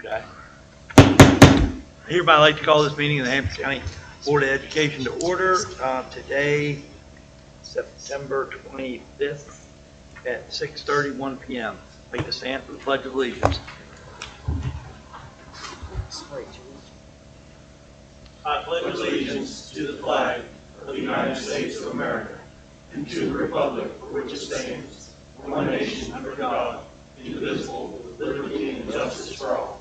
Okay. I hereby like to call this meeting of the Hampshire County Board of Education to order today, September 25th at 6:31 p.m. I'd like to stand for the Pledge of Allegiance. I pledge allegiance to the flag of the United States of America and to the republic for which it stands, one nation under God, indivisible, with liberty and justice for all.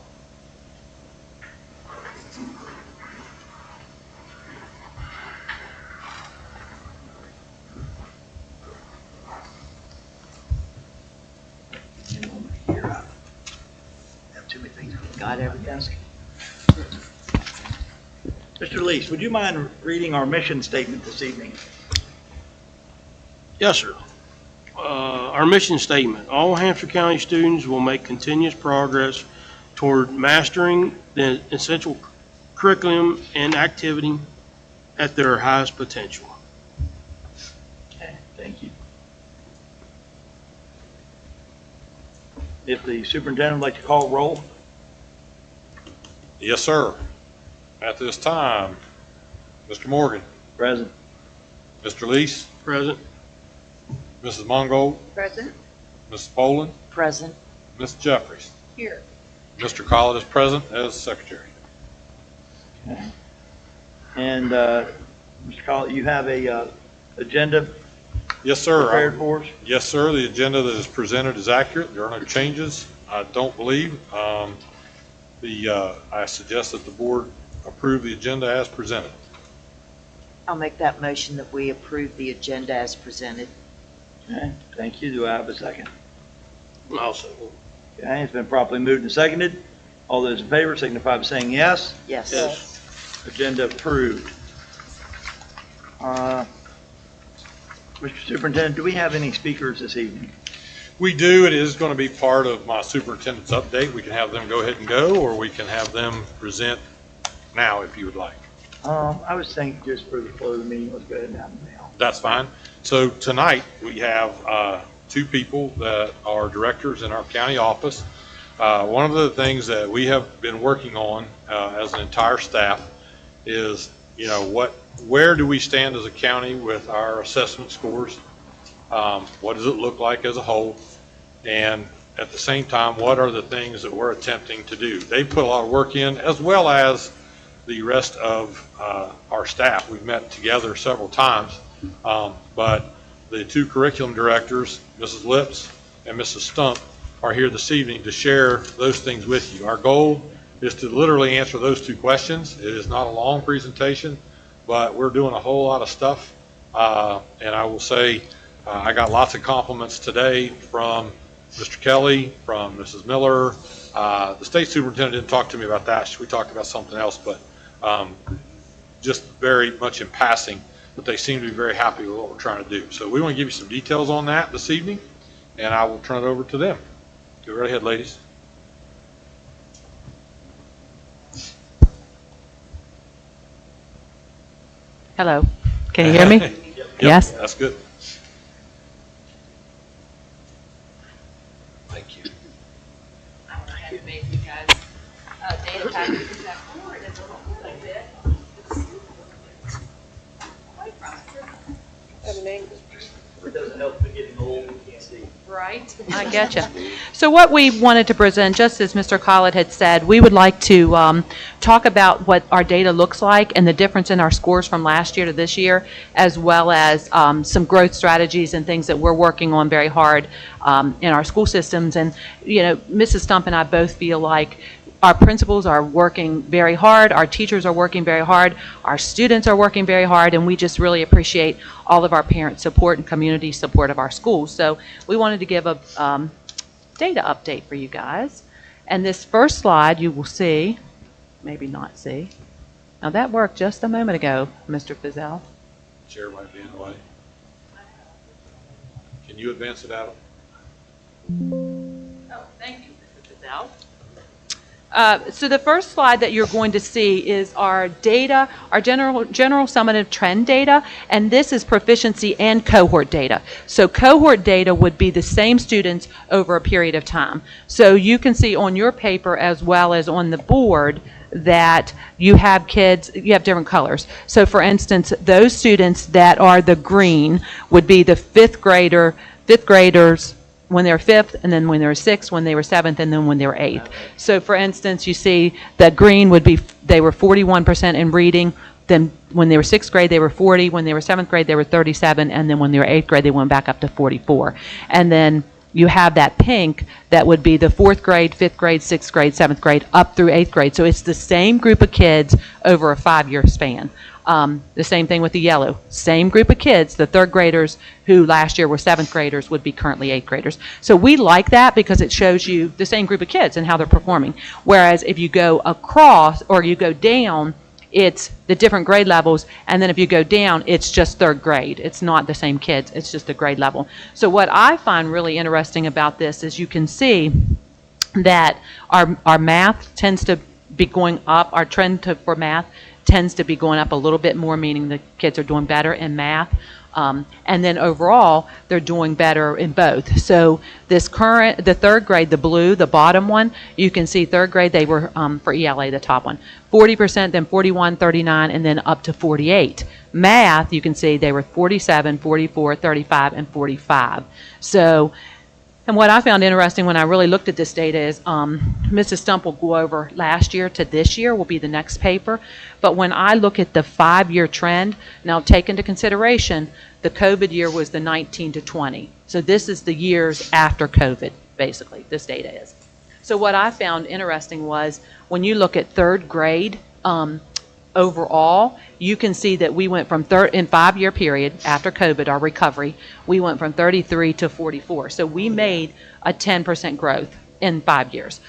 Have too many things. Got every desk. Mr. Lease, would you mind reading our mission statement this evening? Yes, sir. Our mission statement: all Hampshire County students will make continuous progress toward mastering the essential curriculum and activity at their highest potential. Okay, thank you. If the superintendent would like to call roll. Yes, sir. At this time, Mr. Morgan, Present. Mr. Lease, Present. Mrs. Mongold, Present. Mrs. Poland, Present. Ms. Jeffries. Here. Mr. Collett is present as secretary. Okay. And Mr. Collett, you have a agenda Yes, sir. prepared for us? Yes, sir. The agenda that is presented is accurate. There are no changes, I don't believe. I suggest that the board approve the agenda as presented. I'll make that motion that we approve the agenda as presented. Okay, thank you. Do I have a second? Also, Okay, it's been properly moved and seconded. All those in favor signify by saying yes. Yes. yes. Agenda approved. Mr. Superintendent, do we have any speakers this evening? We do. It is going to be part of my superintendent's update. We can have them go ahead and go, or we can have them present now if you would like. I was thinking just for the flow of the meeting, let's go ahead and have them now. That's fine. So tonight, we have two people that are directors in our county office. One of the things that we have been working on as an entire staff is, where do we stand as a county with our assessment scores? What does it look like as a whole? And at the same time, what are the things that we're attempting to do? They put a lot of work in, as well as the rest of our staff. We've met together several times, but the two curriculum directors, Mrs. Lips and Mrs. Stump, are here this evening to share those things with you. Our goal is to literally answer those two questions. It is not a long presentation, but we're doing a whole lot of stuff. And I will say, I got lots of compliments today from Mr. Kelly, from Mrs. Miller. The state superintendent didn't talk to me about that. We talked about something else, but just very much in passing, but they seem to be very happy with what we're trying to do. So we want to give you some details on that this evening, and I will turn it over to them. Go right ahead, ladies. Hello, can you hear me? Yep, Yes? That's good. Thank you. I don't know how to make you guys data packages that forward. It doesn't look like that. It doesn't help with getting old, we can't see. Right, I get you. So what we wanted to present, just as Mr. Collett had said, we would like to talk about what our data looks like and the difference in our scores from last year to this year, as well as some growth strategies and things that we're working on very hard in our school systems. And, Mrs. Stump and I both feel like our principals are working very hard, our teachers are working very hard, our students are working very hard, and we just really appreciate all of our parent support and community support of our schools. So we wanted to give a data update for you guys. And this first slide you will see, maybe not see. Now that worked just a moment ago, Mr. Fizel. Chair might be in the way. Can you advance it, Adam? Oh, thank you, Mr. Fizel. So the first slide that you're going to see is our data, our general summative trend data, and this is proficiency and cohort data. So cohort data would be the same students over a period of time. So you can see on your paper as well as on the board that you have kids, you have different colors. So for instance, those students that are the green would be the fifth graders when they were fifth, and then when they were sixth, when they were seventh, and then when they were eighth. So for instance, you see that green would be, they were 41% in reading, then when they were sixth grade, they were 40, when they were seventh grade, they were 37, and then when they were eighth grade, they went back up to 44. And then you have that pink, that would be the fourth grade, fifth grade, sixth grade, seventh grade, up through eighth grade. So it's the same group of kids over a 5-year span. The same thing with the yellow. Same group of kids, the third graders who last year were seventh graders would be currently eighth graders. So we like that because it shows you the same group of kids and how they're performing. Whereas if you go across or you go down, it's the different grade levels, and then if you go down, it's just third grade. It's not the same kids, it's just a grade level. So what I find really interesting about this is you can see that our math tends to be going up, our trend for math tends to be going up a little bit more, meaning the kids are doing better in math. And then overall, they're doing better in both. So the third grade, the blue, the bottom one, you can see third grade, they were, for ELA, the top one, 40%, then 41, 39, and then up to 48. Math, you can see they were 47, 44, 35, and 45. So, and what I found interesting when I really looked at this data is Mrs. Stump will go over last year to this year will be the next paper. But when I look at the 5-year trend, now take into consideration the COVID year was the 19 to 20. So this is the years after COVID, basically, this data is. So what I found interesting was when you look at third grade, overall, you can see that we went from in 5-year period after COVID, our recovery, we went from 33 to 44. So we made a 10% growth in 5 years.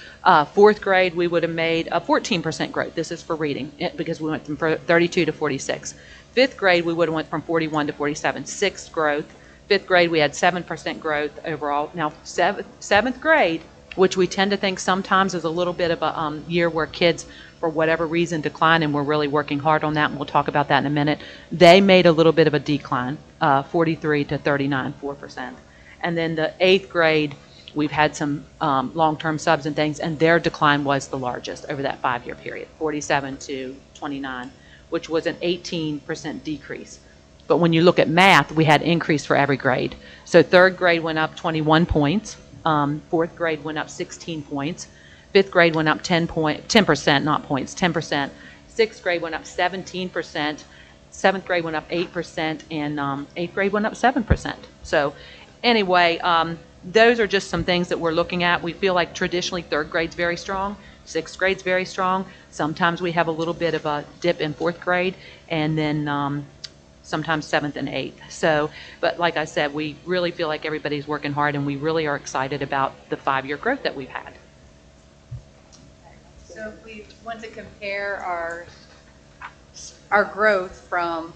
Fourth grade, we would have made a 14% growth. This is for reading because we went from 32 to 46. Fifth grade, we would have went from 41 to 47. Sixth growth. Fifth grade, we had 7% growth overall. Now, seventh grade, which we tend to think sometimes is a little bit of a year where kids, for whatever reason, decline, and we're really working hard on that, and we'll talk about that in a minute. They made a little bit of a decline, 43 to 39, 4%. And then the eighth grade, we've had some long-term subs and things, and their decline was the largest over that 5-year period, 47 to 29, which was an 18% decrease. But when you look at math, we had increase for every grade. So third grade went up 21 points. Fourth grade went up 16 points. Fifth grade went up 10%, not points, 10%. Sixth grade went up 17%. Seventh grade went up 8%, and eighth grade went up 7%. So anyway, those are just some things that we're looking at. We feel like traditionally third grade's very strong, sixth grade's very strong. Sometimes we have a little bit of a dip in fourth grade, and then sometimes seventh and eighth. So, but like I said, we really feel like everybody's working hard, and we really are excited about the 5-year growth that we've had. So if we want to compare our growth from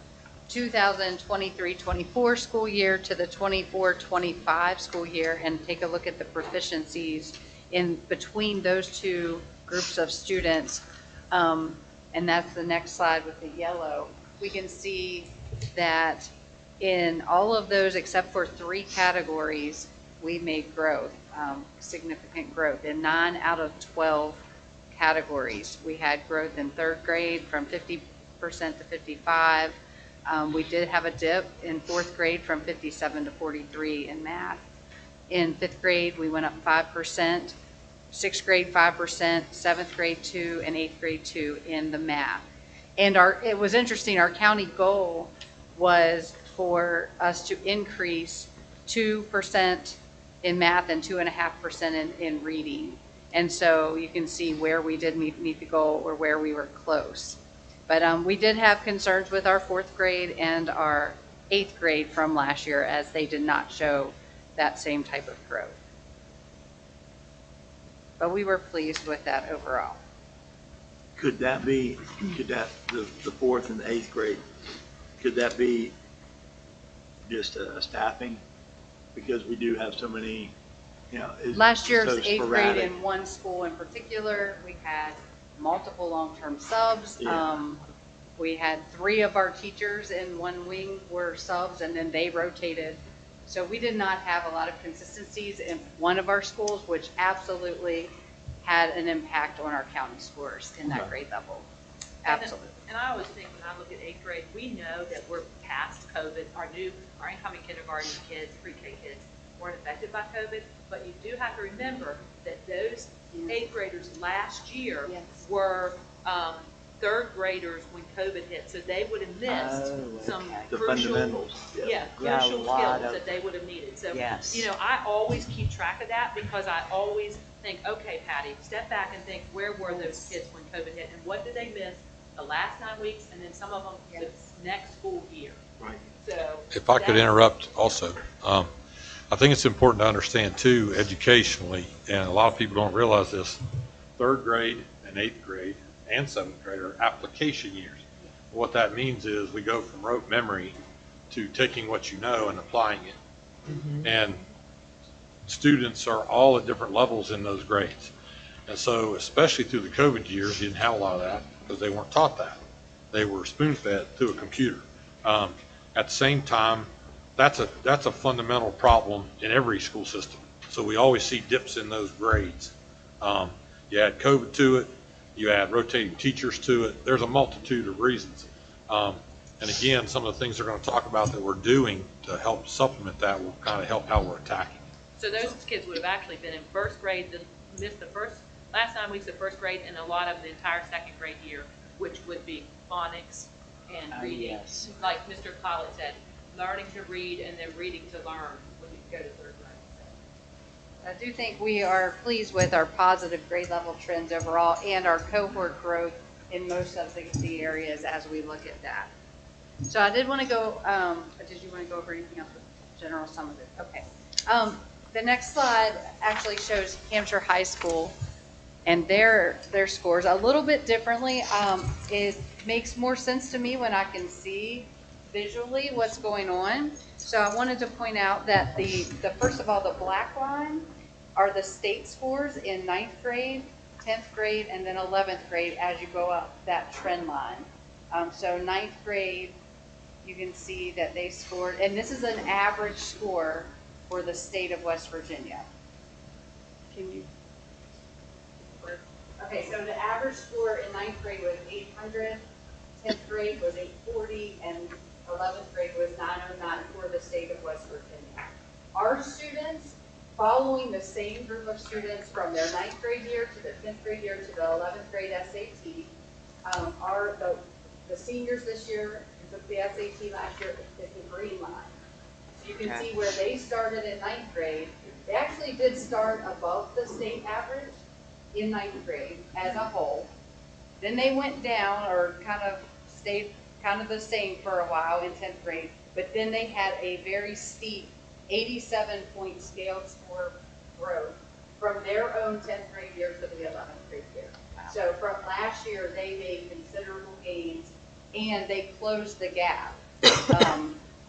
2023-24 school year to the 24-25 school year and take a look at the proficiencies in between those two groups of students, and that's the next slide with the yellow, we can see that in all of those except for 3 categories, we made growth, significant growth. In 9 out of 12 categories, we had growth in third grade from 50% to 55. We did have a dip in fourth grade from 57 to 43 in math. In fifth grade, we went up 5%, sixth grade 5%, seventh grade 2, and eighth grade 2 in the math. And it was interesting, our county goal was for us to increase 2% in math and 2.5% in reading. And so you can see where we did meet the goal or where we were close. But we did have concerns with our fourth grade and our eighth grade from last year, as they did not show that same type of growth. But we were pleased with that overall. Could that be, the fourth and the eighth grade, could that be just a staffing? Because we do have so many you know, Last year's so eighth grade sporadic. in one school in particular, we had multiple long-term subs. Yeah. We had 3 of our teachers in one wing were subs, and then they rotated. So we did not have a lot of consistencies in one of our schools, which absolutely had an impact on our county scores in that Okay. grade level. And Absolutely. And I always think when I look at eighth grade, we know that we're past COVID. Our incoming kindergarten kids, pre-K kids weren't affected by COVID, but you do have to remember that those eighth graders last year Yes. were third graders when COVID hit, so they would have missed Oh, some okay. The crucial, fundamentals. yeah, Yeah, a crucial lot skills of- that they would have needed. So, Yes. you know, I always keep track of that because I always think, okay, Patty, step back and think, where were those kids when COVID hit, and what did they miss the last 9 weeks, and then some of them Yes. the next school year. Right. So. If I could that's- interrupt also, I think it's important to understand too, educationally, and a lot of people don't realize this, third grade and eighth grade and seventh grade are application years. What that means is we go from rote memory to taking what you know and applying it. And students are all at different levels in those grades. And so, especially through the COVID years, you didn't have a lot of that because they weren't taught that. They were spoon-fed through a computer. At the same time, that's a fundamental problem in every school system. So we always see dips in those grades. You add COVID to it, you add rotating teachers to it. There's a multitude of reasons. And again, some of the things they're going to talk about that we're doing to help supplement that will kind of help how we're attacking. So those kids would have actually been in first grade, missed the last 9 weeks of first grade, and a lot of the entire second grade year, which would be phonics and Oh, reading. yes. Like Mr. Collett said, learning to read and then reading to learn when you go to third grade. I do think we are pleased with our positive grade level trends overall and our cohort growth in most of the areas as we look at that. So I did want to go, did you want to go over anything else with general some of it? Okay. The next slide actually shows Hampshire High School and their scores a little bit differently. It makes more sense to me when I can see visually what's going on. So I wanted to point out that the first of all, the black line are the state scores in 9th grade, 10th grade, and then 11th grade as you go up that trend line. So 9th grade, you can see that they scored, and this is an average score for the state of West Virginia. Can you? Okay, so the average score in 9th grade was 800, 10th grade was 840, and 11th grade was 909 for the state of West Virginia. Our students, following the same group of students from their 9th grade year to the 10th grade year to the 11th grade SAT, are the seniors this year who took the SAT last year is the green line. So you can Okay. see where they started in 9th grade. They actually did start above the state average in 9th grade as a whole. Then they went down or kind of stayed kind of the same for a while in 10th grade, but then they had a very steep 87-point scale score growth from their own 10th grade year to the 11th grade year. So from last year, they made considerable gains and they closed the gap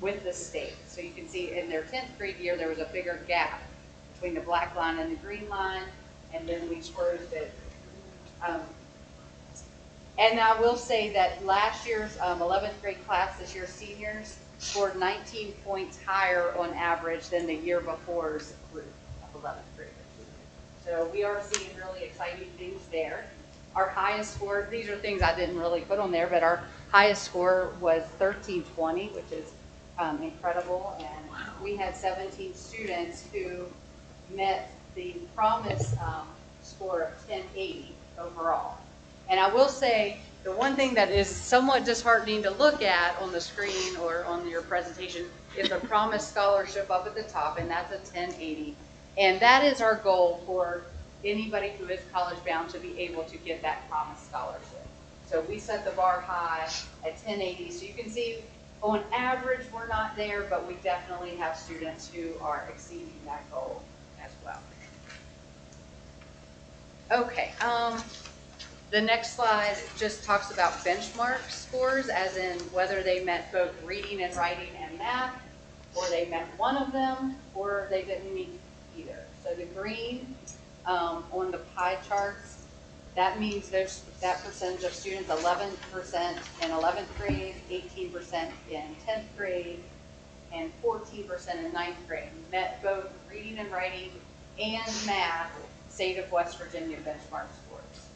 with the state. So you can see in their 10th grade year, there was a bigger gap between the black line and the green line, and then we closed it. And I will say that last year's 11th grade class, this year's seniors, scored 19 points higher on average than the year before's group of 11th graders. So we are seeing really exciting things there. Our highest score, these are things I didn't really put on there, but our highest score was 1320, which is incredible. And we had 17 students who met the promise score of 1080 overall. And I will say, the one thing that is somewhat disheartening to look at on the screen or on your presentation is the Promise Scholarship up at the top, and that's a 1080. And that is our goal for anybody who is college bound to be able to get that Promise Scholarship. So we set the bar high at 1080. So you can see on average we're not there, but we definitely have students who are exceeding that goal as well. Okay, the next slide just talks about benchmark scores, as in whether they met both reading and writing and math, or they met one of them, or they didn't meet either. So So the green on the pie charts, that means there's that percentage of students, 11% in 11th grade, 18% in 10th grade, and 14% in 9th grade met both reading and writing and math state of West Virginia benchmark scores.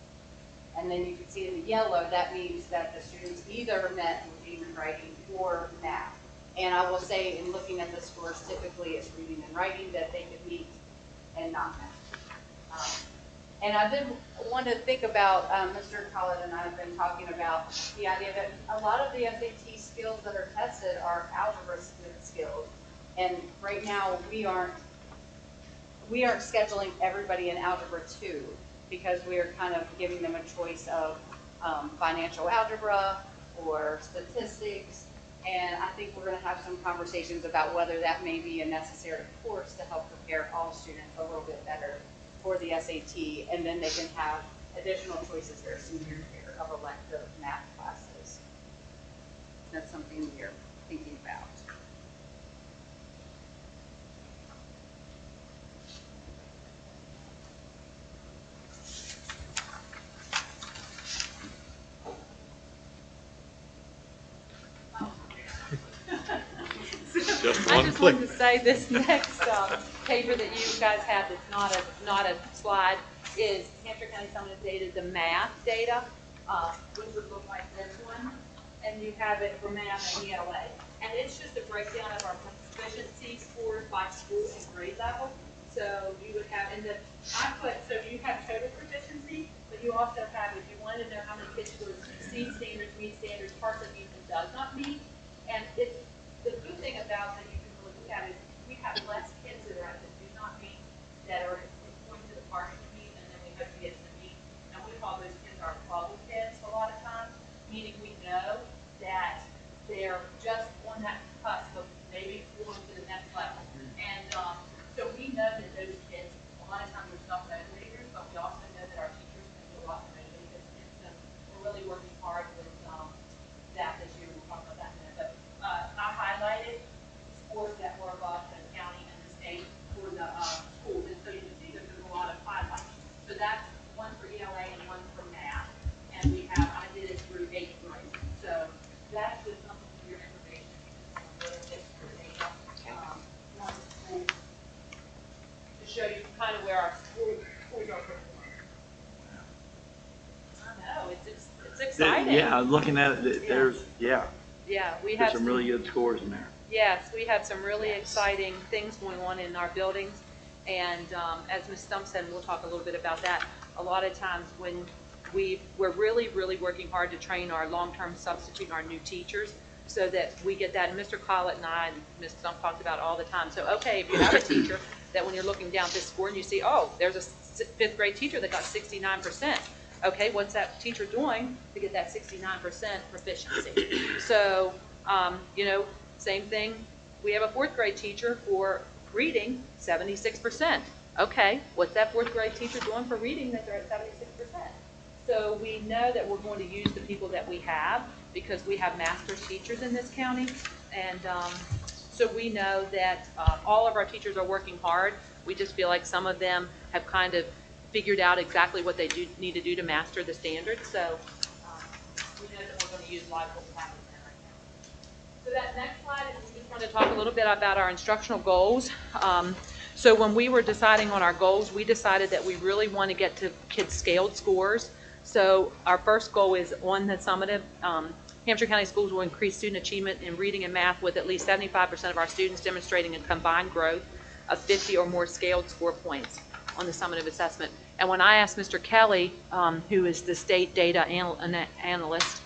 And then you can see in the yellow, that means that the students either met reading and writing or math. And I will say, in looking at the scores, typically it's reading and writing that they could meet and not math. And I did want to think about, Mr. Collett and I have been talking about the idea that a lot of the SAT skills that are tested are algebra skills. And right now, we aren't scheduling everybody in Algebra 2 because we are kind of giving them a choice of financial algebra or statistics. And I think we're going to have some conversations about whether that may be a necessary course to help prepare all students a little bit better for the SAT, and then they can have additional choices their senior year of elective math classes. That's something we're thinking about. Just I one just click. wanted to say this next paper that you guys have that's not a slide is Hampshire County Summit data, the math data, which would look like this one. And you have it for math and ELA. And it's just a breakdown of our proficiency scores by school and grade level. So you would have so you have total proficiency, but you also have, if you wanted to know how many kids scored exceed standards, meet standards, partially meets and does not meet. And it's the good thing about that you can really look at is we have less kids that are at the do not meet that are going to the partial meet, and then we have kids that meet. And we call those kids our bubble kids a lot of times, meaning we know that they're just on that cusp of maybe going to the next level. And so we know that those kids, a lot of times are self-motivators, but we also know that our teachers can do a lot to motivate those kids. So we're really working hard with that this year. We'll talk about that in a minute. But I highlighted scores that were above the county and the state for the schools. And so you can see that there's a lot of highlights. So that's one for ELA and one for math. And I did it through 8th grade. So that's just something for your information. One school to show you kind of where our schools are performing. I know, it's exciting. Yeah, looking at it, there's We have some really good scores in there. Yes, we have some really exciting things going on in our buildings. And as Ms. Stump said, and we'll talk a little bit about that, a lot of times when we're really, really working hard to train our long-term substitute and our new teachers so that we get that. And Mr. Collett and I and Ms. Stump talked about it all the time. So, okay, if you have a teacher that when you're looking down at this score and you see, oh, there's a 5th grade teacher that got 69%. Okay, what's that teacher doing to get that 69% proficiency? So, same thing. We have a 4th grade teacher for reading, 76%. Okay, what's that 4th grade teacher doing for reading that they're at 76%? So we know that we're going to use the people that we have because we have master's teachers in this county. And so we know that all of our teachers are working hard. We just feel like some of them have kind of figured out exactly what they need to do to master the standards. So we know that we're going to use a lot of what we have in there right now. So that next slide is we just want to talk a little bit about our instructional goals. So when we were deciding on our goals, we decided that we really want to get to kids' scaled scores. So our first goal is on the summative. Hampshire County Schools will increase student achievement in reading and math with at least 75% of our students demonstrating a combined growth of 50 or more scaled score points on the summative assessment. And when I asked Mr. Kelly, who is the state data analyst,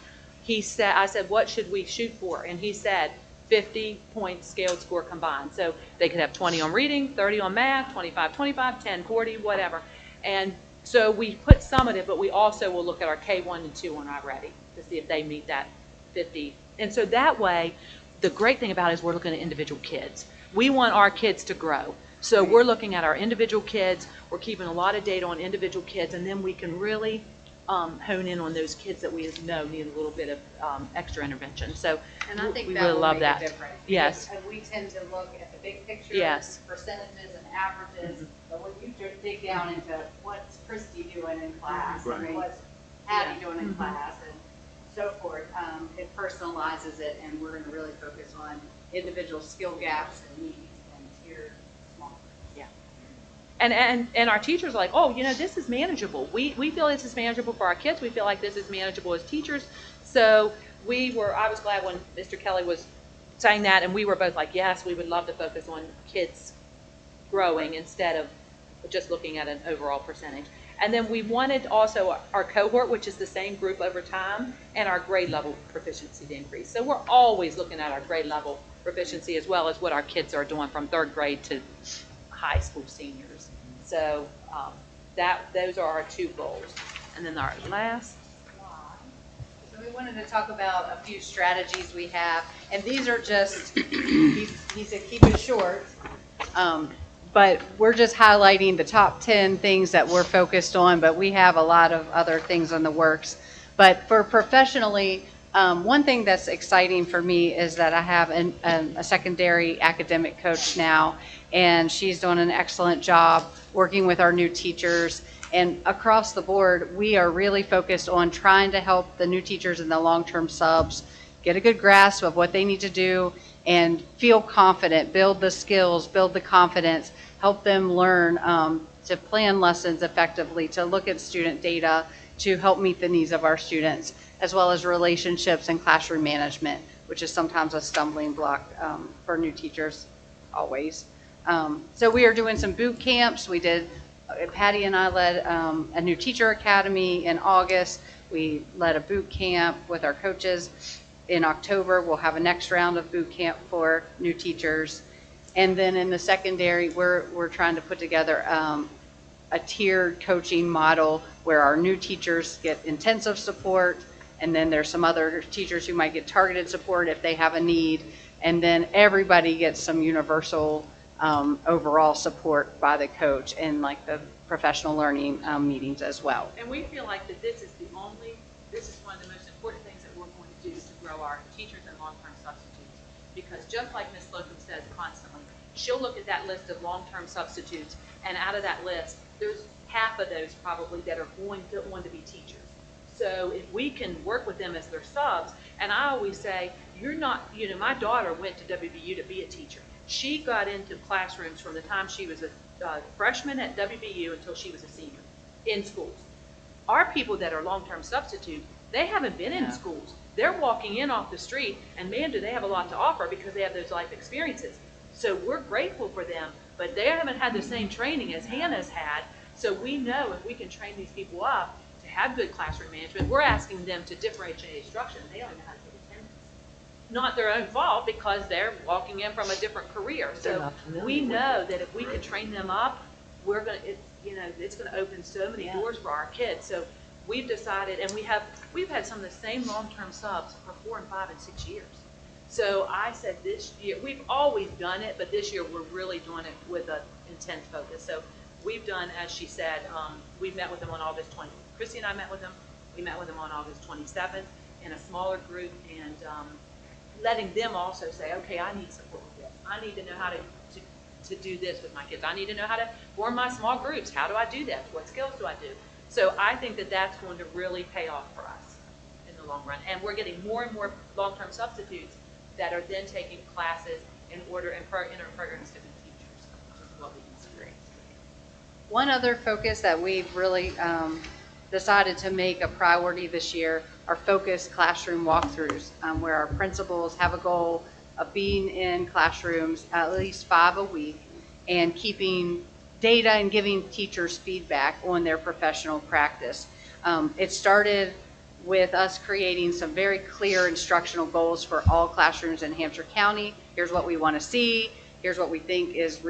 I said, what should we shoot for? And he said 50 point scaled score combined. So they could have 20 on reading, 30 on math, 25, 25, 10, 40, whatever. And so we put summative, but we also will look at our K1 and 2 on our ready to see if they meet that 50. And so that way, the great thing about it is we're looking at individual kids. We want our kids to grow. So we're looking at our individual kids. We're keeping a lot of data on individual kids, and then we can really hone in on those kids that we know need a little bit of extra intervention. So And I think we that really will love make that. a difference. Yes. Because we tend to look at the big picture. Yes. Percentages and averages, but when you dig down into what's Christy doing in class, Right. and what's Patty Yeah. doing in class, and so forth, it personalizes it, and we're gonna really focus on individual skill gaps and needs and tiered small groups. And our teachers are like, oh, this is manageable. We feel this is manageable for our kids. We feel like this is manageable as teachers. So I was glad when Mr. Kelly was saying that, and we were both like, yes, we would love to focus on kids growing instead of just looking at an overall percentage. And then we wanted also our cohort, which is the same group over time, and our grade level proficiency to increase. So we're always looking at our grade level proficiency as well as what our kids are doing from third grade to high school seniors. So those are our two goals. And then our last So we wanted to talk about a few strategies we have, and these are just, he said keep it short, but we're just highlighting the top 10 things that we're focused on, but we have a lot of other things in the works. But for professionally, one thing that's exciting for me is that I have a secondary academic coach now, and she's doing an excellent job working with our new teachers. And across the board, we are really focused on trying to help the new teachers and the long-term subs get a good grasp of what they need to do and feel confident, build the skills, build the confidence, help them learn to plan lessons effectively, to look at student data, to help meet the needs of our students, as well as relationships and classroom management, which is sometimes a stumbling block for new teachers always. So we are doing some boot camps. Patty and I led a new teacher academy in August. We led a boot camp with our coaches. In October, we'll have a next round of boot camp for new teachers. And then in the secondary, we're trying to put together a tiered coaching model where our new teachers get intensive support, and then there's some other teachers who might get targeted support if they have a need, and then everybody gets some universal overall support by the coach and like the professional learning meetings as well. And we feel like that this is one of the most important things that we're going to do to grow our teachers and long-term substitutes. Because just like Ms. Slocum says constantly, she'll look at that list of long-term substitutes, and out of that list, there's half of those probably that are going to want to be teachers. So if we can work with them as their subs, and I always say, my daughter went to WVU to be a teacher. She got into classrooms from the time she was a freshman at WVU until she was a senior in schools. Our people that are long-term substitute, they haven't been in schools. They're walking in off the street, and man, do they have a lot to offer because they have those life experiences. So we're grateful for them, but they haven't had the same training as Hannah's had. So we know if we can train these people up to have good classroom management, we're asking them to differentiate instruction. They don't know how to take attendance. Not their own fault because they're walking in from a different career. So we know that if we can train them up, it's going to open so many doors for our kids. So we've decided, and we've had some of the same long-term subs for 4 and 5 and 6 years. So I said this year, we've always done it, but this year we're really doing it with an intense focus. So we've done, as she said, we've met with them on August 20th. Christy and I met with them. We met with them on August 27th in a smaller group, and letting them also say, okay, I need support with this. I need to know how to do this with my kids. I need to know how to form my small groups. How do I do that? What skills do I do? So I think that that's going to really pay off for us in the long run. And we're getting more and more long-term substitutes that are then taking classes in our programs to be teachers, which is what we consider. One other focus that we've really decided to make a priority this year are focused classroom walkthroughs, where our principals have a goal of being in classrooms at least 5 a week and keeping data and giving teachers feedback on their professional practice. It started with us creating some very clear instructional goals for all classrooms in Hampshire County. Here's what we want to see. Here's what we think is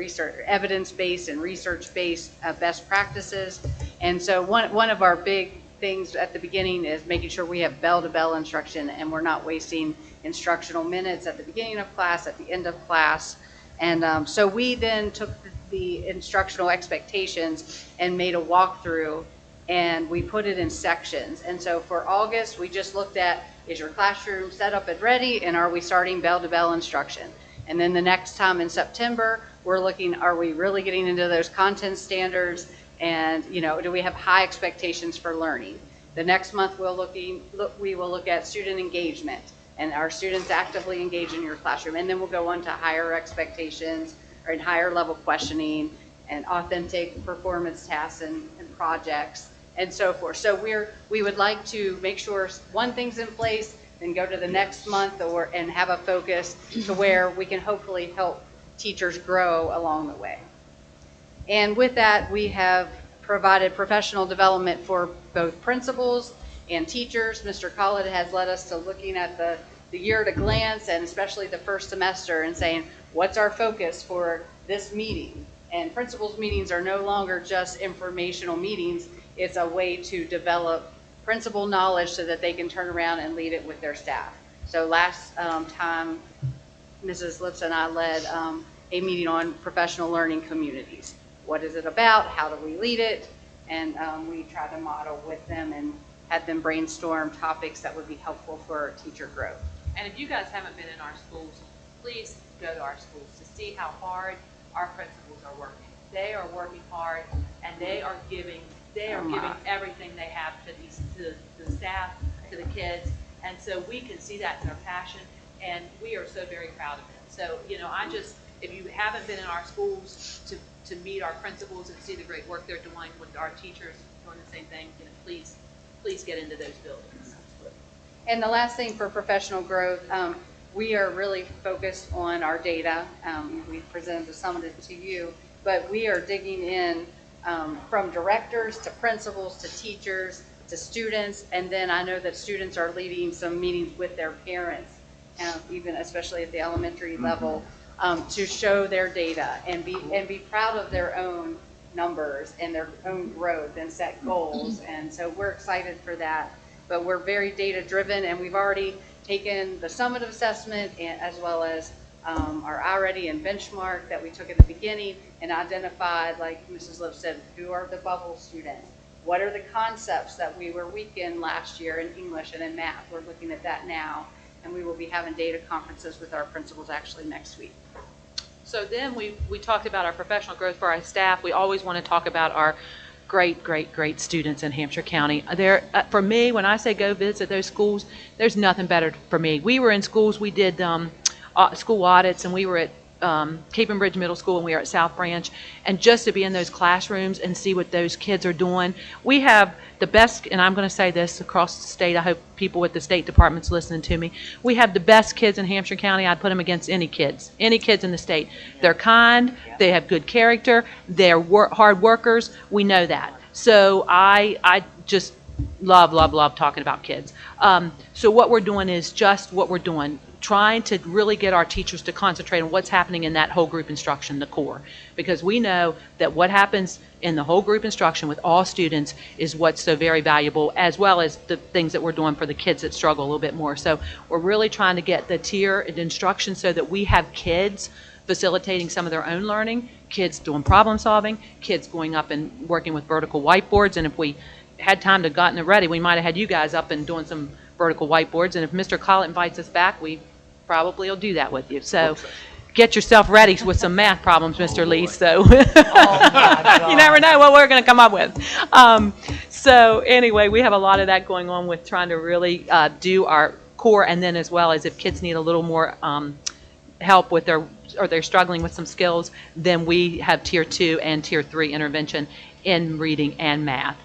evidence-based and research-based best practices. And so one of our big things at the beginning is making sure we have bell-to-bell instruction and we're not wasting instructional minutes at the beginning of class, at the end of class. And so we then took the instructional expectations and made a walkthrough and we put it in sections. And so for August, we just looked at, is your classroom set up and ready, and are we starting bell-to-bell instruction? And then the next time in September, we're looking, are we really getting into those content standards? And, you know, do we have high expectations for learning? The next month, we will look at student engagement, and are students actively engaged in your classroom? And then we'll go on to higher expectations, or in higher level questioning, and authentic performance tasks and projects, and so forth. So we would like to make sure one thing's in place, then go to the next month and have a focus to where we can hopefully help teachers grow along the way. And with that, we have provided professional development for both principals and teachers. Mr. Collett has led us to looking at the year at a glance, and especially the first semester, and saying, what's our focus for this meeting? And principals meetings are no longer just informational meetings. It's a way to develop principal knowledge so that they can turn around and lead it with their staff. So last time, Mrs. Lips and I led a meeting on professional learning communities. What is it about? How do we lead it? And we tried to model with them and had them brainstorm topics that would be helpful for teacher growth. And if you guys haven't been in our schools, please go to our schools to see how hard our principals are working. They are working hard, and they are giving everything they have to the staff, to the kids, and so we can see that in their passion, and we are so very proud of them. So, you know, if you haven't been in our schools to meet our principals and see the great work they're doing with our teachers doing the same thing, you know, please get into those buildings. And the last thing for professional growth, we are really focused on our data. We presented some of it to you, but we are digging in from directors to principals to teachers to students, and then I know that students are leading some meetings with their parents, even especially at the elementary level, to show their data and be proud of their own numbers and their own growth and set goals. And so we're excited for that. But we're very data driven, and we've already taken the summative assessment as well as our I-Ready and benchmark that we took at the beginning and identified, like Mrs. Lipp said, who are the bubble students? What are the concepts that we were weak in last year in English and in math? We're looking at that now, and we will be having data conferences with our principals actually next week. So then we talked about our professional growth for our staff. We always want to talk about our great students in Hampshire County. For me, when I say go visit those schools, there's nothing better for me. We were in schools, we did school audits, and we were at Cape and Bridge Middle School, and we were at South Branch, and just to be in those classrooms and see what those kids are doing. We have the best, and I'm going to say this across the state, I hope people with the state department's listening to me, we have the best kids in Hampshire County. I'd put them against any kids in the state. They're kind, they have good character, they're hard workers, we know that. So I just love talking about kids. So what we're doing is just what we're doing, trying to really get our teachers to concentrate on what's happening in that whole group instruction, the core, because we know that what happens in the whole group instruction with all students is what's so very valuable, as well as the things that we're doing for the kids that struggle a little bit more. So we're really trying to get the tiered instruction so that we have kids facilitating some of their own learning, kids doing problem solving, kids going up and working with vertical whiteboards, and if we had time to gotten it ready, we might have had you guys up and doing some vertical whiteboards, and if Mr. Collett invites us back, we probably will do that with you. So get yourself ready with some math problems, Mr. Lee. So you never know what we're going to come up with. So anyway, we have a lot of that going on with trying to really do our core, and then as well as if kids need a little more help with or they're struggling with some skills, then we have tier 2 and tier 3 intervention in reading and math.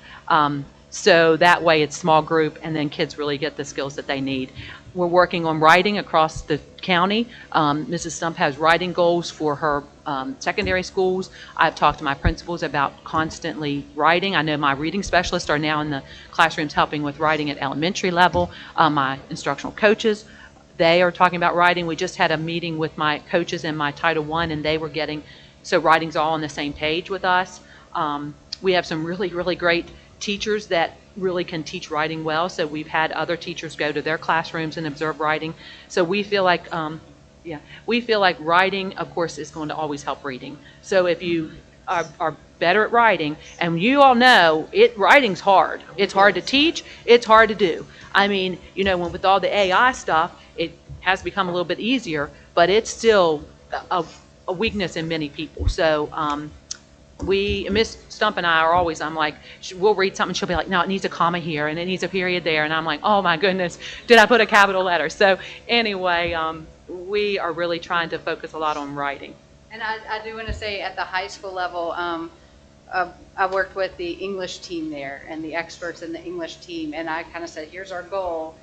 So that way it's small group, and then kids really get the skills that they need. We're working on writing across the county. Mrs. Stump has writing goals for her secondary schools. I've talked to my principals about constantly writing. I know my reading specialists are now in the classrooms helping with writing at elementary level. My instructional coaches, they are talking about writing. We just had a meeting with my coaches in my Title I, and they were so writing's all on the same page with us. We have some really great teachers that really can teach writing well, so we've had other teachers go to their classrooms and observe writing. So we feel like writing, of course, is going to always help reading. So if you are better at writing, and you all know writing's hard. It's hard to teach, it's hard to do. I mean, with all the AI stuff, it has become a little bit easier, but it's still a weakness in many people. So Miss Stump and I are always, I'm like, we'll read something, she'll be like, no, it needs a comma here, and it needs a period there, and I'm like, oh my goodness, did I put a capital letter? So anyway, we are really trying to focus a lot on writing. And I do want to say at the high school level, I worked with the English team there and the experts in the English team, and I kind of said, here's our goal.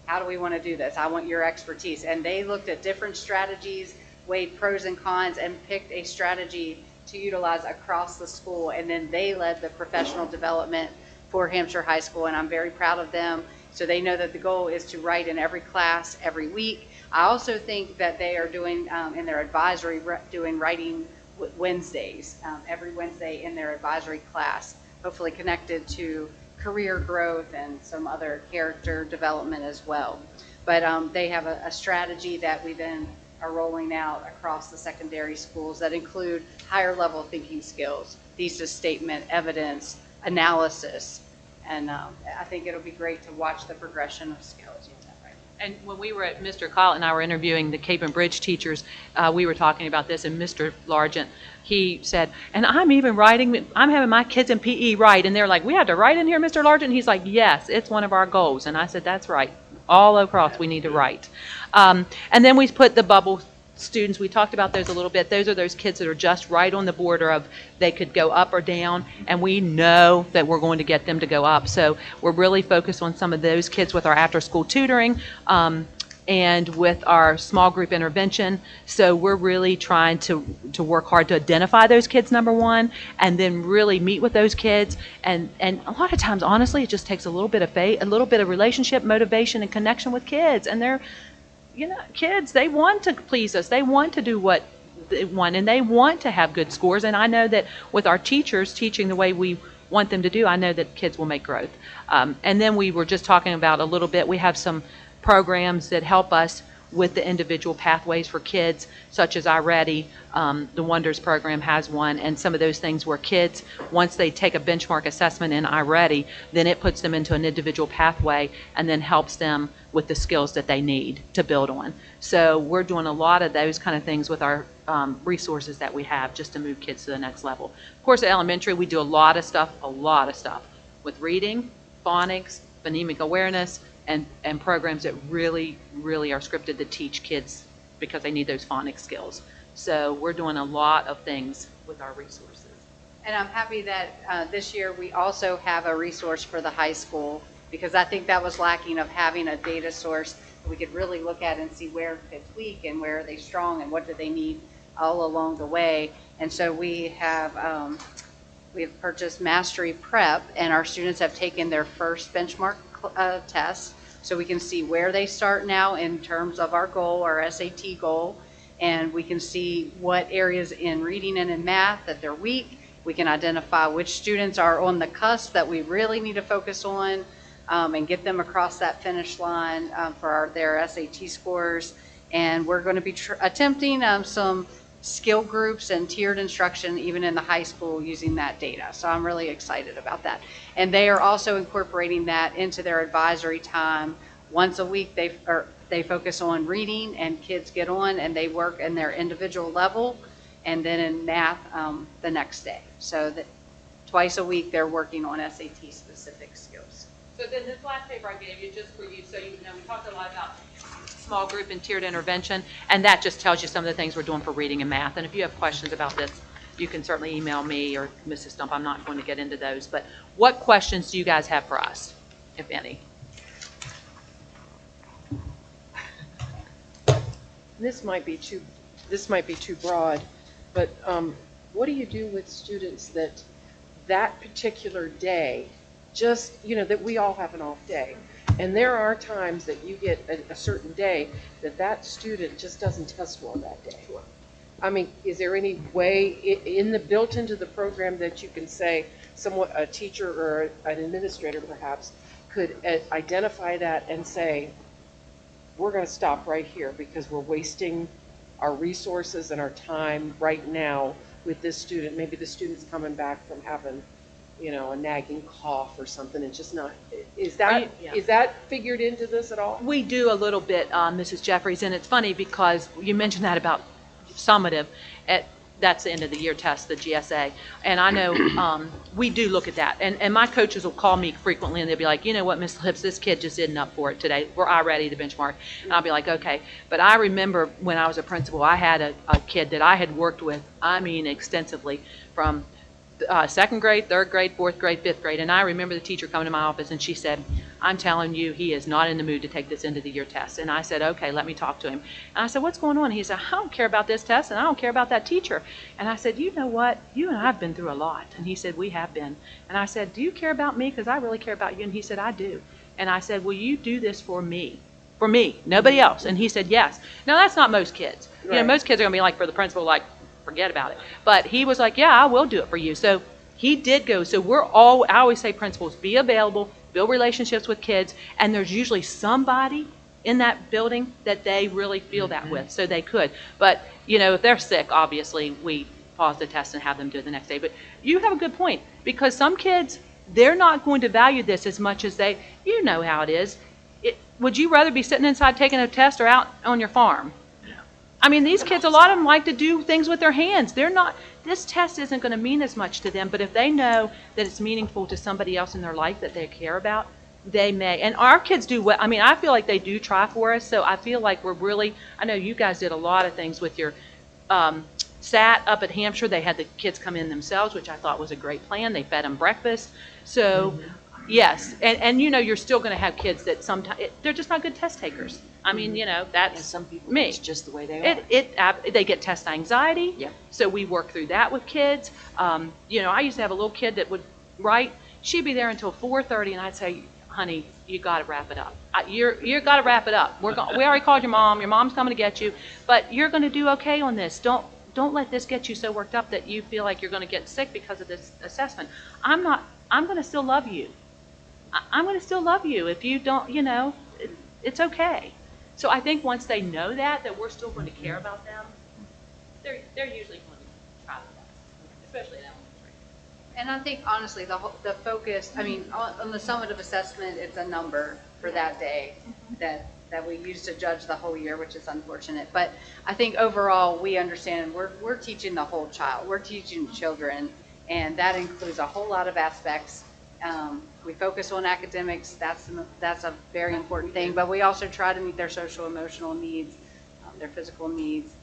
How do we want to do this? I want your expertise. And they looked at different strategies, weighed pros and cons, and picked a strategy to utilize across the school. And then they led the professional development for Hampshire High School, and I'm very proud of them. So they know that the goal is to write in every class every week. I also think that they are doing in their advisory, doing writing Wednesdays, every Wednesday in their advisory class, hopefully connected to career growth and some other character development as well. But they have a strategy that we then are rolling out across the secondary schools that include higher level thinking skills, thesis statement, evidence, analysis, and I think it'll be great to watch the progression of skills. And when we were at Mr. Collett and I were interviewing the Cape and Bridge teachers, we were talking about this, and Mr. Largent, he said, and I'm having my kids in PE write, and they're like, we had to write in here, Mr. Largent? And he's like, yes, it's one of our goals. And I said, that's right. All across, we need to write. And then we put the bubble students, we talked about those a little bit. Those are those kids that are just right on the border of they could go up or down, and we know that we're going to get them to go up. So we're really focused on some of those kids with our after-school tutoring and with our small group intervention. So we're really trying to work hard to identify those kids, number one, and then really meet with those kids. And a lot of times, honestly, it just takes a little bit of faith, a little bit of relationship, motivation, and connection with kids. And they're kids, they want to please us. They want to do what they want, and they want to have good scores. And I know that with our teachers teaching the way we want them to do, I know that kids will make growth. And then we were just talking about a little bit, we have some programs that help us with the individual pathways for kids, such as iReady. The Wonders program has one, and some of those things where kids, once they take a benchmark assessment in iReady, then it puts them into an individual pathway and then helps them with the skills that they need to build on. So we're doing a lot of those kind of things with our resources that we have just to move kids to the next level. Of course, at elementary, we do a lot of stuff with reading, phonics, phonemic awareness, and programs that really, really are scripted to teach kids because they need those phonics skills. So we're doing a lot of things with our resources. And I'm happy that this year we also have a resource for the high school, because I think that was lacking, of having a data source that we could really look at and see where it's weak and where are they strong and what do they need all along the way. And so we have purchased Mastery Prep, and our students have taken their first benchmark test, so we can see where they start now in terms of our goal, our SAT goal, and we can see what areas in reading and in math that they're weak. We can identify which students are on the cusp that we really need to focus on and get them across that finish line for their SAT scores. And we're going to be attempting some skill groups and tiered instruction even in the high school using that data. So I'm really excited about that. And they are also incorporating that into their advisory time. Once a week they focus on reading, and kids get on and they work in their individual level, and then in math the next day. So that twice a week they're working on SAT specific skills. So then this last paper I gave you, just for you, so you know, we talked a lot about small group and tiered intervention, and that just tells you some of the things we're doing for reading and math. And if you have questions about this, you can certainly email me or Mrs. Stump. I'm not going to get into those, but what questions do you guys have for us, if any? This might be too broad, but what do you do with students that particular day, just, that we all have an off day, and there are times that you get a certain day that student just doesn't test well that day? I mean, is there any way built into the program that you can say a teacher or an administrator perhaps could identify that and say, we're going to stop right here because we're wasting our resources and our time right now with this student? Maybe the student's coming back from having, a nagging cough or something, it's just not, is that figured into this at all? We do a little bit, Mrs. Jeffries, and it's funny because you mentioned that about summative. That's the end of the year test, the GSA. And I know we do look at that. And my coaches will call me frequently and they'll be like, you know what, Ms. Lips, this kid just isn't up for it today. We're already the benchmark. And I'll be like, okay. But I remember when I was a principal, I had a kid that I had worked with, extensively from second grade, third grade, fourth grade, fifth grade. And I remember the teacher coming to my office and she said, I'm telling you, he is not in the mood to take this end of the year test. And I said, okay, let me talk to him. And I said, what's going on? He said, I don't care about this test and I don't care about that teacher. And I said, you know what? You and I have been through a lot. And he said, we have been. And I said, do you care about me? Because I really care about you. And he said, I do. And I said, will you do this for me? For me, nobody else. And he said, yes. Now, that's not most kids. Right. Most kids are going to be like, for the principal, like, forget about it. But he was like, yeah, I will do it for you. So he did go. So I always say principals, be available, build relationships with kids, and there's usually somebody in that building that they really feel that with, so they could. But, if they're sick, obviously, we pause the test and have them do it the next day. But you have a good point, because some kids, they're not going to value this as much as you know how it is. Would you rather be sitting inside taking a test or out on your farm? These kids, a lot of them like to do things with their hands. This test isn't going to mean as much to them, but if they know that it's meaningful to somebody else in their life that they care about, they may. And our kids do well. I feel like they do try for us, so I feel like we're really, I know you guys did a lot of things with your SAT up at Hampshire. They had the kids come in themselves, which I thought was a great plan. They fed them breakfast. So, yes, and you're still going to have kids that sometimes, they're just not good test takers. That's And some people, me. it's just the way they are. They get test anxiety. Yeah. So we work through that with kids. I used to have a little kid that would write. She'd be there until 4:30, and I'd say, honey, you got to wrap it up. You got to wrap it up. We already called your mom. Your mom's coming to get you, but you're going to do okay on this. Don't let this get you so worked up that you feel like you're going to get sick because of this assessment. I'm going to still love you. I'm going to still love you if you don't. It's okay. So I think once they know that we're still going to care about them, they're usually going to try with us, especially in elementary. And I think honestly, the focus, on the summative assessment, it's a number for that day that we use to judge the whole year, which is unfortunate. But I think overall, we understand we're teaching the whole child. We're teaching children, and that includes a whole lot of aspects. We focus on academics. That's a very important thing. But we also try to meet their social, emotional needs, their physical needs,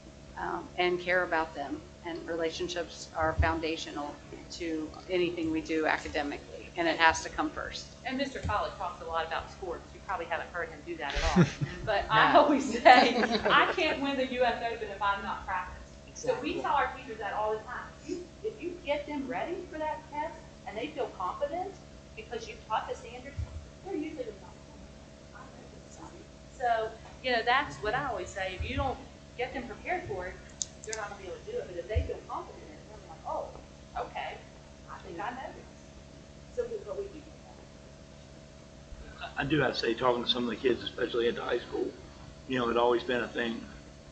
and care about them. And relationships are foundational to anything we do academically, and it has to come first. And Mr. College talks a lot about sports. You probably haven't heard him do that at all. But I always say, I can't win the U.S. Open if I'm not practiced. So we tell our teachers that all the time. If you get them ready for that test and they feel confident because you've taught the standards, they're usually the top. So, that's what I always say. If you don't get them prepared for it, they're not going to be able to do it. But if they feel confident in it, they're like, oh, okay, I think I know this. So what we do. I do have to say, talking to some of the kids, especially at the high school, it's always been a thing.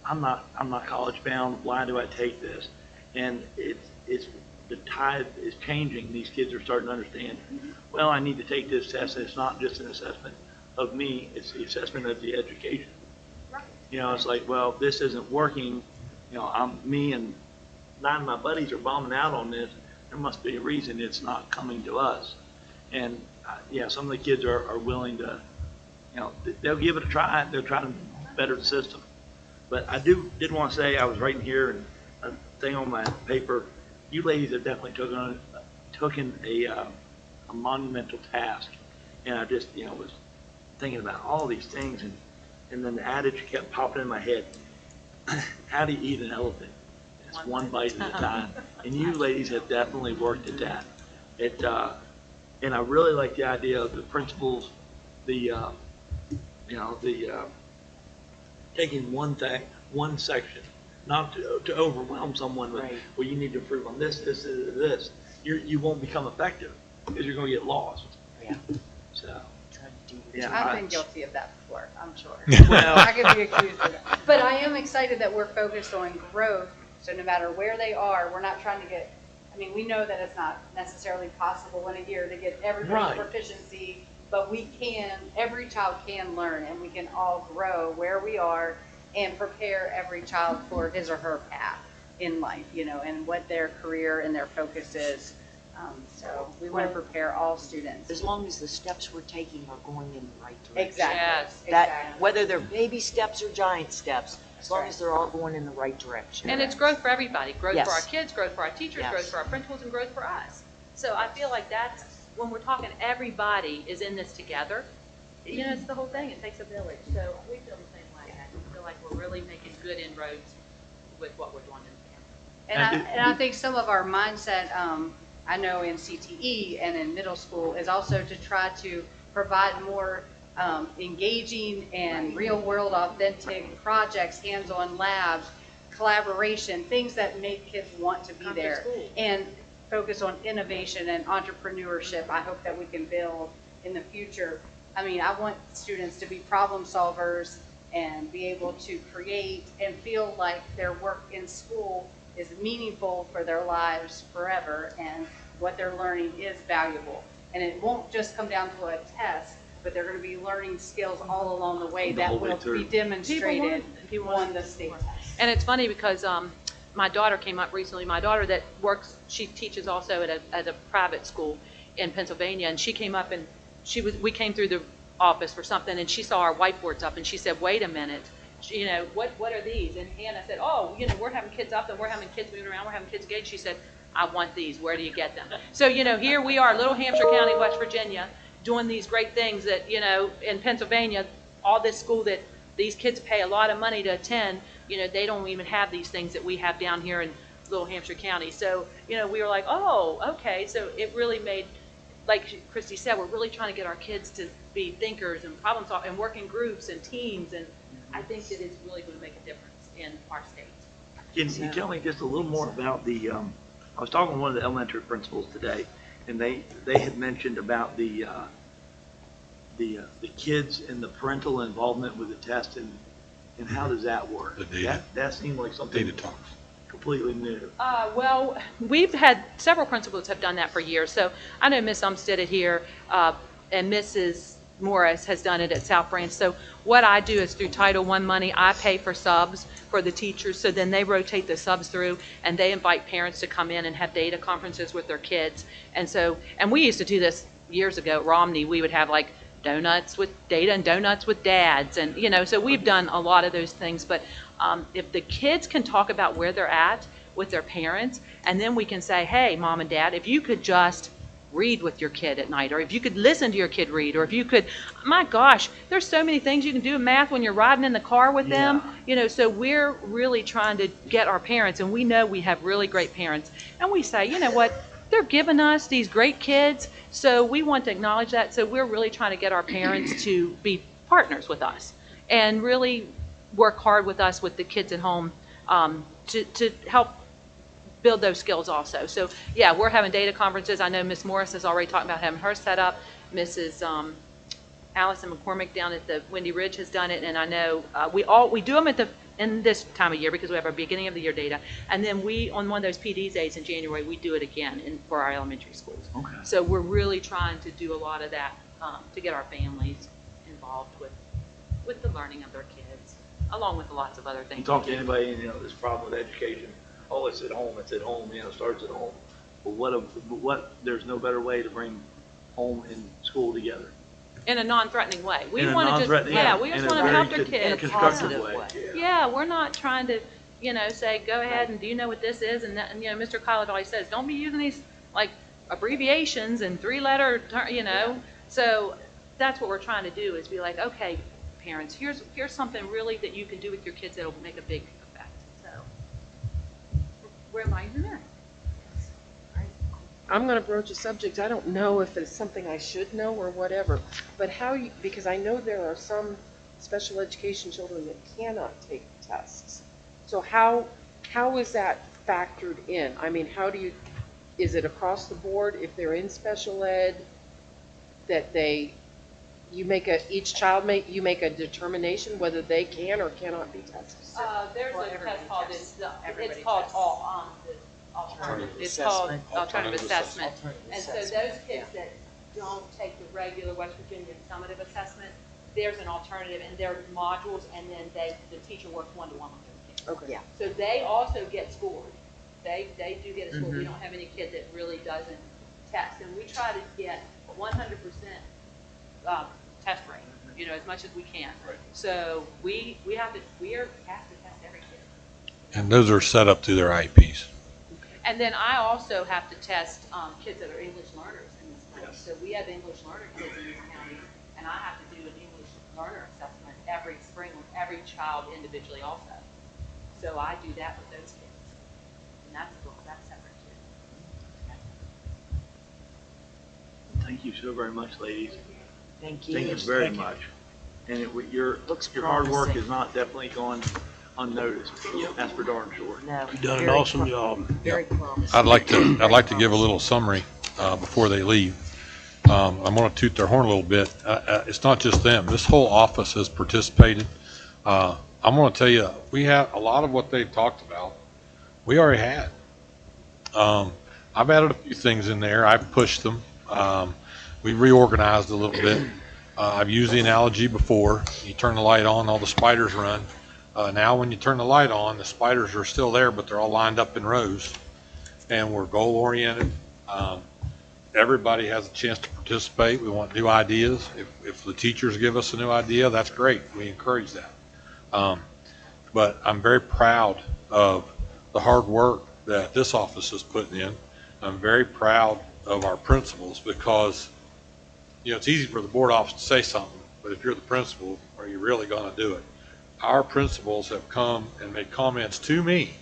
I'm not college bound. Why do I take this? And it's the tide is changing. These kids are starting to understand. Well, I need to take this test. And it's not just an assessment of me. It's the assessment of the education. Right. It's like, well, this isn't working. Me and 9 of my buddies are bombing out on this. There must be a reason it's not coming to us. And some of the kids are willing to, they'll give it a try. They'll try to better the system. But I did want to say, I was writing here and a thing on my paper. You ladies have definitely taken a monumental task. And I just, was thinking about all these things. And then the adage kept popping in my head. How do you eat an elephant? It's one bite at a time. And you ladies have definitely worked at that. And I really like the idea of the principles, taking one section, not to overwhelm someone with, well, you need to improve on this. You won't become effective because you're going to get lost. Yeah. So, I've been guilty of that before, I'm sure. Well, I could be accused of that. But I am excited that we're focused on growth So no matter where they are, we're not trying to get, I mean, we know that it's not necessarily possible in a year to get everybody's Right. proficiency, but we can, every child can learn, and we can all grow where we are and prepare every child for his or her path in life, you know, and what their career and their focus is. So we want to prepare all students. As long as the steps we're taking are going in the right direction. Exactly. Yes. That, Exactly. whether they're baby steps or giant steps, as long right. as they're all going in the right direction. And it's growth for everybody, growth for our Yes. kids, growth for our teachers, Yes. growth for our principals, and growth for us. So I feel like that's, when we're talking, everybody is in this together. You know, it's the whole thing, it takes a village. So we feel the same way. I feel like we're really making good inroads with what we're doing in the campus. And I think some of our mindset, I know in CTE and in middle school, is also to try to provide more engaging and real-world authentic projects, hands-on labs, collaboration, things that make kids want to be Come to there. school. And focus on innovation and entrepreneurship. I hope that we can build in the future. I mean, I want students to be problem solvers and be able to create and feel like their work in school is meaningful for their lives forever, and what they're learning is valuable. And it won't just come down to a test, but they're going to be learning skills all along the way The that whole way will through. be demonstrated People on the state test. And it's funny because my daughter came up recently. My daughter that works, she teaches also at a private school in Pennsylvania, and she came up and we came through the office for something, and she saw our whiteboards up, and she said, "Wait a minute, you know, what are these?" And Hannah said, "Oh, you know, we're having kids up, and we're having kids moving around, we're having kids engaged." She said, "I want these. Where do you get them?" So, you know, here we are, Little Hampshire County, West Virginia, doing these great things that, you know, in Pennsylvania, all this school that these kids pay a lot of money to attend, you know, they don't even have these things that we have down here in Little Hampshire County. So, you know, we were like, oh, okay. So it really made, like Christy said, we're really trying to get our kids to be thinkers and problem solvers and work in groups and teams. And I think that it's really going to make a difference in our state. Can you tell me just a little more about the, I was talking to one of the elementary principals today, and they had mentioned about the kids and the parental involvement with the test, and how does that work? The data. That seemed like something Data talks. completely new. Well, we've had several principals have done that for years. So I know Miss Umstead it here, and Mrs. Morris has done it at South Branch. So what I do is through Title I money, I pay for subs for the teachers. So then they rotate the subs through, and they invite parents to come in and have data conferences with their kids. And we used to do this years ago at Romney. We would have like donuts with data and donuts with dads, and you know, so we've done a lot of those things. But if the kids can talk about where they're at with their parents, and then we can say, hey, mom and dad, if you could just read with your kid at night, or if you could listen to your kid read, or if you could, my gosh, there's so many things you can do in math when you're riding in the car with them, you know. So we're really trying to get our parents, and we know we have really great parents, and we say, you know what, they're giving us these great kids, so we want to acknowledge that. So we're really trying to get our parents to be partners with us and really work hard with us with the kids at home to help build those skills also. So yeah, we're having data conferences. I know Miss Morris has already talked about having her set up. Mrs. Allison McCormick down at the Windy Ridge has done it, and I know we do them in this time of year because we have our beginning of the year data, and then we, on one of those PD days in January, we do it again for our elementary schools. Okay. So we're really trying to do a lot of that to get our families involved with the learning of their kids, along with lots of other things. You talk to anybody, you know, this problem with education, oh, it's at home, you know, starts at home. But what, there's no better way to bring home and school together. In a non-threatening way. We In a want to just, non-threatening- yeah, we in just a want to very help their con- kids. constructive Positive way. way. Yeah, we're not trying to, you know, say, go ahead and do you know what this is? And, that, and you know, Mr. Collett always says, don't be using these like abbreviations and three-letter, you know. So that's what we're trying to do, is be like, okay, parents, here's something really that you can do with your kids that'll make a big effect. So we're enlightening that. I'm going to broach a subject. I don't know if it's something I should know or whatever, but because I know there are some special education children that cannot take tests. So how is that factored in? I mean, is it across the board if they're in special ed that they you you make a determination whether they can or cannot be tested? There's Well, a everybody test called, tests. it's Everybody called tests. alternative. It's Assessment. called alternative assessment. Alternative And so assessment, those kids that don't take the regular West Virginia summative assessment, there's an alternative, and there are modules, and then the teacher works one-to-one with those kids. Okay. Yeah. So they also get scored. They do get a score. We Mhm. don't have any kid that really doesn't test, and we try to get 100% test rate, as much as we can. Right. So we are asked to test every kid. And those are set up through their IEPs. And then I also have to test kids that are English learners in this county. Yes. So we have English learner kids in this county, and I have to do an English learner assessment every spring with every child individually also. So I do that with those kids. And that's separate too. Thank you so very much, ladies. Thank you. Thank you very much. And your Looks hard work promising. is not definitely gone unnoticed. That's for darn sure. No. You've done an very awesome pro- job. Very promising. I'd like to give a little summary before they leave. I'm going to toot their horn a little bit. It's not just them. This whole office has participated. I'm going to tell you, we have a lot of what they've talked about. We already had. I've added a few things in there. I've pushed them. We reorganized a little bit. I've used the analogy before. You turn the light on, all the spiders run. Now when you turn the light on, the spiders are still there, but they're all lined up in rows. And we're goal oriented. Everybody has a chance to participate. We want new ideas. If the teachers give us a new idea, that's great. We encourage that. But I'm very proud of the hard work that this office is putting in. I'm very proud of our principals because, it's easy for the board office to say something, but if you're the principal, are you really going to do it? Our principals have come and made comments to me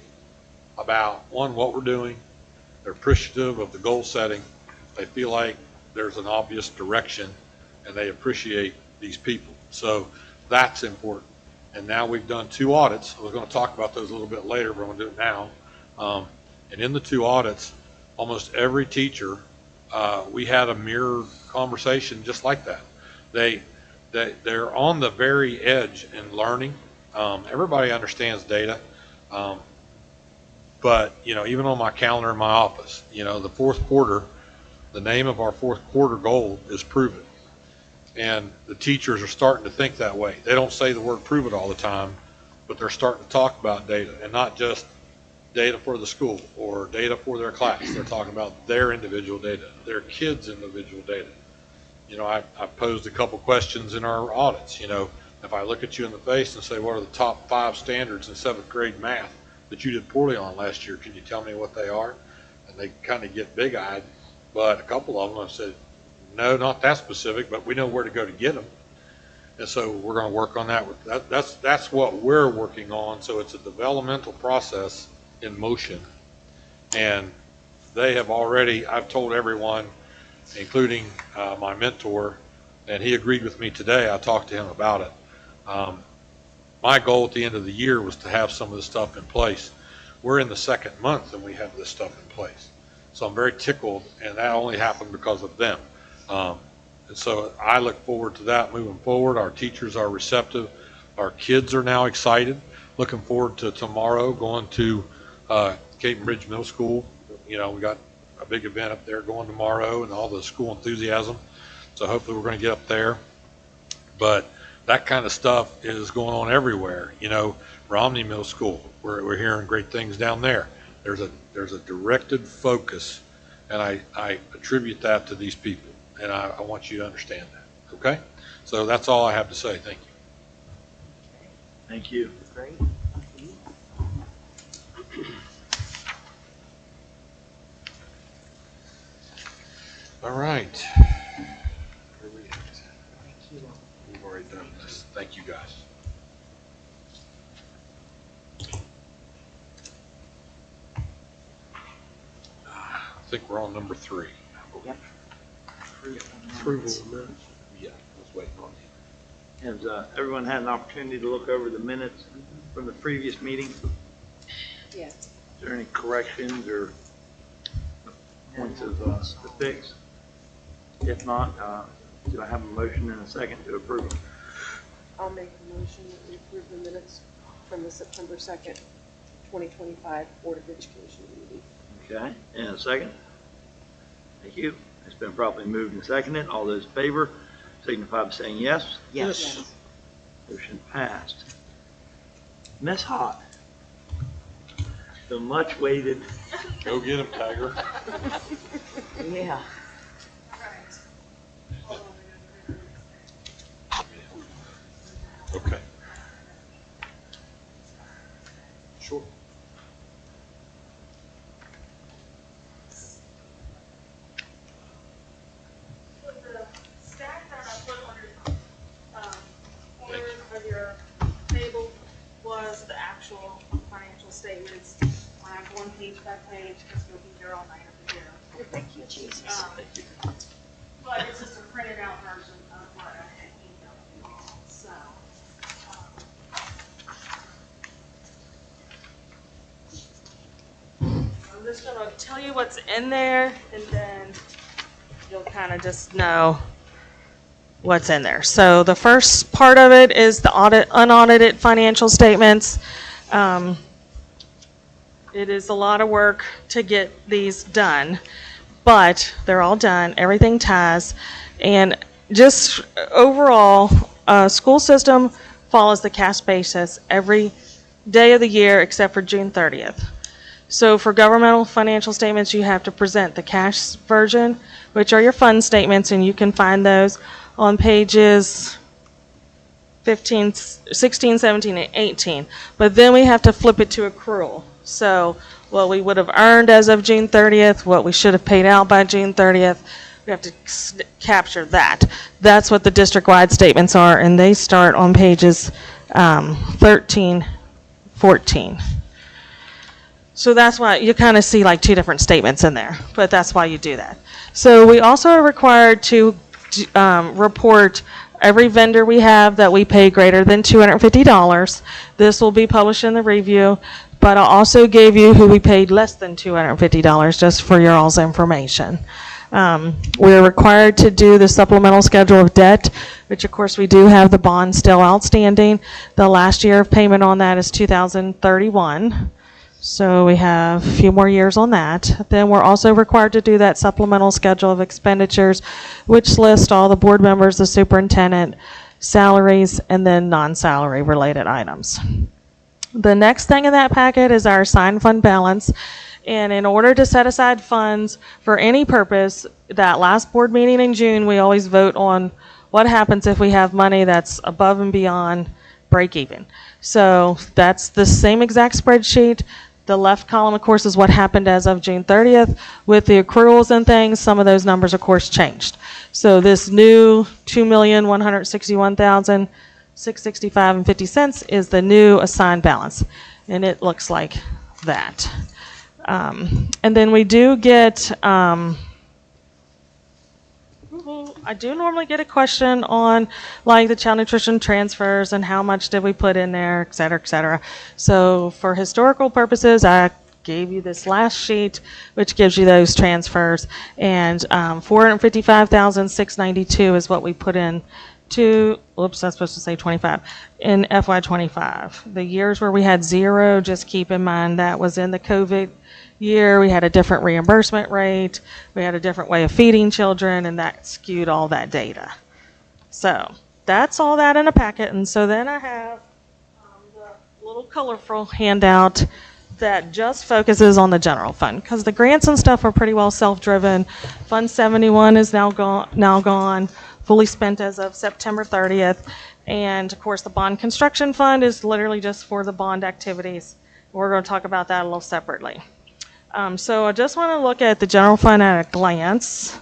about, one, what we're doing. They're appreciative of the goal setting. They feel like there's an obvious direction, and they appreciate these people. So that's important. And now we've done 2 audits. We're going to talk about those a little bit later, but I'm going to do it now. And in the 2 audits, almost every teacher, we had a mirror conversation just like that. They're on the very edge in learning. Everybody understands data. But, even on my calendar in my office, the 4th quarter, the name of our 4th quarter goal is prove it. And the teachers are starting to think that way. They don't say the word prove it all the time, but they're starting to talk about data, and not just data for the school or data for their class. They're talking about their individual data, their kids' individual data. I posed a couple questions in our audits. If I look at you in the face and say, what are the top 5 standards in 7th grade math that you did poorly on last year? Can you tell me what they are? And they kind of get big-eyed, but a couple of them have said, no, not that specific, but we know where to go to get them. And so we're going to work on that. That's what we're working on. So it's a developmental process in motion. And they have already, I've told everyone, including my mentor, and he agreed with me today. I talked to him about it. My goal at the end of the year was to have some of this stuff in place. We're in the 2nd month and we have this stuff in place. So I'm very tickled, and that only happened because of them. And so I look forward to that moving forward. Our teachers are receptive. Our kids are now excited. Looking forward to tomorrow going to Cape Ridge Middle School. We got a big event up there going tomorrow and all the school enthusiasm. So hopefully we're going to get up there. But that kind of stuff is going on everywhere. Romney Middle School, we're hearing great things down there. There's a directed focus, and I attribute that to these people. And I want you to understand that, okay? So that's all I have to say. Thank you. Thank you. Great. All right. Where are we at? Thank you. We've already done this. Thank you, guys. I think we're on number 3. Yep. Approval of minutes. Yeah, I was waiting on you. Has everyone had an opportunity to look over the minutes from the previous meeting? Yeah. Is there any corrections or points of the fix? If not, Do I have a motion and a second to approve them? I'll make a motion that we approve the minutes from the September 2nd, 2025 Board of Education meeting. Okay, and a second? Thank you. It's been properly moved and seconded. All those in favor signify by saying yes. Yes. Motion passed. Ms. Hott, the much waited, Go get him, Tiger. Yeah. Okay. Sure. So the stack that I put on your, corners of your table was the actual financial statements. I have one page by page, because you'll be here all night over here. Thank you, Jesus. But it's just a printed out version of what I had emailed you all, so. I'm just gonna tell you what's in there, and then you'll kind of just know what's in there. So the first part of it is the unaudited financial statements. It is a lot of work to get these done, but they're all done, everything ties. And just overall, school system follows the cash basis every day of the year except for June 30th. So for governmental financial statements, you have to present the cash version, which are your fund statements, and you can find those on pages 15, 16, 17, and 18. But then we have to flip it to accrual. So what we would have earned as of June 30th, what we should have paid out by June 30th, we have to capture that. That's what the district-wide statements are, and they start on pages 13, 14. So that's why you kind of see like two different statements in there, but that's why you do that. So we also are required to report every vendor we have that we pay greater than $250. This will be published in the review, but I also gave you who we paid less than $250 just for your all's information. We're required to do the supplemental schedule of debt, which of course we do have the bond still outstanding. The last year of payment on that is 2031. So we have a few more years on that. Then we're also required to do that supplemental schedule of expenditures, which lists all the board members, the superintendent, salaries, and then non-salary related items. The next thing in that packet is our assigned fund balance. And in order to set aside funds for any purpose, that last board meeting in June, we always vote on what happens if we have money that's above and beyond break even. So that's the same exact spreadsheet. The left column, of course, is what happened as of June 30th. With the accruals and things, some of those numbers, of course, changed. So this new $2,161,665.50 is the new assigned balance, and it looks like that. And then we do get, I do normally get a question on like the child nutrition transfers and how much did we put in there, et cetera, et cetera. So for historical purposes, I gave you this last sheet, which gives you those transfers. And $455,692 is what we put in to, oops, I'm supposed to say 25, in FY25. The years where we had zero, just keep in mind that was in the COVID year. We had a different reimbursement rate. We had a different way of feeding children, and that skewed all that data. So that's all that in a packet. And so then I have the little colorful handout that just focuses on the general fund, because the grants and stuff are pretty well self-driven. Fund 71 is now gone, fully spent as of September 30th. And of course, the bond construction fund is literally just for the bond activities. We're going to talk about that a little separately. So I just want to look at the general fund at a glance,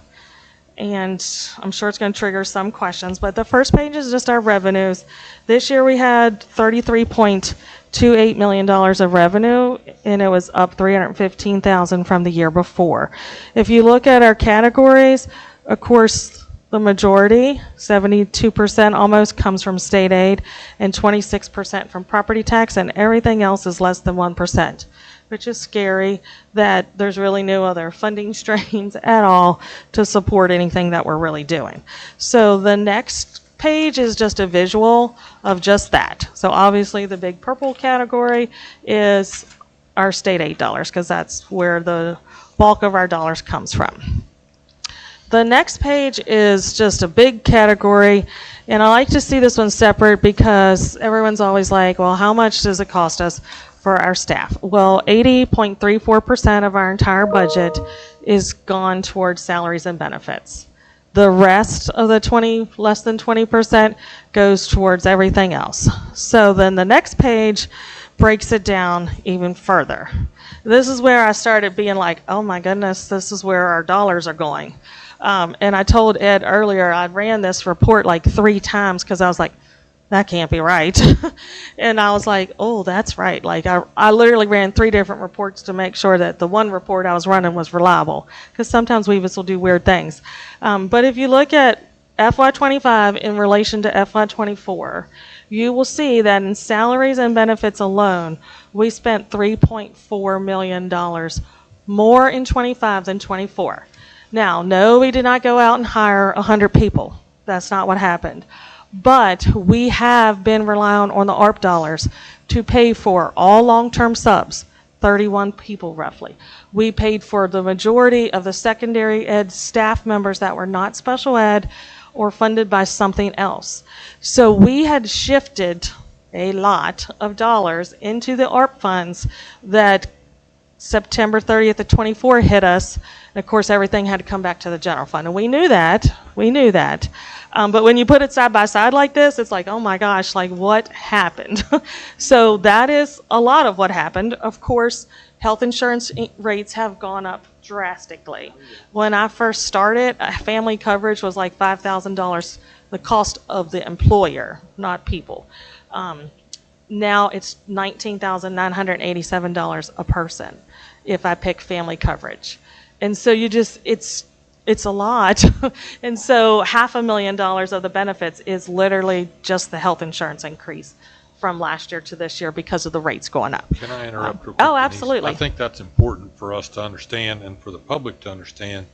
and I'm sure it's going to trigger some questions, but the first page is just our revenues. This year we had $33.28 million of revenue, and it was up $315,000 from the year before. If you look at our categories, of course, the majority, 72% almost, comes from state aid and 26% from property tax, and everything else is less than 1%. which is scary that there's really no other funding streams at all to support anything that we're really doing. So the next page is just a visual of just that. So obviously the big purple category is our state aid dollars, because that's where the bulk of our dollars comes from. The next page is just a big category, and I like to see this one separate because everyone's always like, well, how much does it cost us for our staff? Well, 80.34% of our entire budget is gone towards salaries and benefits. The rest of the less than 20% goes towards everything else. So then the next page breaks it down even further. This is where I started being like, oh my goodness, this is where our dollars are going. And I told Ed earlier, I ran this report like 3 times because I was like, that can't be right. And I was like, oh, that's right. Like I literally ran 3 different reports to make sure that the one report I was running was reliable, because sometimes Weavis will do weird things. But if you look at FY25 in relation to FY24, you will see that in salaries and benefits alone, we spent $3.4 million more in 25 than 24. Now, no, we did not go out and hire 100 people. That's not what happened. But we have been relying on the ARP dollars to pay for all long-term subs, 31 people roughly. We paid for the majority of the secondary ed staff members that were not special ed or funded by something else. So we had shifted a lot of dollars into the ARP funds that September 30th of 24 hit us. And of course, everything had to come back to the general fund. And we knew that. But when you put it side by side like this, it's like, oh my gosh, like what happened? So that is a lot of what happened. Of course, health insurance rates have gone up drastically. When I first started, family coverage was like $5,000, the cost of the employer, not people. Now it's $19,987 a person if I pick family coverage. And so it's a lot. And so $500,000 of the benefits is literally just the health insurance increase from last year to this year because of the rates going up. Can I interrupt real quick, Oh, Denise? absolutely. I think that's important for us to understand and for the public to understand.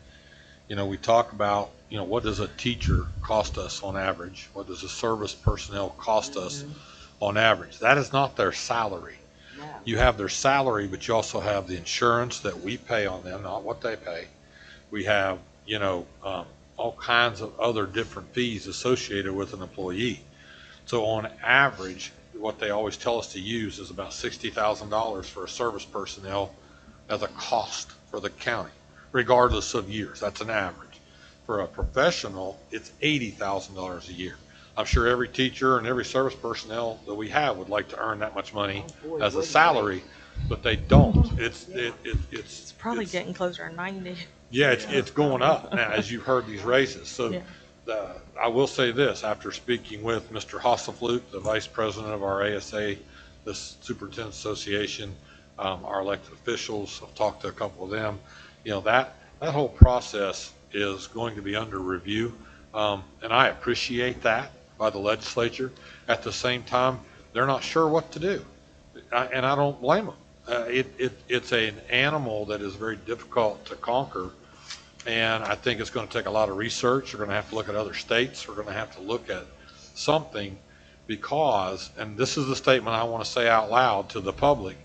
You know, we talk about, you know, what does a teacher cost us on average? What does a service personnel cost us on average? That is not their salary. You have their salary, but you also have the insurance that we pay on them, not what they pay. We have, you know, all kinds of other different fees associated with an employee. So on average, what they always tell us to use is about $60,000 for a service personnel as a cost for the county, regardless of years. That's an average. For a professional, it's $80,000 a year. I'm sure every teacher and every service personnel that we have would like to earn that much money as a salary, but they don't. It's Probably getting closer to 90. Yeah, it's going up now, as you've heard these raises. So I will say this, after speaking with Mr. Hasselflute, the vice president of our ASA, the Superintendent Association, our elected officials, I've talked to a couple of them, you know, that whole process is going to be under review. And I appreciate that by the legislature. At the same time, they're not sure what to do. And I don't blame them. It's an animal that is very difficult to conquer. And I think it's going to take a lot of research. We're going to have to look at other states. We're going to have to look at something because, and this is the statement I want to say out loud to the public,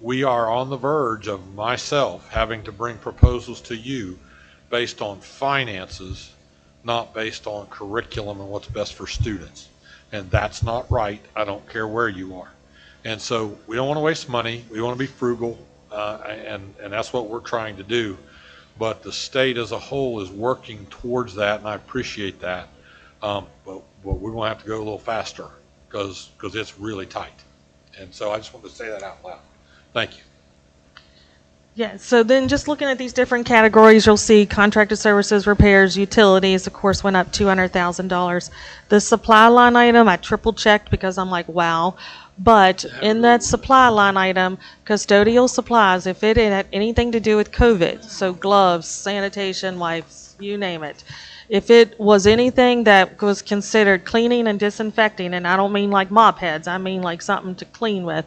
we are on the verge of myself having to bring proposals to you based on finances, not based on curriculum and what's best for students. And that's not right. I don't care where you are. And so we don't want to waste money. We want to be frugal, and that's what we're trying to do. But the state as a whole is working towards that, and I appreciate that. But we're going to have to go a little faster because it's really tight. And so I just wanted to say that out loud. Thank you. Yeah, so then just looking at these different categories, you'll see contracted services, repairs, utilities, of course, went up $200,000. The supply line item, I triple checked because I'm like, wow. But in that supply line item, custodial supplies, if it had anything to do with COVID, so gloves, sanitation wipes, you name it, If it was anything that was considered cleaning and disinfecting, and I don't mean like mop heads, I mean like something to clean with,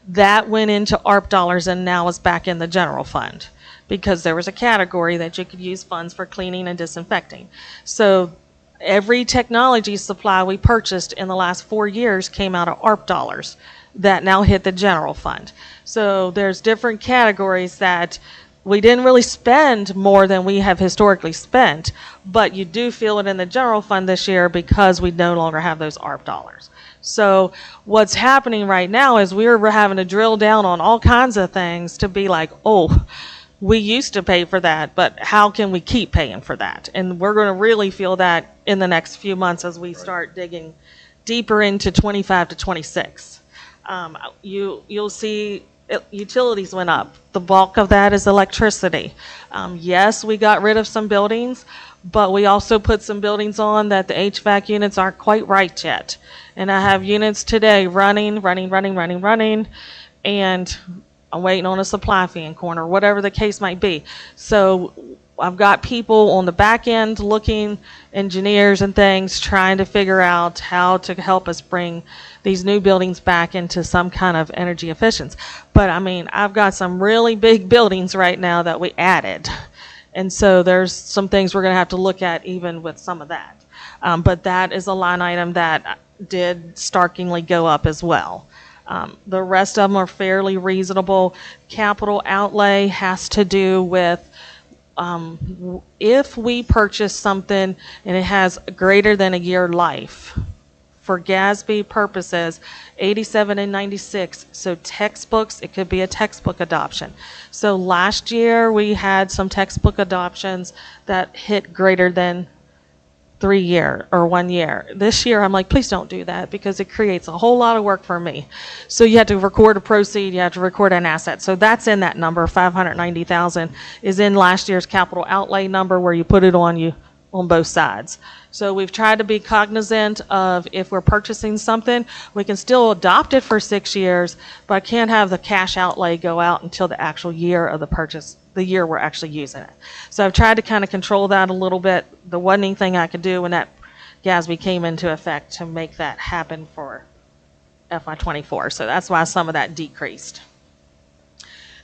that went into ARP dollars and now is back in the general fund because there was a category that you could use funds for cleaning and disinfecting. So every technology supply we purchased in the last 4 years came out of ARP dollars that now hit the general fund. So there's different categories that we didn't really spend more than we have historically spent, but you do feel it in the general fund this year because we no longer have those ARP dollars. So what's happening right now is we're having to drill down on all kinds of things to be like, oh, we used to pay for that, but how can we keep paying for that? And we're going to really feel that in the next few months as we start digging deeper into 25 to 26. You'll see utilities went up. The bulk of that is electricity. Yes, we got rid of some buildings, but we also put some buildings on that the HVAC units aren't quite right yet. And I have units today running, and I'm waiting on a supply fan corner, whatever the case might be. So I've got people on the back end looking, engineers and things, trying to figure out how to help us bring these new buildings back into some kind of energy efficiency. But I mean, I've got some really big buildings right now that we added. And so there's some things we're going to have to look at even with some of that. But that is a line item that did starkingly go up as well. The rest of them are fairly reasonable. Capital outlay has to do with if we purchase something and it has greater than a year life, for GASB purposes, 87 and 96, so textbooks, it could be a textbook adoption. So last year we had some textbook adoptions that hit greater than 3 year or 1 year. This year I'm like, please don't do that because it creates a whole lot of work for me. So you have to record a proceed, you have to record an asset. So that's in that number, 590,000 is in last year's capital outlay number where you put it on both sides. So we've tried to be cognizant of if we're purchasing something, we can still adopt it for 6 years, but I can't have the cash outlay go out until the actual year of the purchase, the year we're actually using it. So I've tried to kind of control that a little bit. There wasn't anything I could do when that GASB came into effect to make that happen for FY24. So that's why some of that decreased.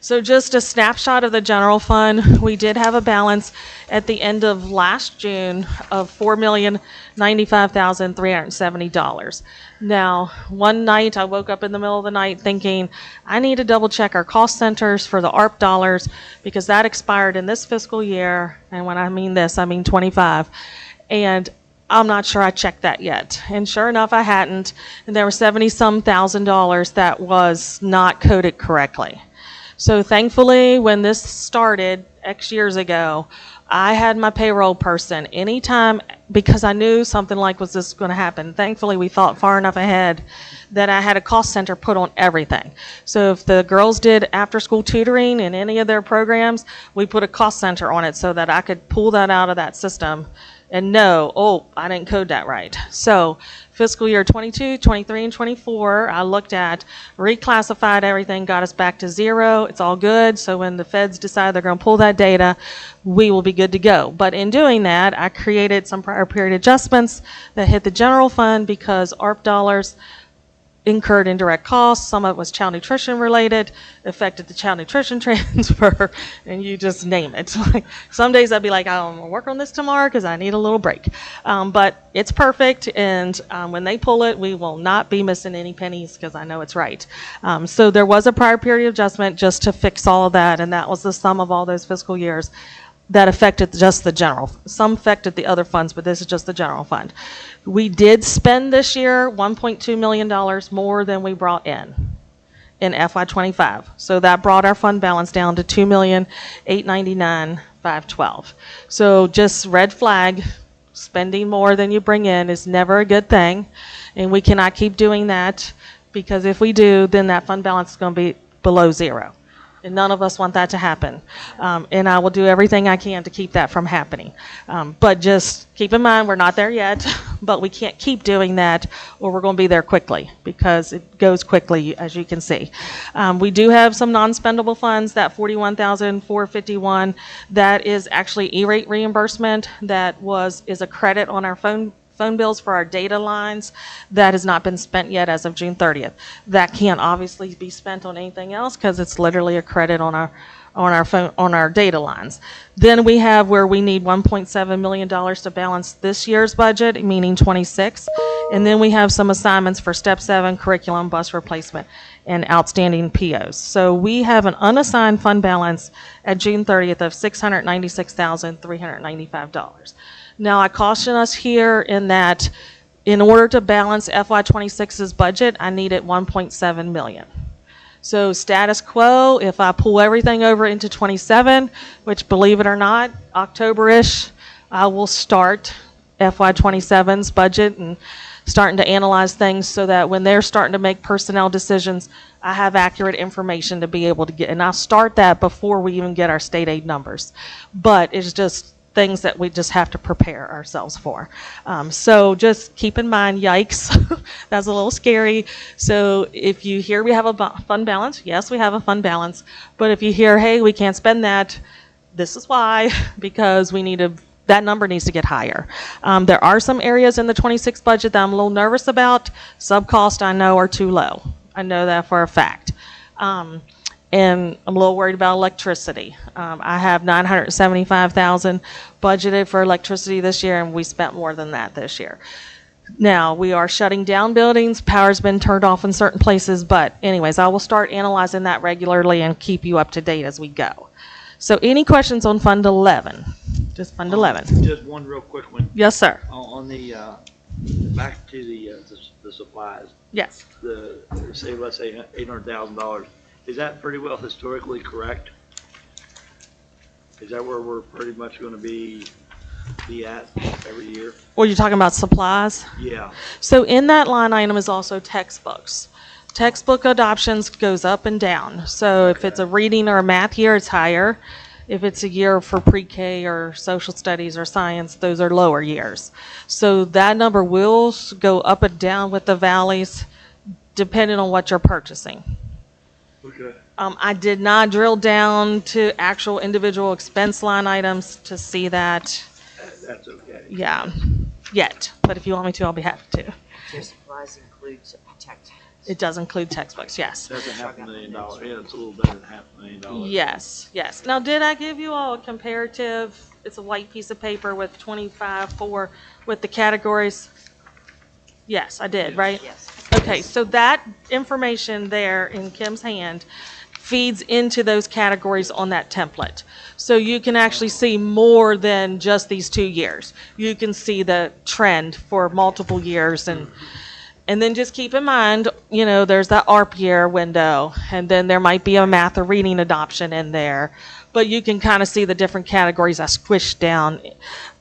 So just a snapshot of the general fund. We did have a balance at the end of last June of $4,095,370. Now, one night I woke up in the middle of the night thinking, I need to double check our cost centers for the ARP dollars because that expired in this fiscal year. And when I mean this, I mean 25. And I'm not sure I checked that yet. And sure enough, I hadn't. And there were $70-some thousand that was not coded correctly. So thankfully, when this started X years ago, I had my payroll person anytime because I knew something like was this going to happen. Thankfully, we thought far enough ahead that I had a cost center put on everything. So if the girls did after-school tutoring in any of their programs, we put a cost center on it so that I could pull that out of that system and know, oh, I didn't code that right. So fiscal year 22, 23, and 24, I looked at, reclassified everything, got us back to zero. It's all good. So when the feds decide they're going to pull that data, we will be good to go. But in doing that, I created some prior period adjustments that hit the general fund because ARP dollars incurred indirect costs. Some of it was child nutrition related, affected the child nutrition transfer, and you just name it. Like, some days I'd be like, I'm gonna work on this tomorrow because I need a little break. But it's perfect, and when they pull it, we will not be missing any pennies because I know it's right. So there was a prior period adjustment just to fix all of that, and that was the sum of all those fiscal years that affected just the general. Some affected the other funds, but this is just the general fund. We did spend this year $1.2 million more than we brought in FY25. So that brought our fund balance down to $2,899,512. So just red flag, spending more than you bring in is never a good thing. And we cannot keep doing that because if we do, then that fund balance is going to be below zero. And none of us want that to happen. And I will do everything I can to keep that from happening. But just keep in mind, we're not there yet, but we can't keep doing that or we're going to be there quickly because it goes quickly, as you can see. We do have some non-spendable funds, that $41,451, that is actually E-rate reimbursement that is a credit on our phone bills for our data lines that has not been spent yet as of June 30th. That can't obviously be spent on anything else because it's literally a credit on our data lines. Then we have where we need $1.7 million to balance this year's budget, meaning 26. And then we have some assignments for Step 7, curriculum, bus replacement, and outstanding POs. So we have an unassigned fund balance at June 30th of $696,395. Now, I caution us here in that in order to balance FY26's budget, I needed $1.7 million. So status quo, if I pull everything over into 27, which believe it or not, October-ish, I will start FY27's budget and starting to analyze things so that when they're starting to make personnel decisions, I have accurate information to be able to get. And I'll start that before we even get our state aid numbers. But it's just things that we just have to prepare ourselves for. So just keep in mind, yikes, that's a little scary. So if you hear we have a fund balance, yes, we have a fund balance. But if you hear, hey, we can't spend that, this is why, because that number needs to get higher. There are some areas in the 26 budget that I'm a little nervous about. Sub-cost I know are too low. I know that for a fact. And I'm a little worried about electricity. I have $975,000 budgeted for electricity this year, and we spent more than that this year. Now, we are shutting down buildings. Power's been turned off in certain places, but anyways, I will start analyzing that regularly and keep you up to date as we go. So any questions on Fund 11? Just Fund 11. Just one real quick one. Yes, sir. On the, back to the supplies, Yes. let's say $800,000. Is that pretty well historically correct? Is that where we're pretty much going to be at every year? Well, you're talking about supplies? Yeah. So in that line item is also textbooks. Textbook adoptions goes up and down. So if it's a reading or a math year, it's higher. If it's a year for pre-K or social studies or science, those are lower years. So that number will go up and down with the valleys depending on what you're purchasing. Okay. I did not drill down to actual individual expense line items to see that. That's okay. Yeah, yet. But if you want me to, I'll be happy to. Your supplies includes text. It does include textbooks, yes. That's $500,000. Yeah, it's a little better than $500,000. Yes, yes. Now, did I give you all a comparative? It's a white piece of paper with 25 with the categories. Yes, I did, right? Yes. Okay, so that information there in Kim's hand feeds into those categories on that template. So you can actually see more than just these 2 years. You can see the trend for multiple years, and then just keep in mind, there's that ARP year window, and then there might be a math or reading adoption in there. But you can kind of see the different categories I squished down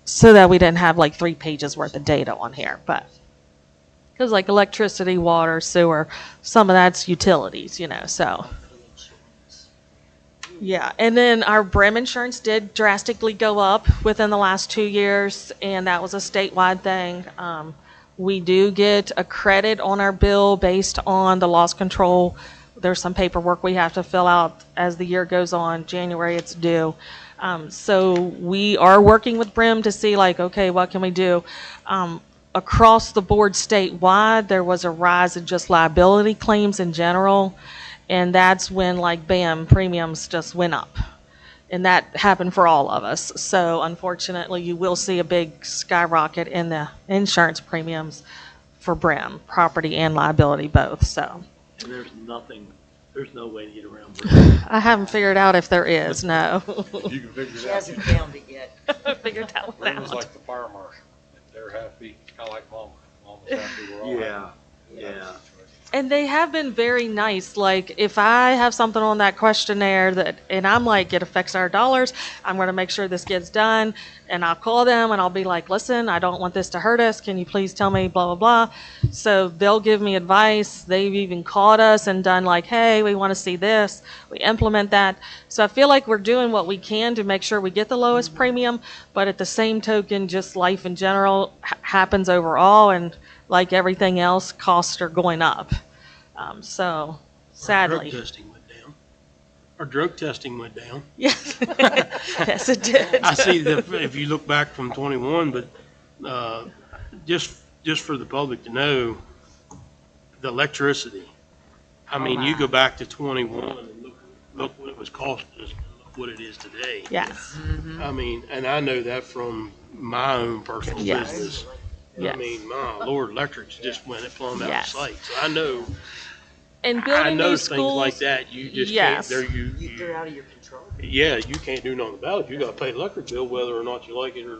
so that we didn't have like 3 pages worth of data on here. But because like electricity, water, sewer, some of that's utilities, so. Yeah, and then our BREM insurance did drastically go up within the last 2 years, and that was a statewide thing. We do get a credit on our bill based on the loss control. There's some paperwork we have to fill out as the year goes on. January it's due. So we are working with BREM to see okay, what can we do? Across the board statewide, there was a rise in just liability claims in general. And that's when bam, premiums just went up. And that happened for all of us. So unfortunately, you will see a big skyrocket in the insurance premiums for BREM, property and liability both. So. And there's no way to get around BREM. I haven't figured out if there is, no. You can figure She it out. hasn't found it yet. Figured that one Brandon's out. like the fire marshal. If they're happy, kind of like mama. Mama's happy, we're all happy. Yeah. And they have been very nice. Like, if I have something on that questionnaire and I'm like, it affects our dollars, I'm going to make sure this gets done. And I'll call them and I'll be like, listen, I don't want this to hurt us. Can you please tell me blah, blah, blah. So they'll give me advice. They've even called us and done like, hey, we want to see this. We implement that. So I feel like we're doing what we can to make sure we get the lowest premium. But at the same token, just life in general happens overall. And like everything else, costs are going up. So sadly. Drug testing went down. Our drug testing went down. Yes, yes, it did. I see that if you look back from 21, but just for the public to know, the electricity. I mean, you go back to 21 and look what it was costing us, and look what it is today. Yes. I mean, and I know that from my own personal Yes. business. Yes. I mean, my Lord, electrics just went plumb out of Yes. sight. So I know, And I building know new things schools. like that. You just Yes. can't. They're out of your control. Yeah, you can't do nothing about it. You got to pay the electric bill whether or not you like it or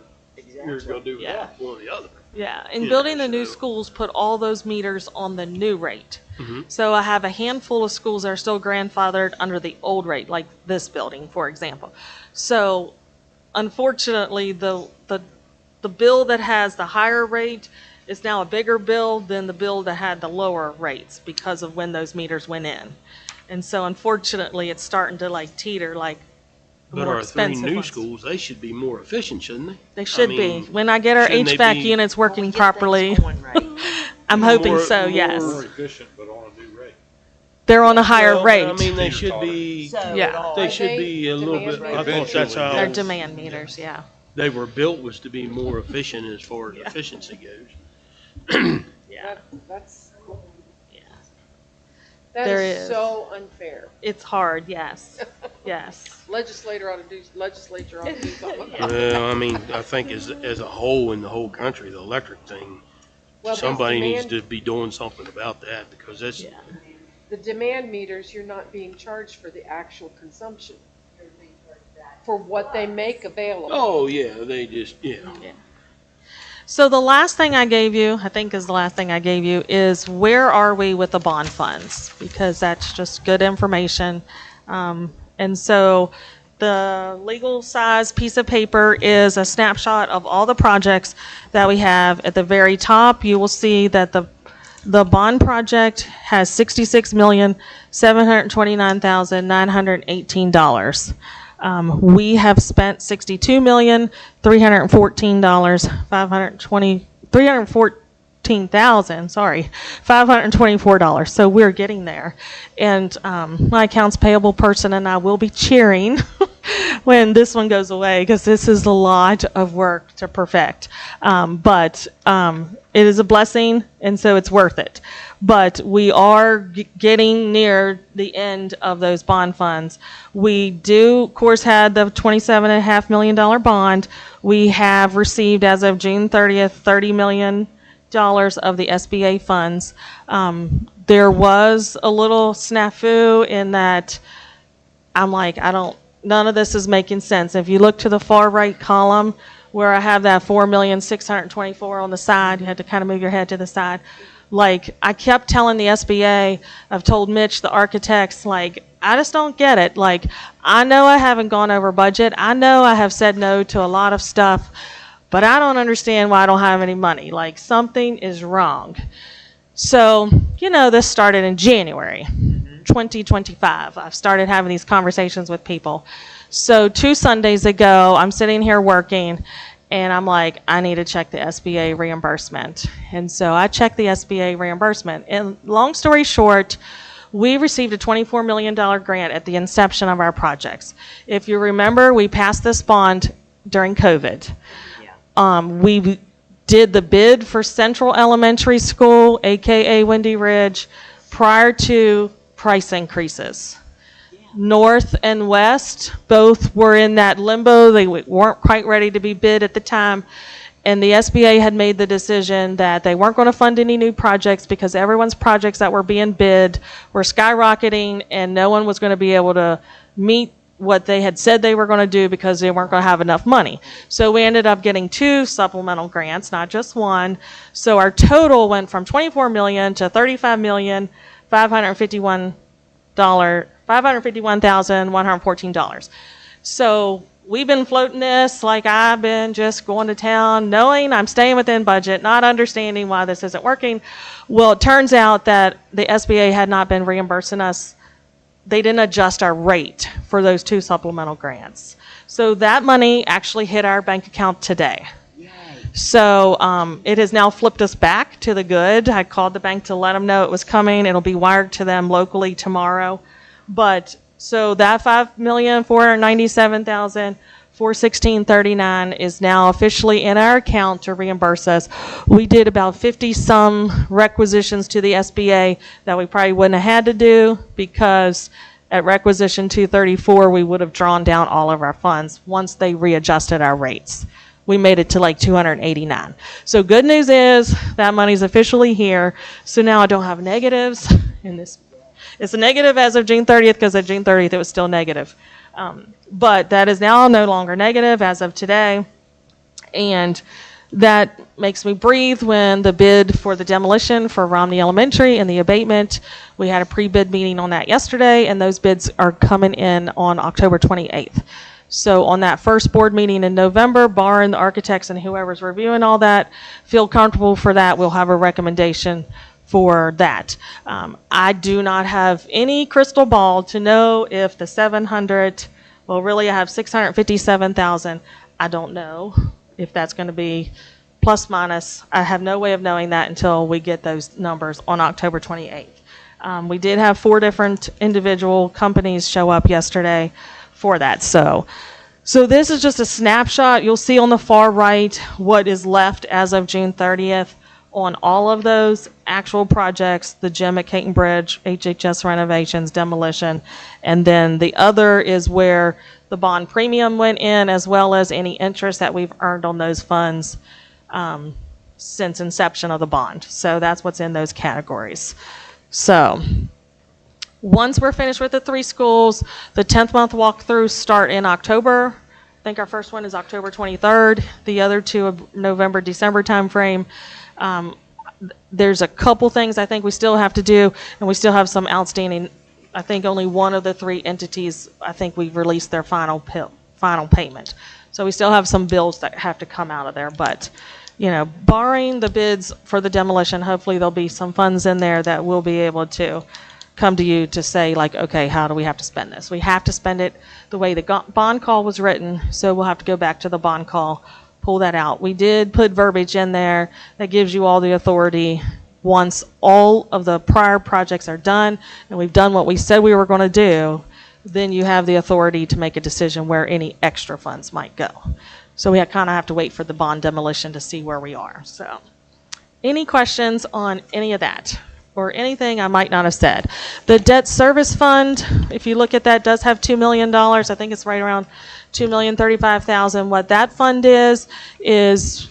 you're going to do Yeah. that, one or the other. Yeah, and Yeah, building the new so- schools put all those meters on the new rate. Mhm. So I have a handful of schools that are still grandfathered under the old rate, like this building, for example. So unfortunately, the bill that has the higher rate is now a bigger bill than the bill that had the lower rates because of when those meters went in. And so unfortunately, it's starting to like teeter like the But more our three expensive new ones. schools, they should be more efficient, shouldn't they? They should mean, be. When I get our shouldn't they HVAC be units When working we get properly, things going right. I'm hoping more- so, yes. More efficient, but on a new rate. They're on a higher Well, rate. I mean, they Meter should taller. be, So Yeah. it all- they Are should they be a little bit, demand I thought that's Eventually, They're how demand meters, yeah. they were built, was to be more efficient as far as efficiency goes. Yeah. That's, Yeah. that There is is. so unfair. It's hard, yes. Yes. Legislature ought to do something about it. Well, I mean, I think as a whole in the whole country, the electric thing, Well, these somebody needs demand- to be doing something about that because that's, Yeah. The demand meters, you're not being charged for the actual consumption. For what they make available. oh, yeah, they just, yeah. So the last thing I gave you, I think is the last thing I gave you, is where are we with the bond funds? Because that's just good information. And so the legal size piece of paper is a snapshot of all the projects that we have. At the very top, you will see that the bond project has $66,729,918. We have spent $524,524. So we're getting there. And my accounts payable person and I will be cheering when this one goes away because this is a lot of work to perfect. But it is a blessing, and so it's worth it. But we are getting near the end of those bond funds. We do, of course, had the $27.5 million bond. We have received, as of June 30th, $30 million of the SBA funds. There was a little snafu in that I'm like, none of this is making sense. If you look to the far right column where I have that $4,624,000 on the side, you had to kind of move your head to the side. Like, I kept telling the SBA, I've told Mitch, the architects, like, I just don't get it. Like, I know I haven't gone over budget. I know I have said no to a lot of stuff, but I don't understand why I don't have any money. Like, something is wrong. So, this started in January 2025. I've started having these conversations with people. So 2 Sundays ago, I'm sitting here working, and I'm like, I need to check the SBA reimbursement. And so I checked the SBA reimbursement. And long story short, we received a $24 million grant at the inception of our projects. If you remember, we passed this bond during COVID. We did the bid for Central Elementary School, AKA Windy Ridge, prior to price increases. North and West both were in that limbo. They weren't quite ready to be bid at the time. And the SBA had made the decision that they weren't going to fund any new projects because everyone's projects that were being bid were skyrocketing and no one was going to be able to meet what they had said they were going to do because they weren't going to have enough money. So we ended up getting 2 supplemental grants, not just one. So our total went from $24 million to $551,114. So we've been floating this like I've been just going to town, knowing I'm staying within budget, not understanding why this isn't working. Well, it turns out that the SBA had not been reimbursing us. They didn't adjust our rate for those 2 supplemental grants. So that money actually hit our bank account today. So it has now flipped us back to the good. I called the bank to let them know it was coming. It'll be wired to them locally tomorrow. But so that $5,497,416.39 is now officially in our account to reimburse us. We did about 50 some requisitions to the SBA that we probably wouldn't have had to do, because at requisition 234 we would have drawn down all of our funds once they readjusted our rates. We made it to like 289. So good news is that money's officially here. So now I don't have negatives in this. It's a negative as of June 30th, because at June 30th it was still negative. But that is now no longer negative as of today. And that makes me breathe when the bid for the demolition for Romney Elementary and the abatement, we had a pre-bid meeting on that yesterday, and those bids are coming in on October 28th. So on that first board meeting in November, barring the architects and whoever's reviewing all that feel comfortable for that, we'll have a recommendation for that. I do not have any crystal ball to know if the 700, well, really I have 657,000. I don't know if that's going to be plus minus. I have no way of knowing that until we get those numbers on October 28th. We did have 4 different individual companies show up yesterday for that. So this is just a snapshot. You'll see on the far right what is left as of June 30th on all of those actual projects, the gym at Caton Bridge, HHS renovations, demolition, and then the other is where the bond premium went in, as well as any interest that we've earned on those funds since inception of the bond. So that's what's in those categories. So once we're finished with the 3 schools, the 10th month walkthroughs start in October. I think our first one is October 23rd. The other 2 are November, December timeframe. There's a couple things I think we still have to do, and we still have some outstanding. I think only one of the 3 entities, I think we've released their final payment. So we still have some bills that have to come out of there. But, barring the bids for the demolition, hopefully there'll be some funds in there that we'll be able to come to you to say, like, okay, how do we have to spend this? We have to spend it the way the bond call was written, so we'll have to go back to the bond call, pull that out. We did put verbiage in there that gives you all the authority once all of the prior projects are done and we've done what we said we were going to do, then you have the authority to make a decision where any extra funds might go. So we kind of have to wait for the bond demolition to see where we are. So any questions on any of that or anything I might not have said? The debt service fund, if you look at that, does have $2 million. I think it's right around $2,035,000. What that fund is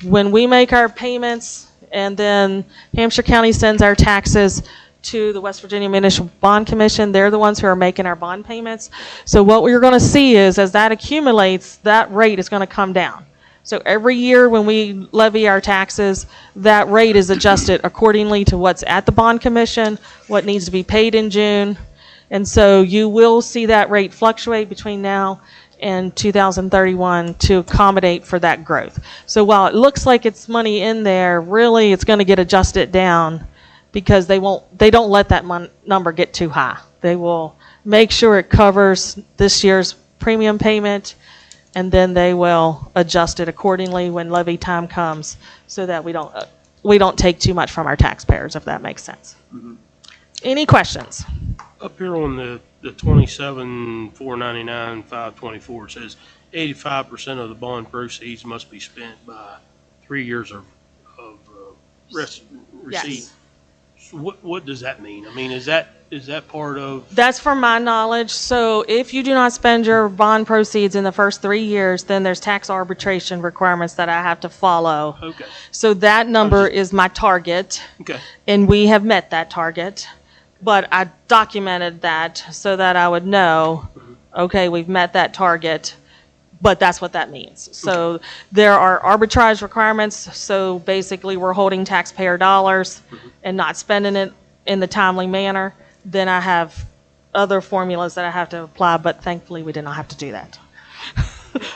when we make our payments and then Hampshire County sends our taxes to the West Virginia Municipal Bond Commission. They're the ones who are making our bond payments. So what we're going to see is as that accumulates, that rate is going to come down. So every year when we levy our taxes, that rate is adjusted accordingly to what's at the bond commission, what needs to be paid in June. And so you will see that rate fluctuate between now and 2031 to accommodate for that growth. So while it looks like it's money in there, really it's going to get adjusted down because they don't let that number get too high. They will make sure it covers this year's premium payment, and then they will adjust it accordingly when levy time comes so that we don't take too much from our taxpayers, if that makes sense. Mm-hmm. Any questions? Up here on the 27,499,524, it says 85% of the bond proceeds must be spent by 3 years of receipt. Yes. So what does that mean? I mean, is that part of? That's from my knowledge. So if you do not spend your bond proceeds in the first 3 years, then there's tax arbitration requirements that I have to follow. Okay. So that number is my target. Okay. And we have met that target. But I documented that so that I would know okay, we've met that target, but that's what that means. So there are arbitrage requirements, so basically we're holding taxpayer dollars and not spending it in the timely manner. Then I have other formulas that I have to apply, but thankfully we did not have to do that.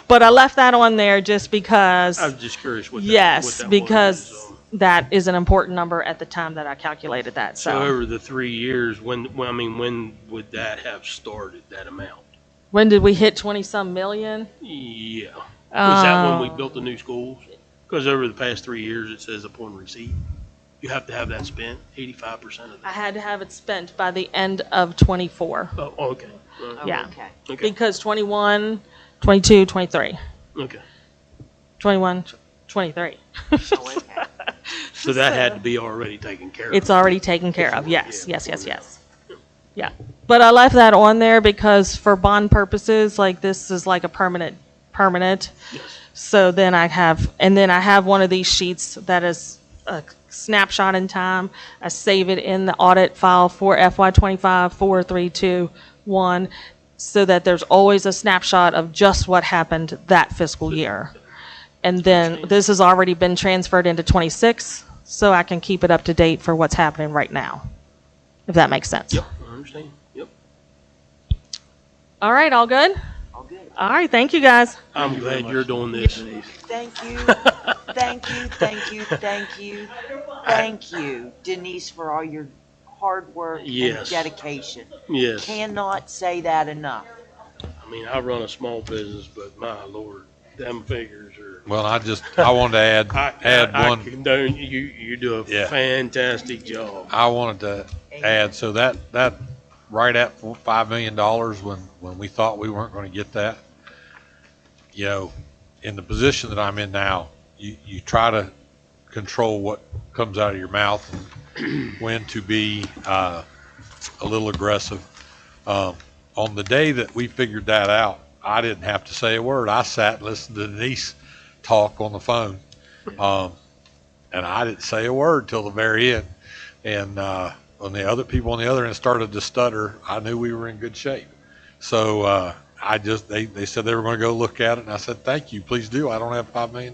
But I left that on there just because, I was just curious what that, yes, what that was. because So that is an important number at the time that I calculated that, so. over the 3 years, when would that have started, that amount? When did we hit 20-some million? Yeah. Was that when we Um, built the new schools? Because over the past 3 years, it says upon receipt, you have to have that spent, 85% of I that. had to have it spent by the end of '24. Oh, okay. Oh, Yeah. okay. Okay. Because 21, 22, 23. Okay. 21, 23. Oh, okay. So that had to be already taken care of. It's already taken care of, yes, Yeah, yes, yes, before yes. Yeah, but I left that on there because for bond purposes, like this is like a permanent. Yes. So then I have one of these sheets that is a snapshot in time. I save it in the audit file for FY25 4, 3, 2, 1, so that there's always a snapshot of just what happened that fiscal year. And then this has already been transferred into 26, so I can keep it up to date for what's happening right now, if that makes sense. Yep, I understand. Yep. All right, all good? All good. All right, thank you, guys. I'm glad you're doing this. Thank you, thank you, thank you, thank you, thank you, Denise, for all your hard work and Yes. dedication. Yes. Cannot say that enough. I mean, I run a small business, but my Lord, them figures are. Well, I wanted to add I one. condone you do a Yeah. fantastic job. I wanted to add, so that right at $5 million when we thought we weren't going to get that, you know, in the position that I'm in now, you try to control what comes out of your mouth and when to be a little aggressive. On the day that we figured that out, I didn't have to say a word. I sat and listened to Denise talk on the phone, and I didn't say a word till the very end. And when the other people on the other end started to stutter, I knew we were in good shape. So they said they were going to go look at it, and I said, thank you, please do. I don't have $5 million.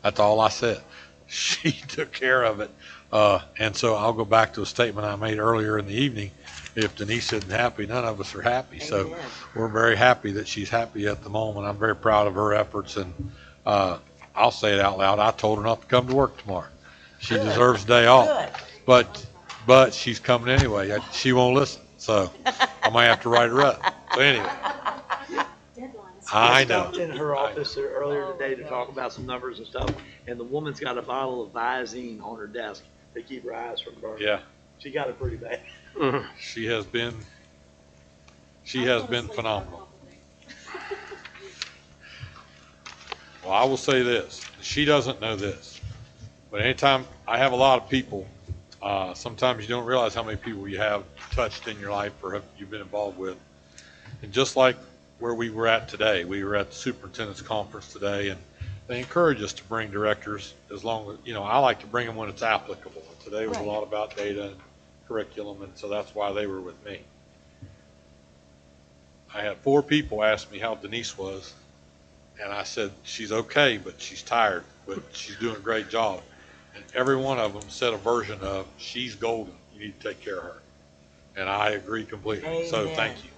That's all I said. She took care of it. And so I'll go back to a statement I made earlier in the evening. If Denise isn't happy, none of us are happy. So Amen. we're very happy that she's happy at the moment. I'm very proud of her efforts, and I'll say it out loud. I told her not to come to work tomorrow. She deserves a day off. Good. But she's coming anyway. She won't listen, so I might have to write her up. So anyway, I know. stopped in her office earlier today to talk about some numbers and stuff, and the woman's got a bottle of Visine on her desk to keep her eyes from burning. Yeah, She got it pretty bad. she has been phenomenal. Well, I will say this. She doesn't know this, but anytime I have a lot of people, sometimes you don't realize how many people you have touched in your life or you've been involved with. And just like where we were at today, we were at the superintendent's conference today, and they encourage us to bring directors as long as, I like to bring them when it's applicable. Today was a lot about data and curriculum, and so that's why they were with me. I had 4 people ask me how Denise was, and I said, she's okay, but she's tired, but she's doing a great job. And every one of them said a version of, she's golden, you need to take care of her. And I agree completely, so Amen. thank you.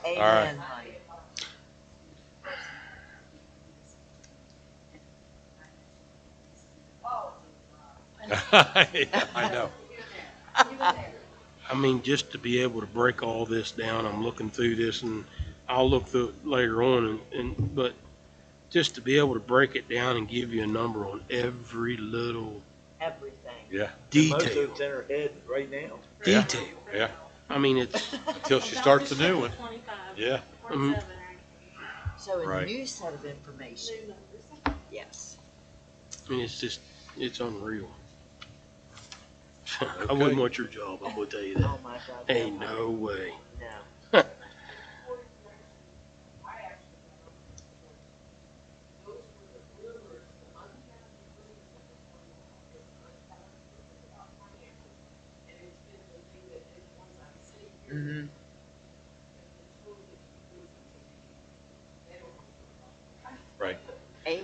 Amen, honey. Yeah, I know. I mean, just to be able to break all this down, I'm looking through this, and I'll look through it later on, but just to be able to break it down and give you a number on every little Everything. Yeah, Most of detail. it's in her head right now. Detail. yeah, I mean, it's, until she starts a new one. Yeah, So a Right. new set of information. Yes. I mean, it's just, it's unreal. I Okay. wouldn't want your job, I'm gonna tell you that. Oh, my God. Ain't no way. No. Mhm.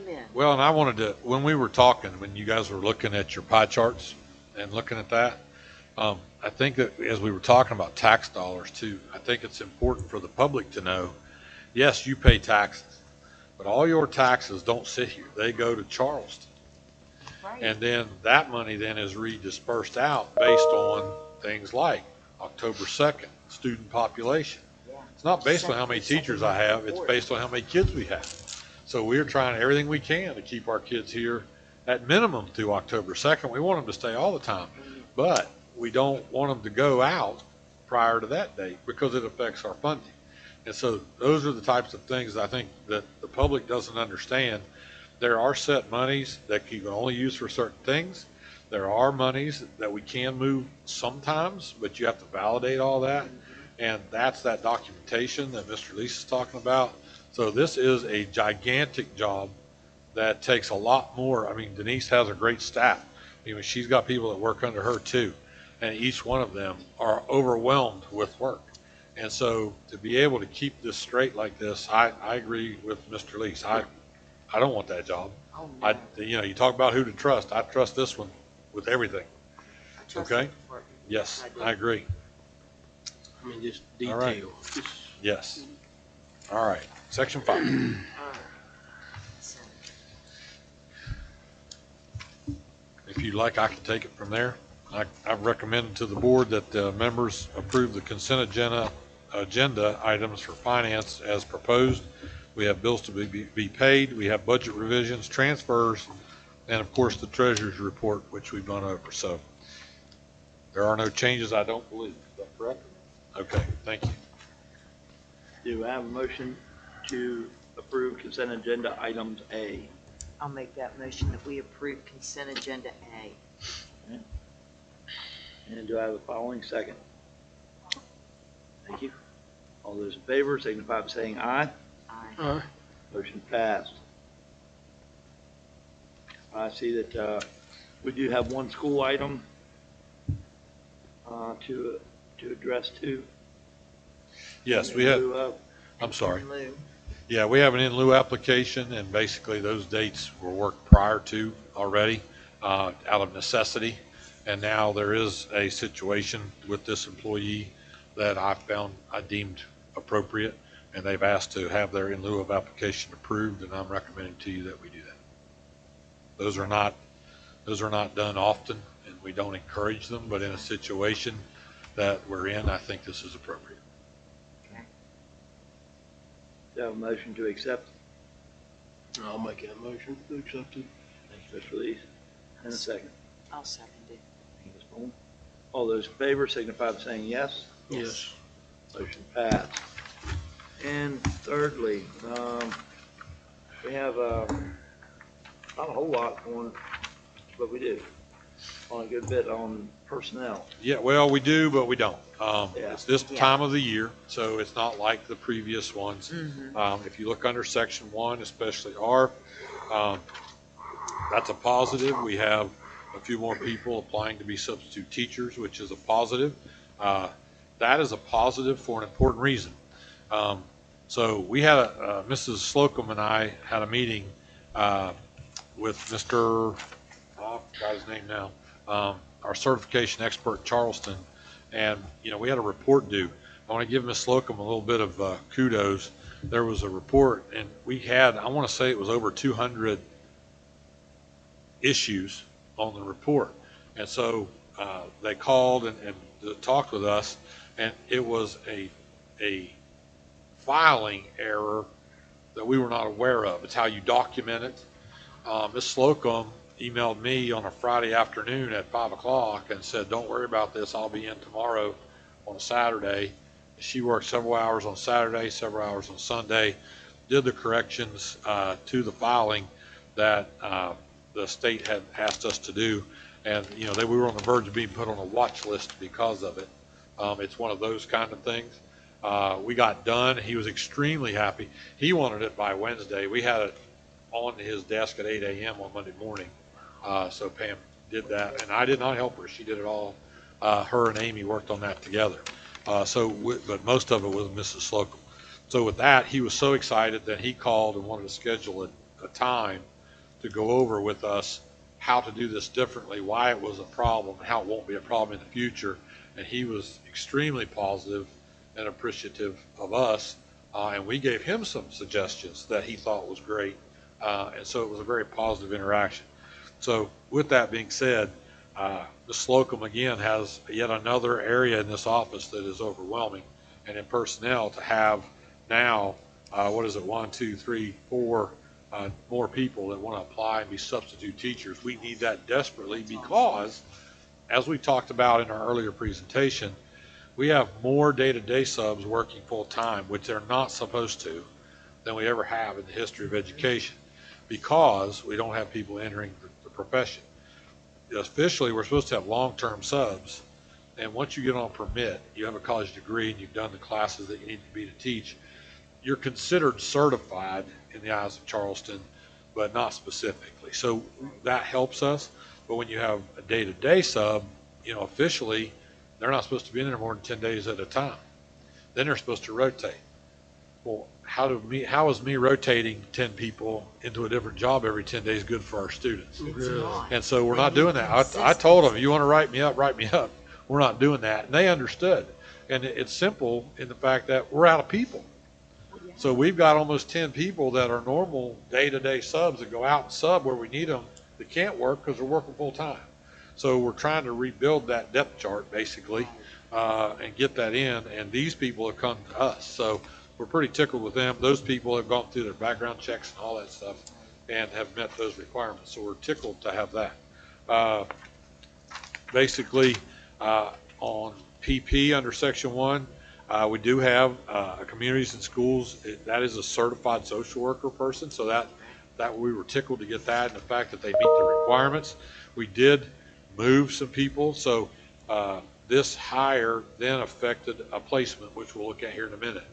in. Well, and I wanted to, when we were talking, when you guys were looking at your pie charts and looking at that, I think that as we were talking about tax dollars too, I think it's important for the public to know, yes, you pay taxes, but all your taxes don't sit here. They go to Charleston. Right. And then that money then is redispersed out based on things like October 2nd, student population. Yeah. It's not based on how many teachers I have, it's based on how many kids we have. So we're trying everything we can to keep our kids here at minimum through October 2nd. We want them to stay all the time, but we don't want them to go out prior to that date because it affects our funding. And so those are the types of things I think that the public doesn't understand. There are set monies that you can only use for certain things. There are monies that we can move sometimes, but you have to validate all that. And that's that documentation that Mr. Lease is talking about. So this is a gigantic job that takes a lot more. I mean, Denise has a great staff. I mean, she's got people that work under her too. And each one of them are overwhelmed with work. And so to be able to keep this straight like this, I agree with Mr. Lease. I don't want that job. Oh, no. You talk about who to trust. I trust this one with everything. I trust Okay? the department. Yes, I do. I agree. I mean, just All right. detail. Just- Yes. All right, section 5. All right. So, If you'd like, I can take it from there. I've recommended to the board that the members approve the consent agenda items for finance as proposed. We have bills to be paid. We have budget revisions, transfers, and of course, the treasurer's report, which we've gone over. So there are no changes, I don't believe. Is that correct? Okay, thank you. Do I have a motion to approve consent agenda items A? I'll make that motion that we approve consent agenda A. And do I have a following second? Thank you. All those in favor signify by saying aye. Aye. Motion passed. I see that we do have one school item to address too. Yes, we have, In lieu of- I'm sorry. In lieu. Yeah, we have an in lieu application, and basically those dates were worked prior to already, out of necessity. And now there is a situation with this employee that I deemed appropriate, and they've asked to have their in lieu of application approved, and I'm recommending to you that we do that. Those are not done often, and we don't encourage them, but in a situation that we're in, I think this is appropriate. Do I have a motion to accept? I'll make that motion to accept it. Thank you, Mr. Lees. And a second. I'll second it. Thank you, Ms. Bowman. All those in favor signify by saying yes. Yes. Motion passed. And thirdly, we have not a whole lot on, but we do, on a good bit on personnel. Yeah, well, we do, but we don't. Yeah. It's this Yeah. time of the year, so it's not like the previous ones. Mm-hmm. If you look under section 1, especially R, that's a positive. We have a few more people applying to be substitute teachers, which is a positive. That is a positive for an important reason. So we had Mrs. Slocum and I had a meeting with Mr. I forgot his name now, our certification expert, Charleston, and, we had a report due. I want to give Ms. Slocum a little bit of kudos. There was a report, and we had, I want to say it was over 200 issues on the report. And so they called and talked with us, and it was a filing error that we were not aware of. It's how you document it. Ms. Slocum emailed me on a Friday afternoon at 5 o'clock and said, don't worry about this, I'll be in tomorrow on a Saturday. She worked several hours on Saturday, several hours on Sunday, did the corrections to the filing that the state had asked us to do. And, we were on the verge of being put on a watch list because of it. It's one of those kind of things. We got done. He was extremely happy. He wanted it by Wednesday. We had it on his desk at 8 a.m. on Monday morning. So Pam did that, and I did not help her. She did it all. Her and Amy worked on that together. But most of it was Mrs. Slocum. So with that, he was so excited that he called and wanted to schedule a time to go over with us how to do this differently, why it was a problem, and how it won't be a problem in the future. And he was extremely positive and appreciative of us, and we gave him some suggestions that he thought was great. And so it was a very positive interaction. So with that being said, Ms. Slocum again has yet another area in this office that is overwhelming, and in personnel to have now, what is it, 1, 2, 3, 4 more people that want to apply and be substitute teachers. We need that desperately because, as we talked about in our earlier presentation, we have more day-to-day subs working full-time, which they're not supposed to, than we ever have in the history of education, because we don't have people entering the profession. Officially, we're supposed to have long-term subs, and once you get on permit, you have a college degree and you've done the classes that you need to be to teach, you're considered certified in the eyes of Charleston, but not specifically. So that helps us. But when you have a day-to-day sub, officially, they're not supposed to be in there more than 10 days at a time. Then they're supposed to rotate. Well, how is me rotating 10 people into a different job every 10 days good for our students? And so we're not doing that. I told them, you want to write me up, write me up. We're not doing that. And they understood. And it's simple in the fact that we're out of people. So we've got almost 10 people that are normal day-to-day subs that go out and sub where we need them that can't work because they're working full-time. So we're trying to rebuild that depth chart, basically, and get that in. And these people have come to us. So we're pretty tickled with them. Those people have gone through their background checks and all that stuff and have met those requirements. So we're tickled to have that. Basically, on PP under Section 1, we do have communities and schools. That is a certified social worker person. So that we were tickled to get that, and the fact that they meet the requirements. We did move some people. So this hire then affected a placement, which we'll look at here in a minute.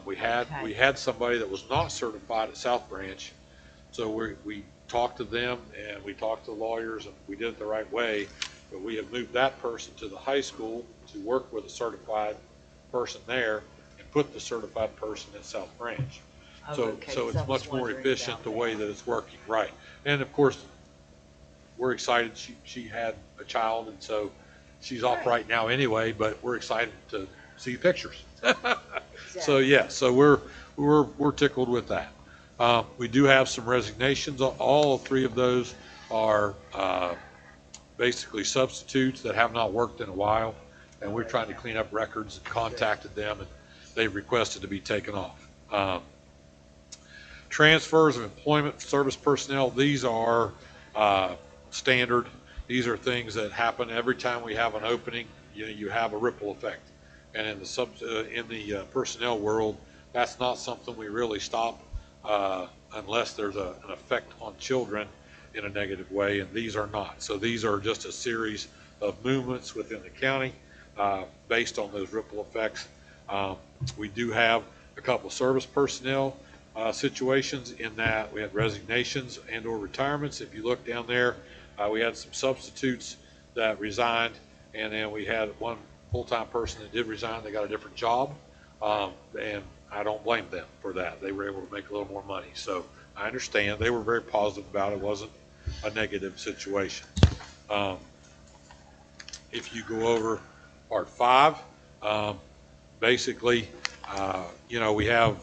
We had somebody that was not certified at South Branch, so we talked to them and we talked to lawyers and we did it the right way. But we have moved that person to the high school to work with a certified person there and put the certified person at South Branch. So it's much more efficient the way that it's working, right? And of course, we're excited. She had a child, and so she's off right now anyway. But we're excited to see pictures. So yeah, so we're tickled with that. We do have some resignations. All three of those are basically substitutes that have not worked in a while, and we're trying to clean up records and contacted them, and they've requested to be taken off. Transfers of employment service personnel, these are standard. These are things that happen every time we have an opening. You have a ripple effect. And in the personnel world, that's not something we really stop unless there's an effect on children in a negative way, and these are not. So these are just a series of movements within the county based on those ripple effects. We do have a couple of service personnel situations in that we had resignations and or retirements. If you look down there, we had some substitutes that resigned, and then we had one full-time person that did resign. They got a different job, and I don't blame them for that. They were able to make a little more money. So I understand. They were very positive about it. It wasn't a negative situation. If you go over part 5, basically, we have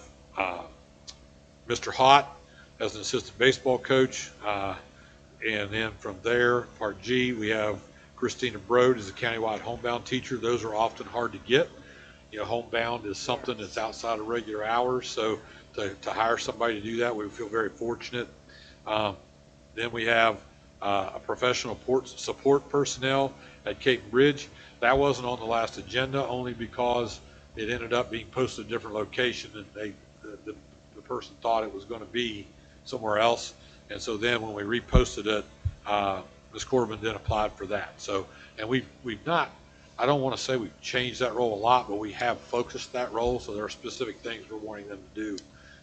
Mr. Hott as an assistant baseball coach, and then from there, part G, we have Christina Broad as a countywide homebound teacher. Those are often hard to get. Homebound is something that's outside of regular hours, so to hire somebody to do that, we feel very fortunate. Then we have a professional support personnel at Cape Bridge. That wasn't on the last agenda only because it ended up being posted a different location, and the person thought it was going to be somewhere else. And so then when we reposted it, Ms. Corbin then applied for that. So, and we've not, I don't want to say we've changed that role a lot, but we have focused that role. So there are specific things we're wanting them to do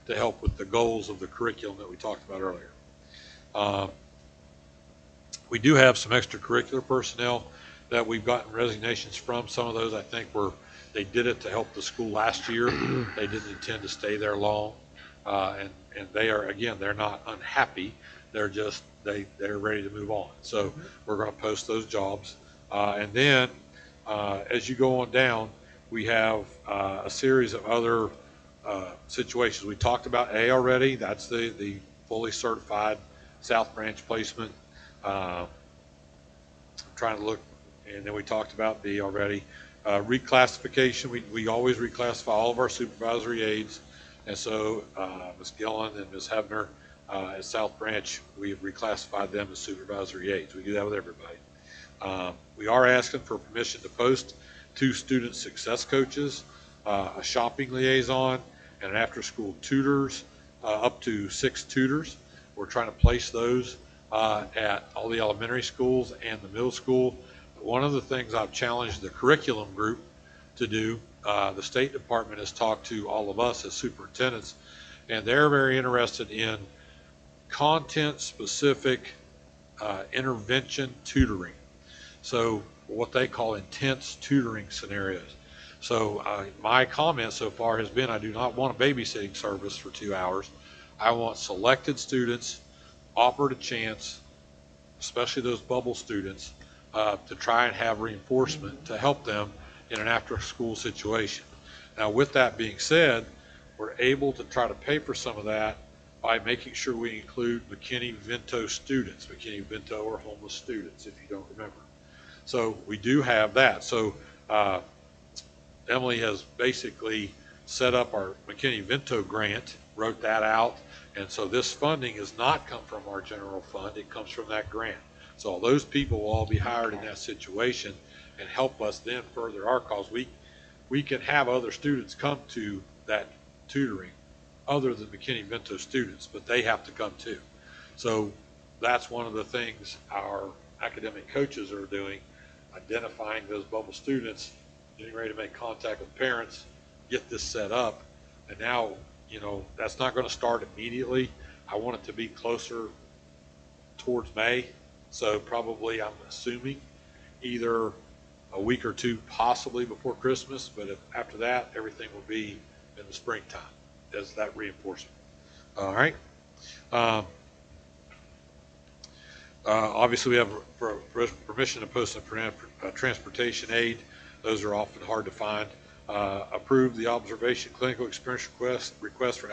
to help with the goals of the curriculum that we talked about earlier. We do have some extracurricular personnel that we've gotten resignations from. Some of those I think they did it to help the school last year. They didn't intend to stay there long. And they are, again, they're not unhappy. they're ready to move on. So we're going to post those jobs. And then as you go on down, we have a series of other situations. We talked about A already. That's the fully certified South Branch placement. Trying to look, and then we talked about B already. Reclassification, we always reclassify all of our supervisory aides. And so Ms. Gillen and Ms. Hebner at South Branch, we have reclassified them as supervisory aides. We do that with everybody. We are asking for permission to post 2 student success coaches, a shopping liaison, and an after-school tutors, up to 6 tutors. We're trying to place those at all the elementary schools and the middle school. One of the things I've challenged the curriculum group to do, the State Department has talked to all of us as superintendents, and they're very interested in content-specific intervention tutoring. So what they call intense tutoring scenarios. So my comment so far has been, I do not want a babysitting service for 2 hours. I want selected students offered a chance, especially those bubble students, to try and have reinforcement to help them in an after-school situation. Now, with that being said, we're able to try to pay for some of that by making sure we include McKinney-Vento students, McKinney-Vento or homeless students, if you don't remember. So we do have that. So Emily has basically set up our McKinney-Vento grant, wrote that out, and so this funding has not come from our general fund, it comes from that grant. So all those people will all be hired in that situation and help us then further our cause. We can have other students come to that tutoring other than McKinney-Vento students, but they have to come too. So that's one of the things our academic coaches are doing, identifying those bubble students, getting ready to make contact with parents, get this set up. And now, you know, that's not going to start immediately. I want it to be closer towards May. So probably, I'm assuming, either a week or 2 possibly before Christmas, but after that, everything will be in the springtime as that reinforcement. All right. Obviously, we have permission to post a transportation aid. Those are often hard to find. Approve the observation clinical experience request for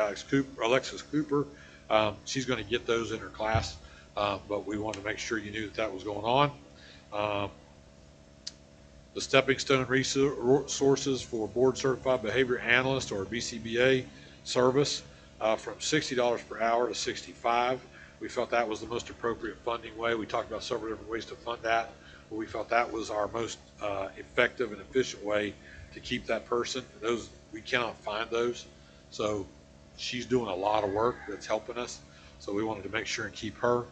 Alexis Cooper. She's going to get those in her class, but we wanted to make sure you knew that was going on. The stepping stone resources for board certified behavior analyst or BCBA service from $60 per hour to $65. We felt that was the most appropriate funding way. We talked about several different ways to fund that, but we felt that was our most effective and efficient way to keep that person. Those, we cannot find those. So she's doing a lot of work that's helping us. So we wanted to make sure and keep her.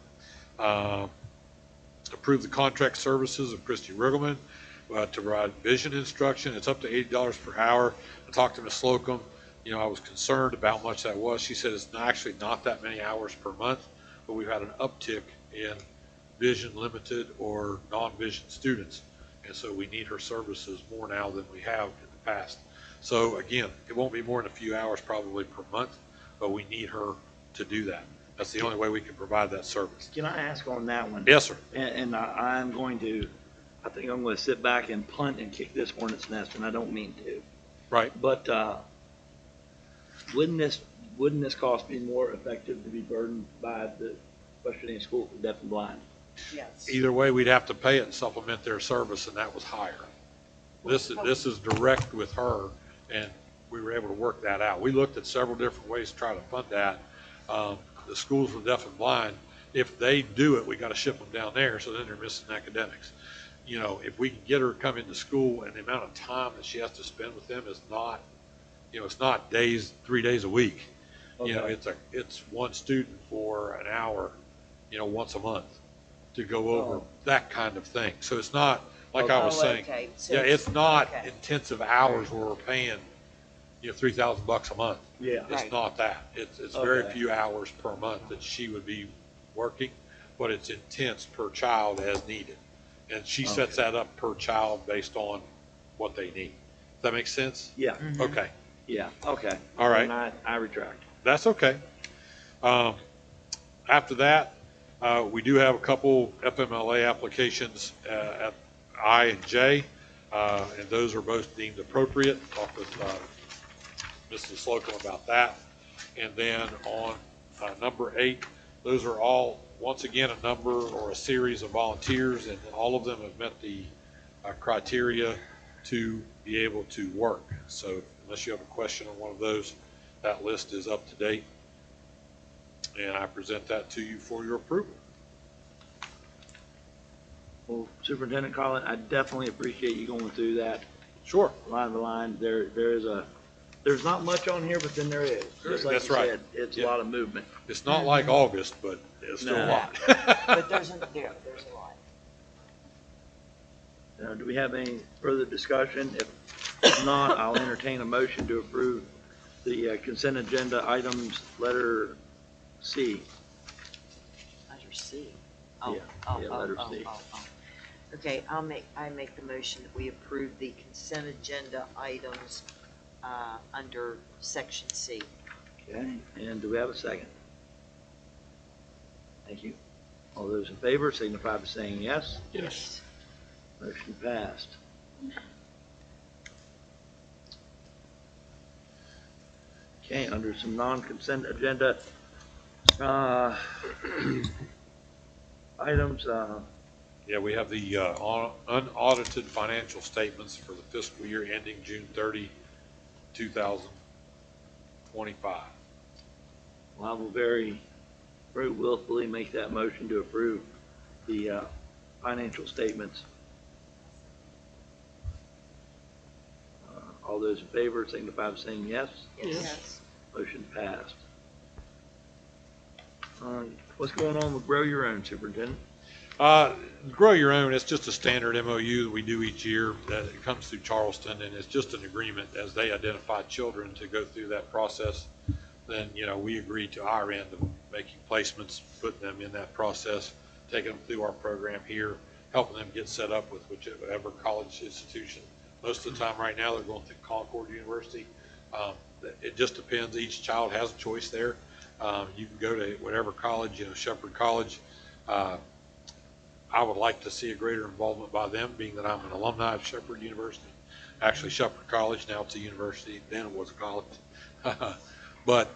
Approve the contract services of Christy Riggleman to provide vision instruction. It's up to $80 per hour. I talked to Ms. Slocum. You know, I was concerned about how much that was. She said it's actually not that many hours per month, but we've had an uptick in vision limited or non-vision students. And so we need her services more now than we have in the past. So again, it won't be more than a few hours probably per month, but we need her to do that. That's the only way we can provide that service. Can I ask on that one? Yes, sir. And I'm going to, I think I'm going to sit back and punt and kick this hornet's nest, and I don't mean to. Right. But wouldn't this cost be more effective to be burdened by the West Virginia School for Deaf and Blind? Yes. Either way, we'd have to pay it and supplement their service, and that was higher. This is direct with her, and we were able to work that out. We looked at several different ways to try to fund that. The schools for deaf and blind, if they do it, we got to ship them down there, so then they're missing academics. You know, if we can get her to come into school and the amount of time that she has to spend with them is not, you know, it's not 3 days a week. Okay. You know, it's one student for an hour, you know, once a month to go over that kind of thing. So it's not, like I was saying, Okay. So yeah, it's not okay. intensive hours where we're paying, you know, $3,000 a month. Yeah. It's Right. not that. It's very Okay. few hours per month that she would be working, but it's intense per child as needed. And she sets that up per child based on what they need. Does that make sense? Yeah, Okay, yeah, okay. All right. And I retract. that's okay. After that, We do have a couple FMLA applications at I and J, and those are both deemed appropriate. Talked with Mrs. Slocum about that. And then on number 8, those are all, once again, a number or a series of volunteers, and all of them have met the criteria to be able to work. So unless you have a question on one of those, that list is up to date. And I present that to you for your approval. Well, Superintendent Collins, I definitely appreciate you going through that Sure. line by line. There's not much on here, but then there is. Just like That's you right. said, it's a Yeah. lot of movement. It's not like August, but it's still a No. lot. But there's a lot. Do we have any further discussion? If not, I'll entertain a motion to approve the consent agenda items, letter C. Letter C. Oh, Yeah, oh, yeah, oh, letter oh, C. oh, oh. Okay, I make the motion that we approve the consent agenda items, under section C. Okay, and do we have a second? Thank you. All those in favor signify by saying yes. Yes. Motion passed. Okay, under some non-consent agenda, items, Yeah, we have the unaudited financial statements for the fiscal year ending June 30, 2025. well, I will very willfully make that motion to approve the financial statements. All those in favor signify by saying yes. Yes. Motion passed. What's going on with Grow Your Own, Superintendent? Grow Your Own, it's just a standard MOU that we do each year that it comes through Charleston, and it's just an agreement as they identify children to go through that process. Then, we agree to our end of making placements, putting them in that process, taking them through our program here, helping them get set up with whichever college institution. Most of the time right now, they're going through Concord University. It just depends. Each child has a choice there. You can go to whatever college, Shepherd College. I would like to see a greater involvement by them, being that I'm an alumni of Shepherd University. Actually, Shepherd College, now it's a university, then it was a college. But,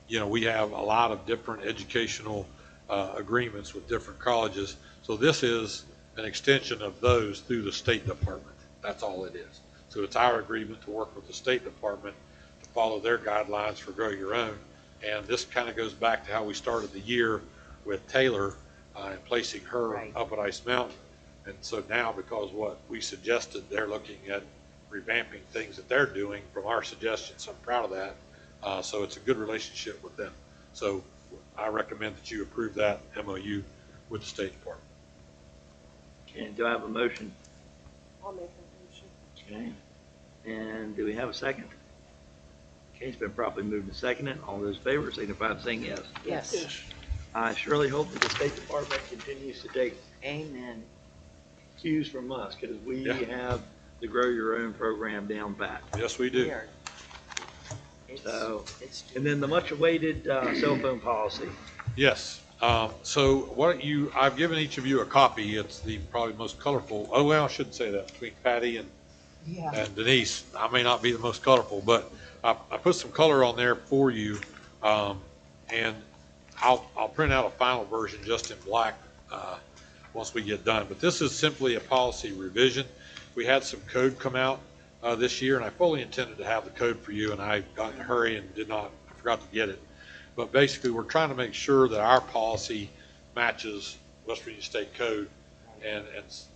we have a lot of different educational agreements with different colleges. So this is an extension of those through the State Department. That's all it is. So it's our agreement to work with the State Department to follow their guidelines for Grow Your Own. And this kind of goes back to how we started the year with Taylor and placing her Right. up at Ice Mountain. And so now, because what we suggested, they're looking at revamping things that they're doing from our suggestions. I'm proud of that. So it's a good relationship with them. So I recommend that you approve that MOU with the State Department. Okay, do I have a motion? I'll make a motion. Okay, and do we have a second? Okay, it's been properly moved and seconded. All those in favor signify by saying yes. Yes. I surely hope that the State Department continues to take Amen. cues from us, because we Yeah. have the Grow Your Own program down pat. Yes, we do. Here. It's And then the much-awaited cell phone policy. Yes. So I've given each of you a copy. It's the probably most colorful. Oh, well, I shouldn't say that. Between Patty and Denise, I may not be the most colorful, but I put some color on there for you. And I'll print out a final version just in black once we get done. But this is simply a policy revision. We had some code come out this year, and I fully intended to have the code for you, and I got in a hurry and forgot to get it. But basically, we're trying to make sure that our policy matches West Virginia State Code and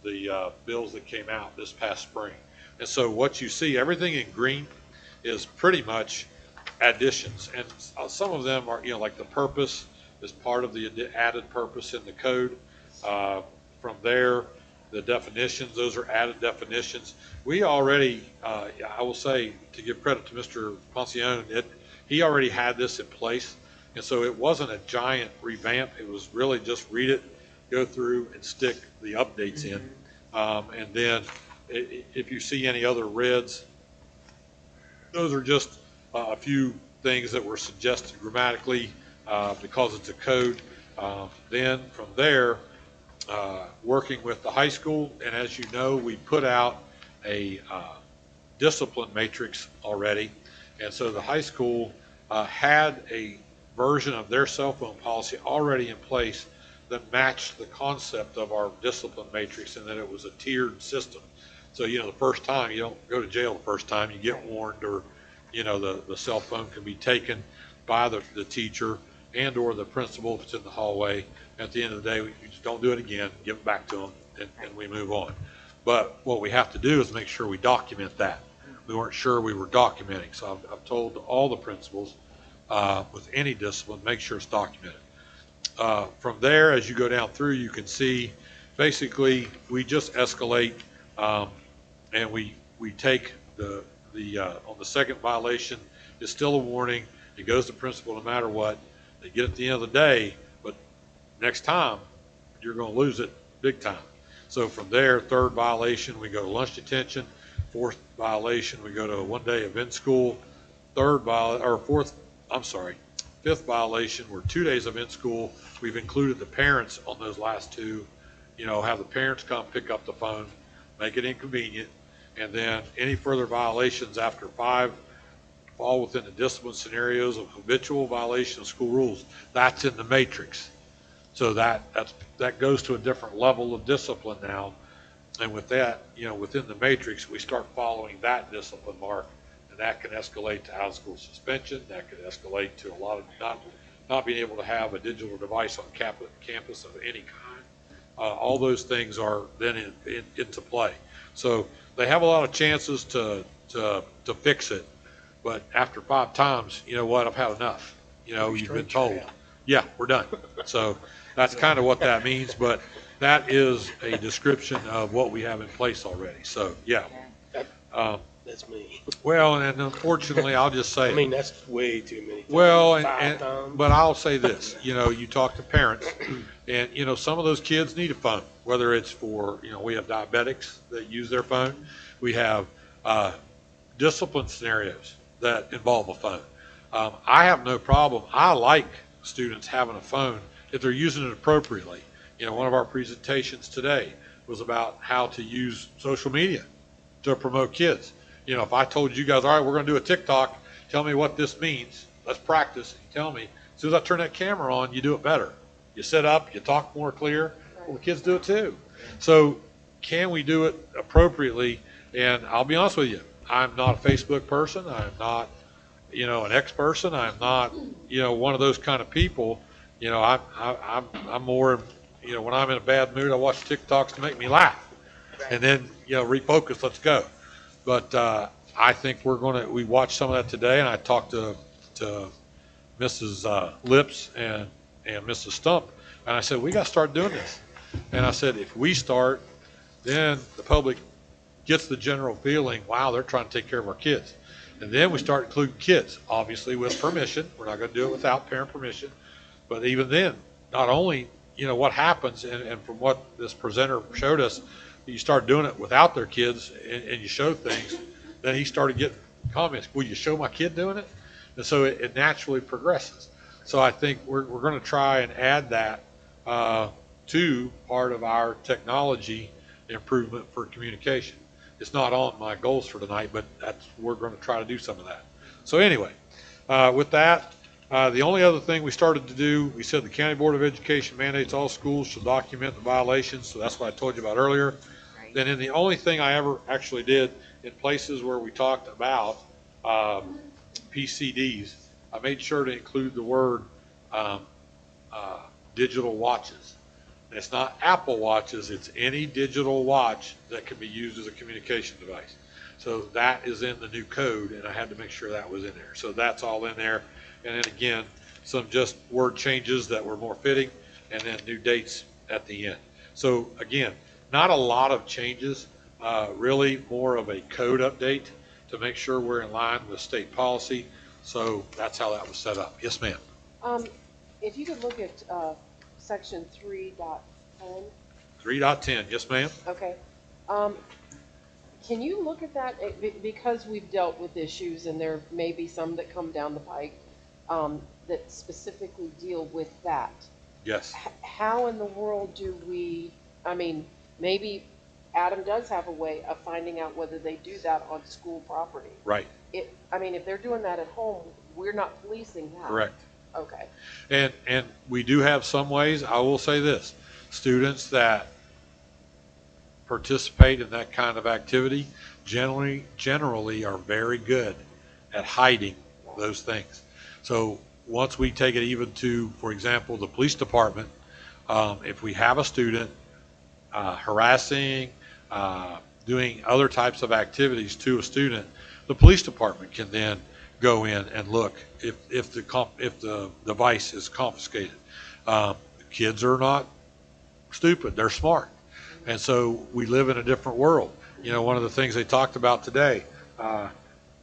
the bills that came out this past spring. And so what you see, everything in green is pretty much additions. And some of them are, like the purpose is part of the added purpose in the code. From there, the definitions, those are added definitions. We already, I will say, to give credit to Mr. Poncione, he already had this in place. And so it wasn't a giant revamp. It was really just read it, go through and stick the updates in. And then if you see any other reds, those are just a few things that were suggested grammatically because it's a code. Then from there, working with the high school, and as you know, we put out a discipline matrix already. And so the high school had a version of their cell phone policy already in place that matched the concept of our discipline matrix, and that it was a tiered system. So, the first time, you don't go to jail the first time, you get warned, or, the cell phone can be taken by the teacher and or the principal if it's in the hallway. At the end of the day, we just don't do it again, give it back to them, and we move on. But what we have to do is make sure we document that. We weren't sure we were documenting, so I've told all the principals with any discipline, make sure it's documented. From there, as you go down through, you can see basically we just escalate, and we take the on the second violation, it's still a warning. It goes to principal no matter what. They get at the end of the day, but next time you're going to lose it big time. So from there, third violation, we go to lunch detention. Fourth violation, we go to 1 day of in school. Fifth violation, we're 2 days of in school. We've included the parents on those last two. Have the parents come pick up the phone, make it inconvenient, and then any further violations after 5 fall within the discipline scenarios of habitual violation of school rules. That's in the matrix. So that goes to a different level of discipline now. And with that, within the matrix, we start following that discipline mark, and that can escalate to out-of-school suspension. That could escalate to a lot of not being able to have a digital device on campus of any kind. All those things are then into play. So they have a lot of chances to fix it, but after 5 times, you know what? I've had enough. You've been told, yeah, we're done. So that's kind of what that means, but that is a description of what we have in place already. So, yeah. That's me. Well, and unfortunately, I'll just say. I mean, that's way too many times. Well, 5 times. but I'll say this, you talk to parents, and, some of those kids need a phone, whether it's for, we have diabetics that use their phone. We have discipline scenarios that involve a phone. I have no problem. I like students having a phone if they're using it appropriately. One of our presentations today was about how to use social media to promote kids. If I told you guys, all right, we're going to do a TikTok, tell me what this means. Let's practice. Tell me. As soon as I turn that camera on, you do it better. You sit up, you talk more clear. Well, the kids do it too. So can we do it appropriately? And I'll be honest with you, I'm not a Facebook person. I'm not, an X person. I'm not, one of those kind of people. I'm more, when I'm in a bad mood, I watch TikToks to make me laugh. And then, refocus, let's go. But I think we watched some of that today, and I talked to Mrs. Lips and Mrs. Stump, and I said, we got to start doing this. And I said, if we start, then the public gets the general feeling, wow, they're trying to take care of our kids. And then we start including kids, obviously with permission. We're not going to do it without parent permission. But even then, not only, what happens, and from what this presenter showed us, you start doing it without their kids and you show things, then he started getting comments, will you show my kid doing it? And so it naturally progresses. So I think we're going to try and add that to part of our technology improvement for communication. It's not on my goals for tonight, but we're going to try to do some of that. So anyway, with that, the only other thing we started to do, we said the County Board of Education mandates all schools should document the violations. So that's what I told you about earlier. Right. Then the only thing I ever actually did in places where we talked about PCDs, I made sure to include the word digital watches. And it's not Apple watches, it's any digital watch that can be used as a communication device. So that is in the new code, and I had to make sure that was in there. So that's all in there. And then again, some just word changes that were more fitting, and then new dates at the end. So again, not a lot of changes, really more of a code update to make sure we're in line with state policy. So that's how that was set up. Yes, ma'am. If you could look at section 3.10. 3.10, yes, ma'am. Okay. Can you look at that? Because we've dealt with issues, and there may be some that come down the pike that specifically deal with that. Yes, How in the world do we, I mean, maybe Adam does have a way of finding out whether they do that on school property. right, I mean, if they're doing that at home, we're not policing that. correct. Okay. And we do have some ways. I will say this, students that participate in that kind of activity generally are very good at hiding those things. So once we take it even to, for example, the police department, if we have a student harassing, doing other types of activities to a student, the police department can then go in and look if the device is confiscated. Kids are not stupid; they're smart, and so we live in a different world. You know, one of the things they talked about today,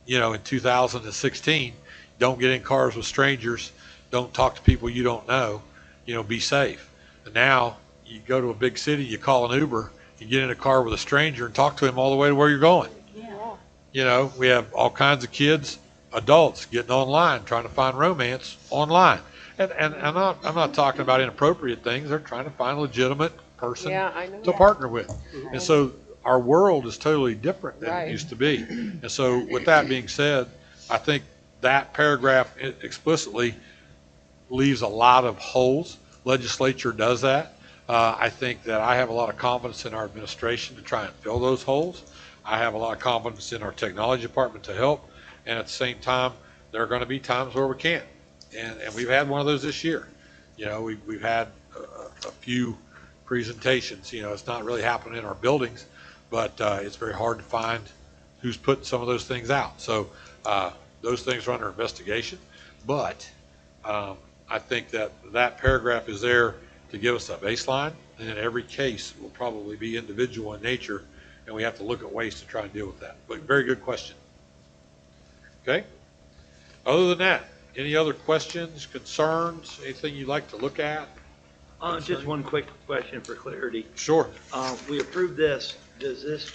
in 2016, don't get in cars with strangers, don't talk to people you don't know, be safe. And now you go to a big city, you call an Uber, you get in a car with a stranger and talk to him all the way to where you're going. Yeah. We have all kinds of kids, adults getting online, trying to find romance online. And I'm not talking about inappropriate things. They're trying to find a legitimate person Yeah, I know to that. partner with. And so our world is totally different than Right. it used to be. And so with that being said, I think that paragraph explicitly leaves a lot of holes. Legislature does that. I think that I have a lot of confidence in our administration to try and fill those holes. I have a lot of confidence in our technology department to help. And at the same time, there are going to be times where we can't. And we've had one of those this year. We've had a few presentations. It's not really happening in our buildings, but it's very hard to find who's putting some of those things out. So those things are under investigation. But I think that paragraph is there to give us a baseline, and then every case will probably be individual in nature, and we have to look at ways to try and deal with that. But very good question. Okay? Other than that, any other questions, concerns, anything you'd like to look at? Just one quick question for clarity. Sure. We approved this, does this,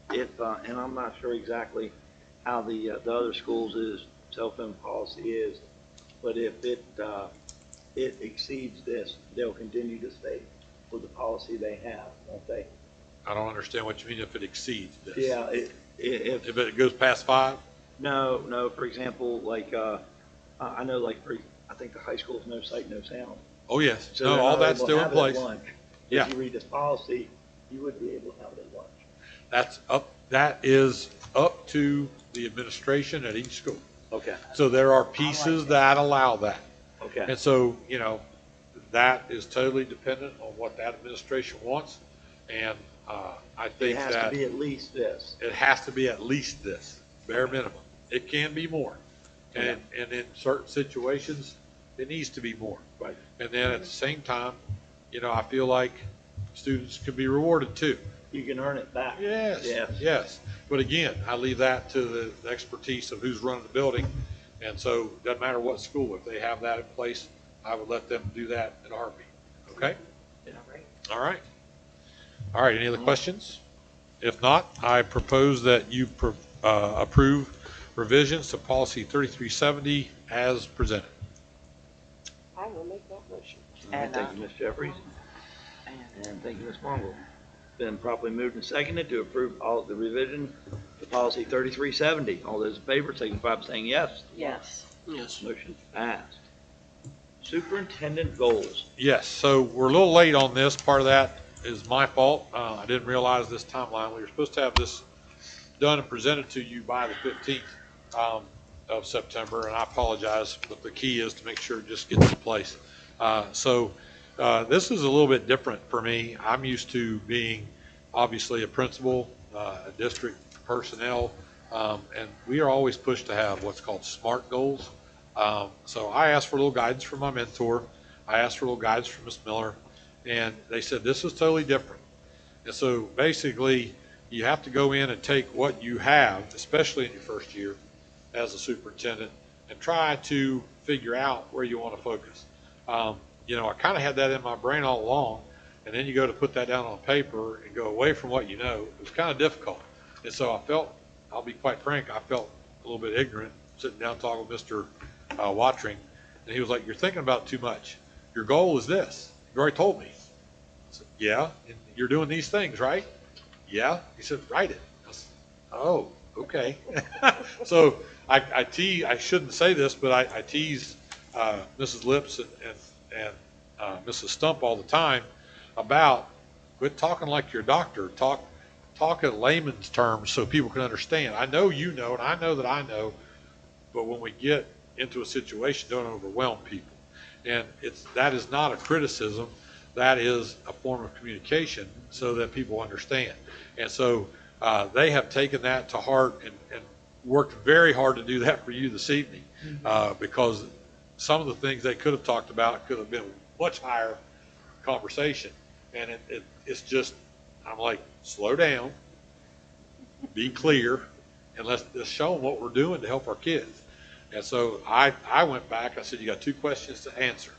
and I'm not sure exactly how the other schools' cell phone policy is, but if it exceeds this, they'll continue to stay with the policy they have, won't they? I don't understand what you mean if it exceeds this. Yeah, If it goes past 5? no, for example, like, I know I think the high school's no sight, no sound. Oh, yes. So No, they're all not that's able to still in have it at place. lunch. Yeah. If you read this policy, you would be able to have it at lunch. That is up to the administration at each school. Okay, So there are pieces that allow that. okay. And so, that is totally dependent on what that administration wants. And I It think has to that be at least this. it has to be at least this, bare minimum. It can be more. And in certain situations, it needs to be more. Right. And then at the same time, I feel like students can be rewarded too. You can earn it back. Yes, Yes. yes. But again, I leave that to the expertise of who's running the building. And so it doesn't matter what school, if they have that in place, I would let them do that in a heartbeat. Okay? All right. All right, any other questions? If not, I propose that you approve revisions to policy 3370 as presented. I will make that motion. And thank you, Ms. Jeffries. And thank you, Ms. Mongol. Been properly moved and seconded to approve all the revision to policy 3370. All those in favor signify by saying yes. Yes. Yes. Motion passed. Superintendent goals. Yes, so we're a little late on this. Part of that is my fault. I didn't realize this timeline. We were supposed to have this done and presented to you by the 15th of September, and I apologize, but the key is to make sure it just gets in place. So this is a little bit different for me. I'm used to being obviously a principal, a district personnel, and we are always pushed to have what's called SMART goals. So I asked for a little guidance from my mentor. I asked for a little guidance from Ms. Miller, and they said this is totally different. And so basically, you have to go in and take what you have, especially in your first year as a superintendent, and try to figure out where you want to focus. I kind of had that in my brain all along, and then you go to put that down on paper and go away from what you know. It was kind of difficult. And so I felt, I'll be quite frank, I felt a little bit ignorant sitting down talking with Mr. Watring, and he was like, "You're thinking about too much." your goal is this. You already told me. I said, yeah, and you're doing these things, right? Yeah. He said, write it. I said, oh, okay. So I shouldn't say this, but I tease Mrs. Lips and Mrs. Stump all the time about quit talking like your doctor. Talk in layman's terms so people can understand. I know you know, and I know that I know, but when we get into a situation, don't overwhelm people. And that is not a criticism. That is a form of communication so that people understand. And so they have taken that to heart and worked very hard to do that for you this evening, because some of the things they could have talked about could have been much higher conversation. And it's just, I'm like, slow down, be clear, and let's show them what we're doing to help our kids. And so I went back, I said, you got 2 questions to answer.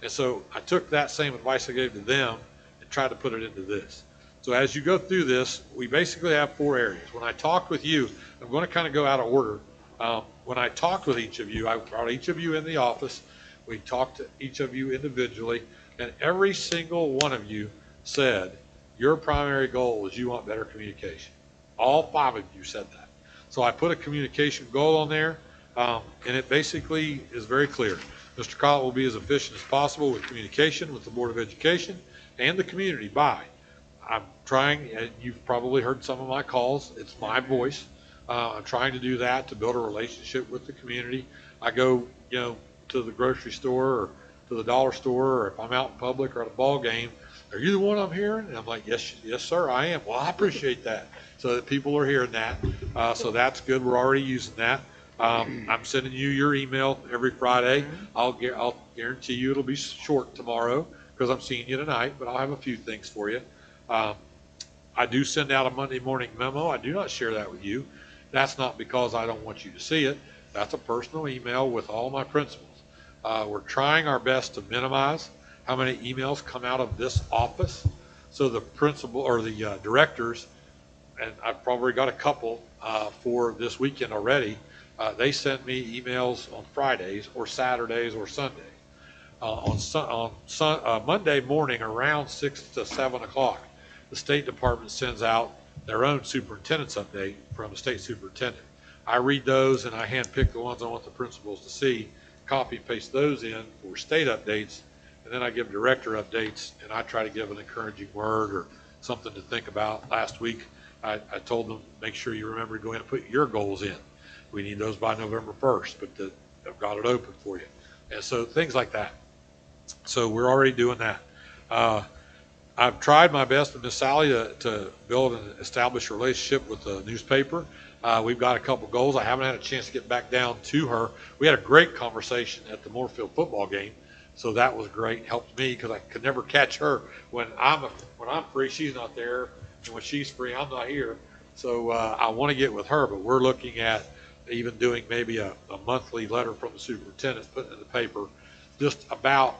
And so I took that same advice I gave to them and tried to put it into this. So as you go through this, we basically have 4 areas. When I talked with you, I'm going to kind of go out of order. When I talked with each of you, I brought each of you in the office. We talked to each of you individually, and every single one of you said your primary goal is you want better communication. All 5 of you said that. So I put a communication goal on there, and it basically is very clear. Mr. Collett will be as efficient as possible with communication with the Board of Education and the community by. I'm trying, and you've probably heard some of my calls, it's my voice. I'm trying to do that to build a relationship with the community. I go, to the grocery store or to the dollar store, or if I'm out in public or at a ball game, are you the one I'm hearing? And I'm like, yes, sir, I am. Well, I appreciate that. So that people are hearing that. So that's good. We're already using that. I'm sending you your email every Friday. I'll guarantee you it'll be short tomorrow because I'm seeing you tonight, but I'll have a few things for you. I do send out a Monday morning memo. I do not share that with you. That's not because I don't want you to see it. That's a personal email with all my principals. We're trying our best to minimize how many emails come out of this office. So the principal or the directors, and I've probably got a couple for this weekend already, they send me emails on Fridays or Saturdays or Sundays. On Monday morning around 6 to 7 o'clock, the State Department sends out their own superintendent's update from the state superintendent. I read those and I handpick the ones I want the principals to see, copy and paste those in for state updates, and then I give director updates, and I try to give an encouraging word or something to think about. Last week, I told them, make sure you remember to go in and put your goals in. We need those by November 1st, but I've got it open for you. And so things like that. So we're already doing that. I've tried my best with Miss Sally to build and establish a relationship with the newspaper. We've got a couple goals. I haven't had a chance to get back down to her. We had a great conversation at the Moorfield football game, so that was great. Helped me because I could never catch her when I'm free. She's not there, and when she's free, I'm not here. So I want to get with her, but we're looking at even doing maybe a monthly letter from the superintendent, putting in the paper, just about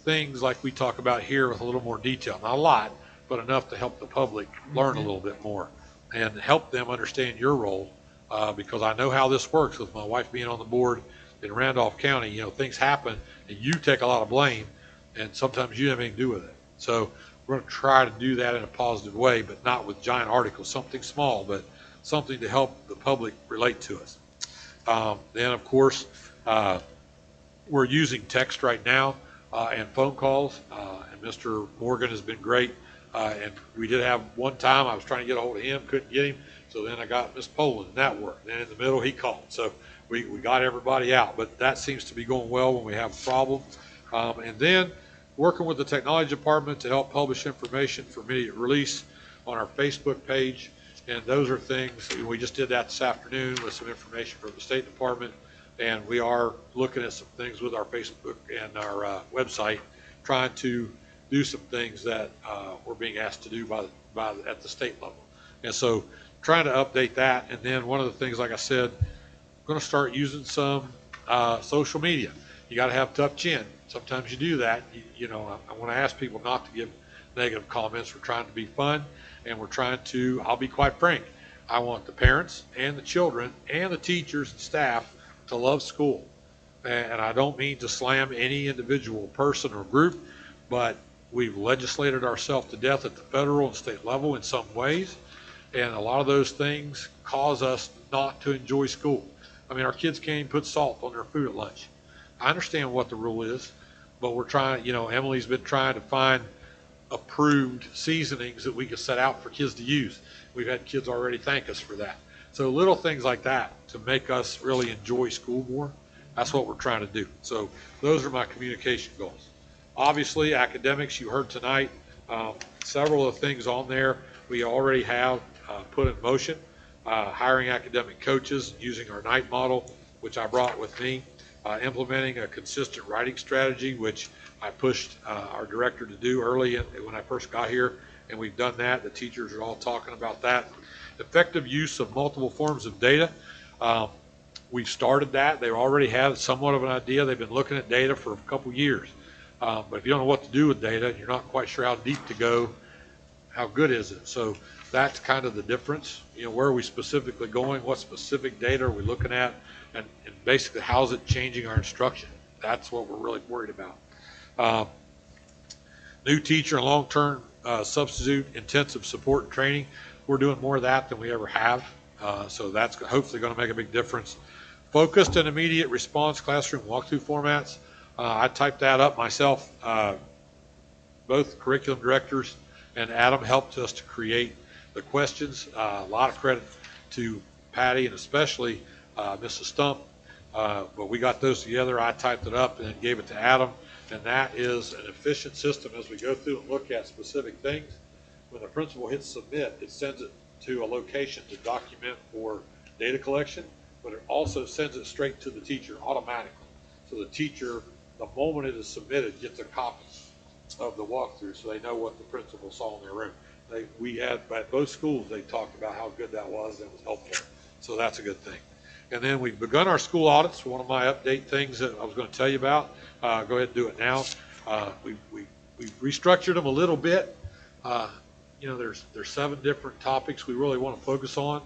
things like we talk about here with a little more detail. Not a lot, but enough to help the public learn a little bit more and help them understand your role, because I know how this works with my wife being on the board in Randolph County. Things happen and you take a lot of blame, and sometimes you have anything to do with it. So we're going to try to do that in a positive way, but not with giant articles, something small, but something to help the public relate to us. Then, of course, we're using text right now and phone calls, and Mr. Morgan has been great. And we did have one time I was trying to get a hold of him, couldn't get him. So then I got Miss Poland, and that worked. Then in the middle, he called. So we got everybody out. But that seems to be going well when we have a problem. And then working with the technology department to help publish information for immediate release on our Facebook page. And those are things, we just did that this afternoon with some information from the State Department. And we are looking at some things with our Facebook and our website, trying to do some things that we're being asked to do at the state level. And so trying to update that. And then one of the things, like I said, I'm going to start using some social media. You got to have tough chin. Sometimes you do that. I want to ask people not to give negative comments. We're trying to be fun, and we're trying to, I'll be quite frank, I want the parents and the children and the teachers and staff to love school. and I don't mean to slam any individual person or group, but we've legislated ourselves to death at the federal and state level in some ways, and a lot of those things cause us not to enjoy school. I mean, our kids can't even put salt on their food at lunch. I understand what the rule is, but we're trying, Emily's been trying to find approved seasonings that we can set out for kids to use. We've had kids already thank us for that. So little things like that to make us really enjoy school more. That's what we're trying to do. So those are my communication goals. Obviously, academics, you heard tonight, several of the things on there we already have put in motion. Hiring academic coaches using our night model, which I brought with me. Implementing a consistent writing strategy, which I pushed our director to do early when I first got here, and we've done that. The teachers are all talking about that. Effective use of multiple forms of data. We've started that. They already have somewhat of an idea. They've been looking at data for a couple years. But if you don't know what to do with data, you're not quite sure how deep to go, how good is it? So that's kind of the difference. Where are we specifically going? What specific data are we looking at? And basically, how's it changing our instruction? That's what we're really worried about. New teacher and long-term substitute intensive support and training. We're doing more of that than we ever have. So that's hopefully going to make a big difference. Focused and immediate response classroom walkthrough formats. I typed that up myself. Both curriculum directors and Adam helped us to create the questions. A lot of credit to Patty and especially Mrs. Stump. But we got those together. I typed it up and gave it to Adam. And that is an efficient system as we go through and look at specific things. When the principal hits submit, it sends it to a location to document for data collection, but it also sends it straight to the teacher automatically. So the teacher, the moment it is submitted, gets a copy of the walkthrough so they know what the principal saw in their room. We had, at both schools, they talked about how good that was and it was helpful. So that's a good thing. And then we've begun our school audits. One of my update things that I was going to tell you about. Go ahead and do it now. We've restructured them a little bit. There's 7 different topics we really want to focus on.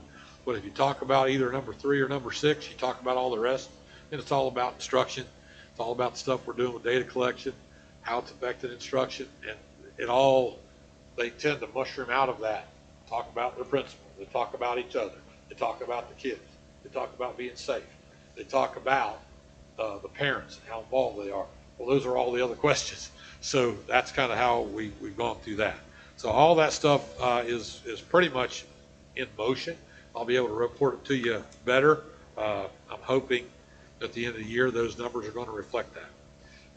But if you talk about either number 3 or number 6, you talk about all the rest. And it's all about instruction. It's all about the stuff we're doing with data collection, how it's affected instruction, and they tend to mushroom out of that. Talk about their principal. They talk about each other. They talk about the kids. They talk about being safe. They talk about the parents and how involved they are. Well, those are all the other questions. So that's kind of how we've gone through that. So all that stuff is pretty much in motion. I'll be able to report it to you better. I'm hoping at the end of the year those numbers are going to reflect that.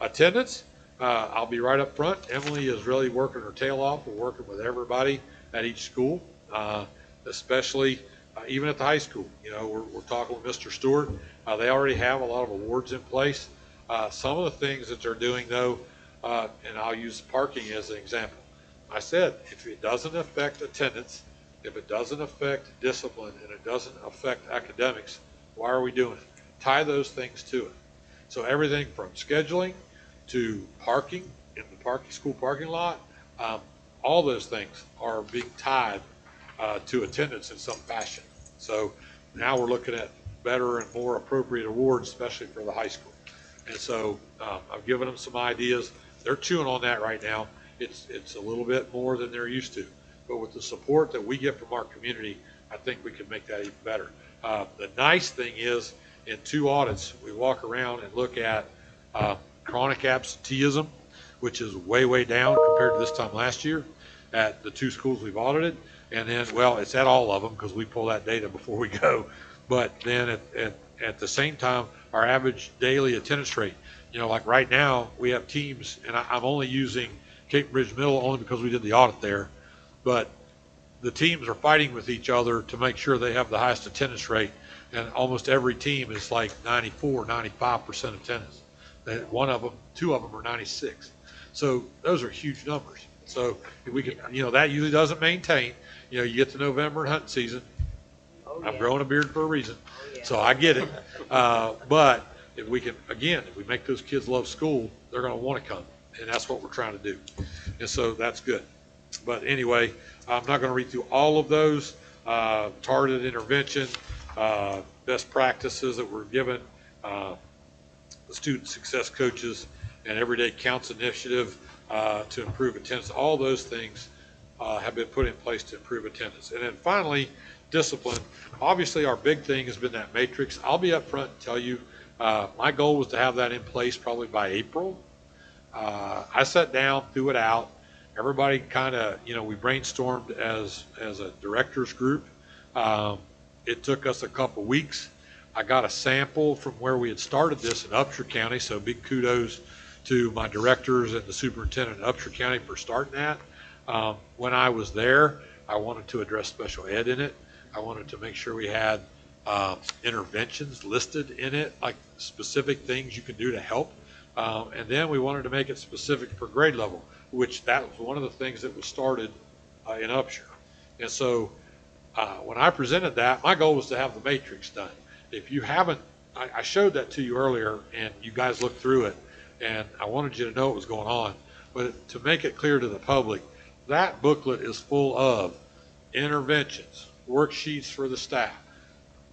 Attendance, I'll be right up front. Emily is really working her tail off. We're working with everybody at each school, especially even at the high school. We're talking with Mr. Stewart. They already have a lot of awards in place. Some of the things that they're doing, though, and I'll use parking as an example. I said, if it doesn't affect attendance, if it doesn't affect discipline, and it doesn't affect academics, why are we doing it? Tie those things to it. So everything from scheduling to parking in the school parking lot, all those things are being tied to attendance in some fashion. So now we're looking at better and more appropriate awards, especially for the high school. And so I've given them some ideas. They're chewing on that right now. It's a little bit more than they're used to. But with the support that we get from our community, I think we can make that even better. The nice thing is, in 2 audits, we walk around and look at chronic absenteeism, which is way, way down compared to this time last year at the 2 schools we've audited. And then, well, it's at all of them because we pull that data before we go. But then at the same time, our average daily attendance rate, like right now, we have teams, and I'm only using Cape Bridge Middle only because we did the audit there. But the teams are fighting with each other to make sure they have the highest attendance rate. And almost every team is like 94, 95% attendance. 2 of them are 96. So those are huge numbers. So if we can, that usually doesn't maintain. You get to November and hunting season. I'm growing a beard for a reason. So I get it. But if we can, again, if we make those kids love school, they're going to want to come. And that's what we're trying to do. And so that's good. But anyway, I'm not going to read through all of those. Targeted intervention, best practices that were given. the student success coaches and everyday counts initiative to improve attendance. All those things have been put in place to improve attendance. And then finally, discipline. Obviously, our big thing has been that matrix. I'll be up front and tell you, my goal was to have that in place probably by April. I sat down, threw it out. Everybody kind of, we brainstormed as a directors group. It took us a couple weeks. I got a sample from where we had started this in Upshur County, so big kudos to my directors and the superintendent in Upshur County for starting that. When I was there, I wanted to address special ed in it. I wanted to make sure we had interventions listed in it, like specific things you can do to help. And then we wanted to make it specific per grade level, which that was one of the things that was started in Upshur. And so when I presented that, my goal was to have the matrix done. If you haven't, I showed that to you earlier, and you guys looked through it, and I wanted you to know what was going on. But to make it clear to the public, that booklet is full of interventions, worksheets for the staff,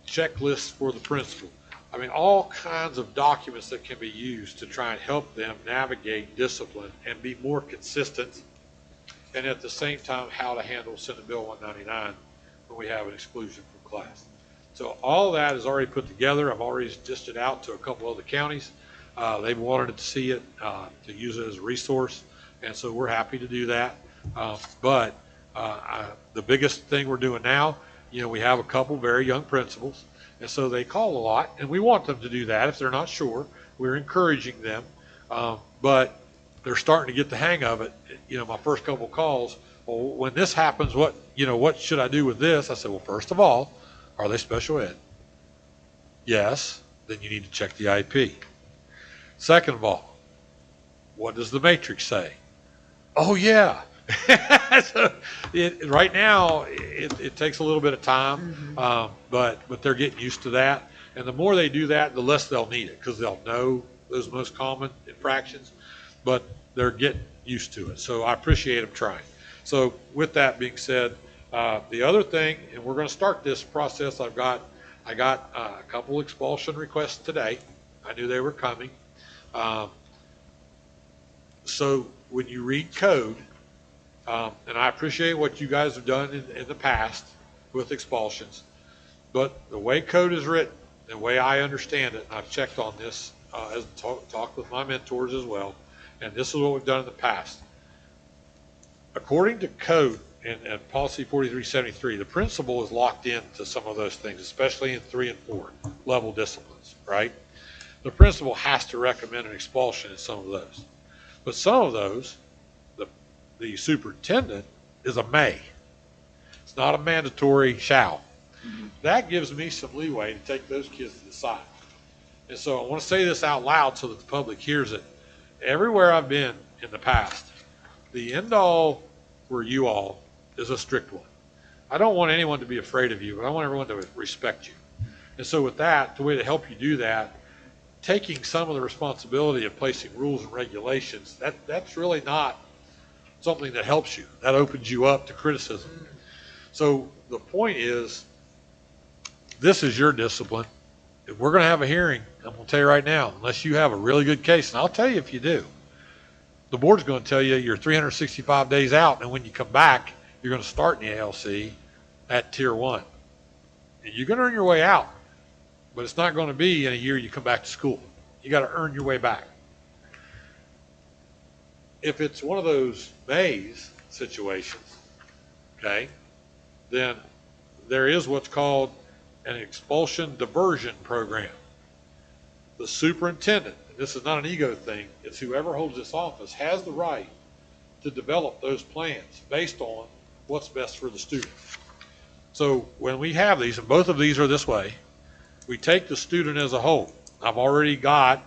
checklists for the principal. I mean, all kinds of documents that can be used to try and help them navigate discipline and be more consistent, and at the same time, how to handle Senate Bill 199 when we have an exclusion from class. So all that is already put together. I've already dished it out to a couple other counties. They've wanted to see it, to use it as a resource, and so we're happy to do that. But the biggest thing we're doing now, we have a couple very young principals, and so they call a lot, and we want them to do that if they're not sure. We're encouraging them, but they're starting to get the hang of it. My first couple calls, well, when this happens, what should I do with this? I said, well, first of all, are they special ed? Yes, then you need to check the IP. Second of all, what does the matrix say? Oh, yeah. So right now, it takes a little bit of time, but they're getting used to that. And the more they do that, the less they'll need it, because they'll know those most common infractions, but they're getting used to it. So I appreciate them trying. So with that being said, the other thing, and we're going to start this process, I got a couple expulsion requests today. I knew they were coming. So when you read code, and I appreciate what you guys have done in the past with expulsions, but the way code is written, the way I understand it, and I've checked on this, as talked with my mentors as well, and this is what we've done in the past. According to code and policy 4373, the principal is locked into some of those things, especially in 3 and 4 level disciplines, right? The principal has to recommend an expulsion in some of those. But some of those, the superintendent is a may. It's not a mandatory shall. That gives me some leeway to take those kids to the side. And so I want to say this out loud so that the public hears it. Everywhere I've been in the past, the end all for you all is a strict one. I don't want anyone to be afraid of you, but I want everyone to respect you. And so with that, the way to help you do that, taking some of the responsibility of placing rules and regulations, that's really not something that helps you. That opens you up to criticism. So the point is, this is your discipline. If we're going to have a hearing, I'm going to tell you right now, unless you have a really good case, and I'll tell you if you do, the board's going to tell you you're 365 days out, and when you come back, you're going to start in the ALC at Tier 1. And you're going to earn your way out, but it's not going to be in a year you come back to school. You got to earn your way back. If it's one of those maze situations, okay, then there is what's called an expulsion diversion program. The superintendent, and this is not an ego thing, it's whoever holds this office, has the right to develop those plans based on what's best for the student. So when we have these, and both of these are this way, we take the student as a whole. I've already got,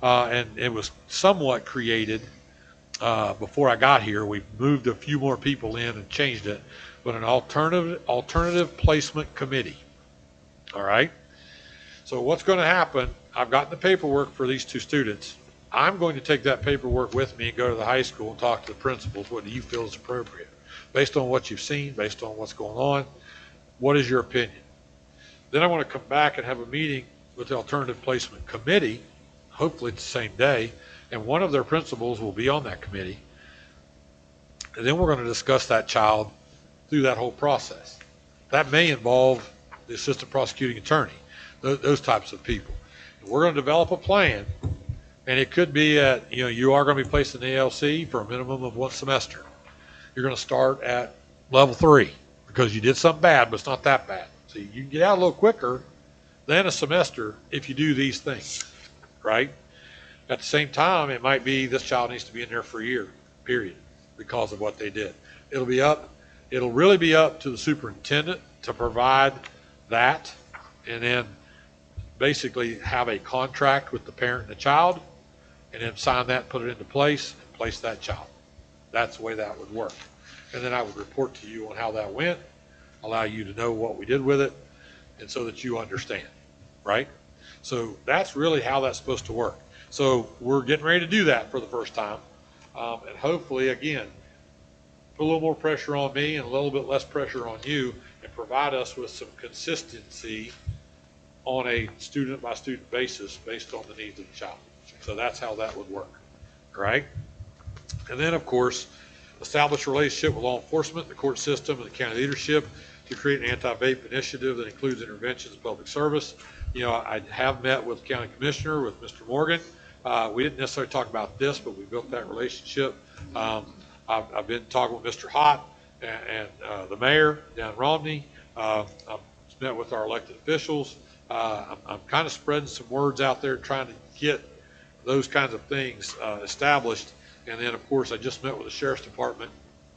and it was somewhat created before I got here. We've moved a few more people in and changed it, but an alternative placement committee. All right. So what's going to happen, I've gotten the paperwork for these 2 students. I'm going to take that paperwork with me and go to the high school and talk to the principals. What do you feel is appropriate? Based on what you've seen, based on what's going on, what is your opinion? Then I want to come back and have a meeting with the alternative placement committee, hopefully the same day, and one of their principals will be on that committee. And then we're going to discuss that child through that whole process. That may involve the assistant prosecuting attorney, those types of people. And we're going to develop a plan, and it could be at, you are going to be placed in the ALC for a minimum of 1 semester. You're going to start at level 3 because you did something bad, but it's not that bad. So you can get out a little quicker than a semester if you do these things, right? At the same time, it might be this child needs to be in there for a year, period, because of what they did. It'll really be up to the superintendent to provide that, and then basically have a contract with the parent and the child, and then sign that, put it into place, and place that child. That's the way that would work. And then I would report to you on how that went, allow you to know what we did with it, and so that you understand, right? So that's really how that's supposed to work. So we're getting ready to do that for the first time. And hopefully, again, put a little more pressure on me and a little bit less pressure on you, and provide us with some consistency on a student-by-student basis based on the needs of the child. So that's how that would work, right? And then, of course, establish a relationship with law enforcement, the court system, and the county leadership to create an anti-vape initiative that includes interventions in public service. I have met with the county commissioner, with Mr. Morgan. We didn't necessarily talk about this, but we built that relationship. I've been talking with Mr. Hott and the mayor down in Romney. I've met with our elected officials. I'm kind of spreading some words out there, trying to get those kinds of things established. And then, of course, I just met with the sheriff's department.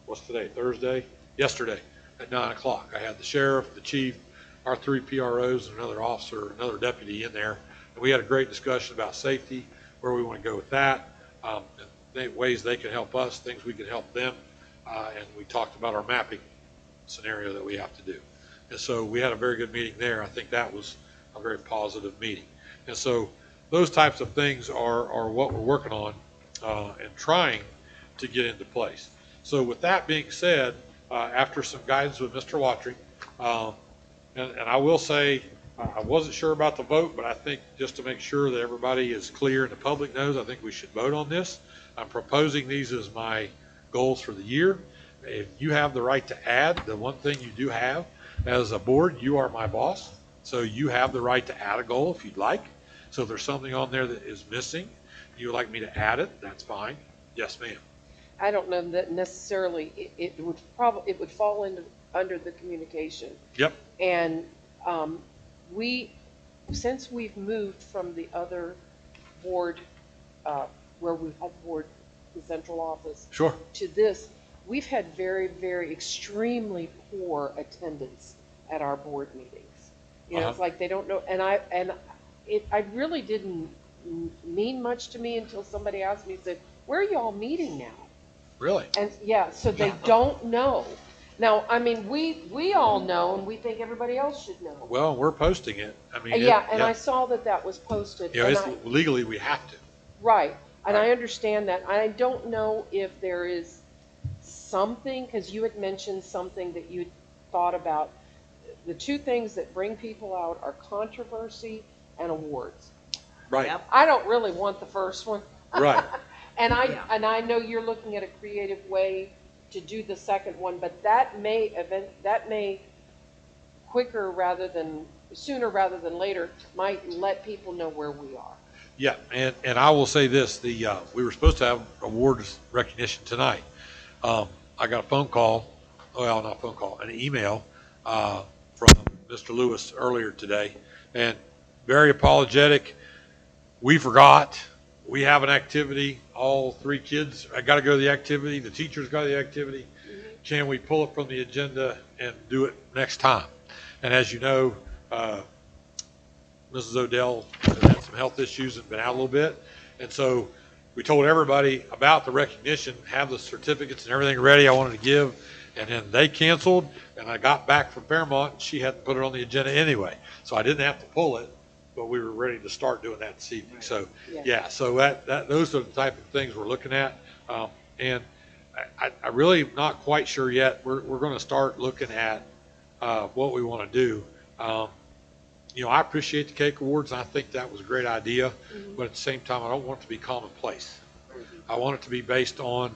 What's today? Thursday? Yesterday at 9 o'clock. I had the sheriff, the chief, our 3 PROs, and another officer, another deputy in there. And we had a great discussion about safety, where we want to go with that, and ways they can help us, things we can help them. And we talked about our mapping scenario that we have to do. And so we had a very good meeting there. I think that was a very positive meeting. And so those types of things are what we're working on and trying to get into place. So with that being said, after some guidance with Mr. Watry, and I will say, I wasn't sure about the vote, but I think just to make sure that everybody is clear and the public knows, I think we should vote on this. I'm proposing these as my goals for the year. If you have the right to add, the one thing you do have as a board, you are my boss. So you have the right to add a goal if you'd like. So if there's something on there that is missing, you would like me to add it, that's fine. Yes, ma'am. I don't know that necessarily, it would fall under the communication. Yep. And since we've moved from the other board, where we had board, the central office, Sure. to this, we've had very, very extremely poor attendance at our board meetings. It's like they don't know, and I really didn't mean much to me until somebody asked me, said, "Where are y'all meeting now?" Really? And yeah, so they don't know. Now, I mean, we all know, and we think everybody else should know. Well, we're posting it. I mean, Yeah, and I saw that was posted. And legally we have to. Right, and Right. I understand that. I don't know if there is something, because you had mentioned something that you thought about. The 2 things that bring people out are controversy and awards. Right. Yep. I don't really want the first one. Right. And Yeah. I know you're looking at a creative way to do the second one, but that may sooner rather than later, might let people know where we are. Yeah, and I will say this, we were supposed to have awards recognition tonight. I got a phone call, not a phone call, an email from Mr. Lewis earlier today, and very apologetic. We forgot. We have an activity. All 3 kids, I got to go to the activity. The teachers got to the activity. Can we pull it from the agenda and do it next time? And as you know, Mrs. Odell had some health issues and been out a little bit. And so we told everybody about the recognition, have the certificates and everything ready I wanted to give. And then they canceled, and I got back from Fairmont, and she hadn't put it on the agenda anyway. So I didn't have to pull it, but we were ready to start doing that this evening. So, yeah, so those are the type of things we're looking at. And I really am not quite sure yet. We're going to start looking at what we want to do. I appreciate the cake awards, and I think that was a great idea, but at the same time, I don't want it to be commonplace. I want it to be based on,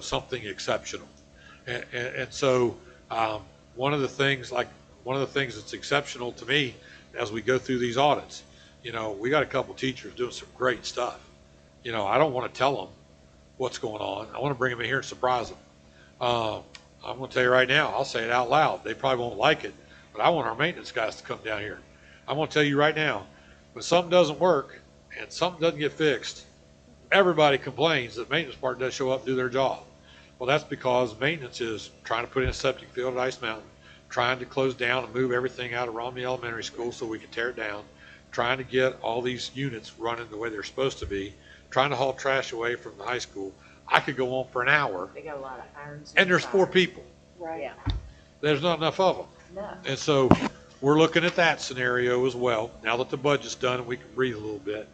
something exceptional. And so, one of the things that's exceptional to me as we go through these audits, we got a couple teachers doing some great stuff. I don't want to tell them what's going on. I want to bring them in here and surprise them. I'm going to tell you right now, I'll say it out loud. They probably won't like it, but I want our maintenance guys to come down here. I'm going to tell you right now, when something doesn't work and something doesn't get fixed, everybody complains that the maintenance part doesn't show up and do their job. Well, that's because maintenance is trying to put in a septic field at Ice Mountain, trying to close down and move everything out of Romney Elementary School so we can tear it down, trying to get all these units running the way they're supposed to be, trying to haul trash away from the high school. I could go on for an hour, They got a lot of irons. and there's 4 people. Right. Yeah. There's not enough of them. No. And so we're looking at that scenario as well. Now that the budget's done and we can breathe a little bit,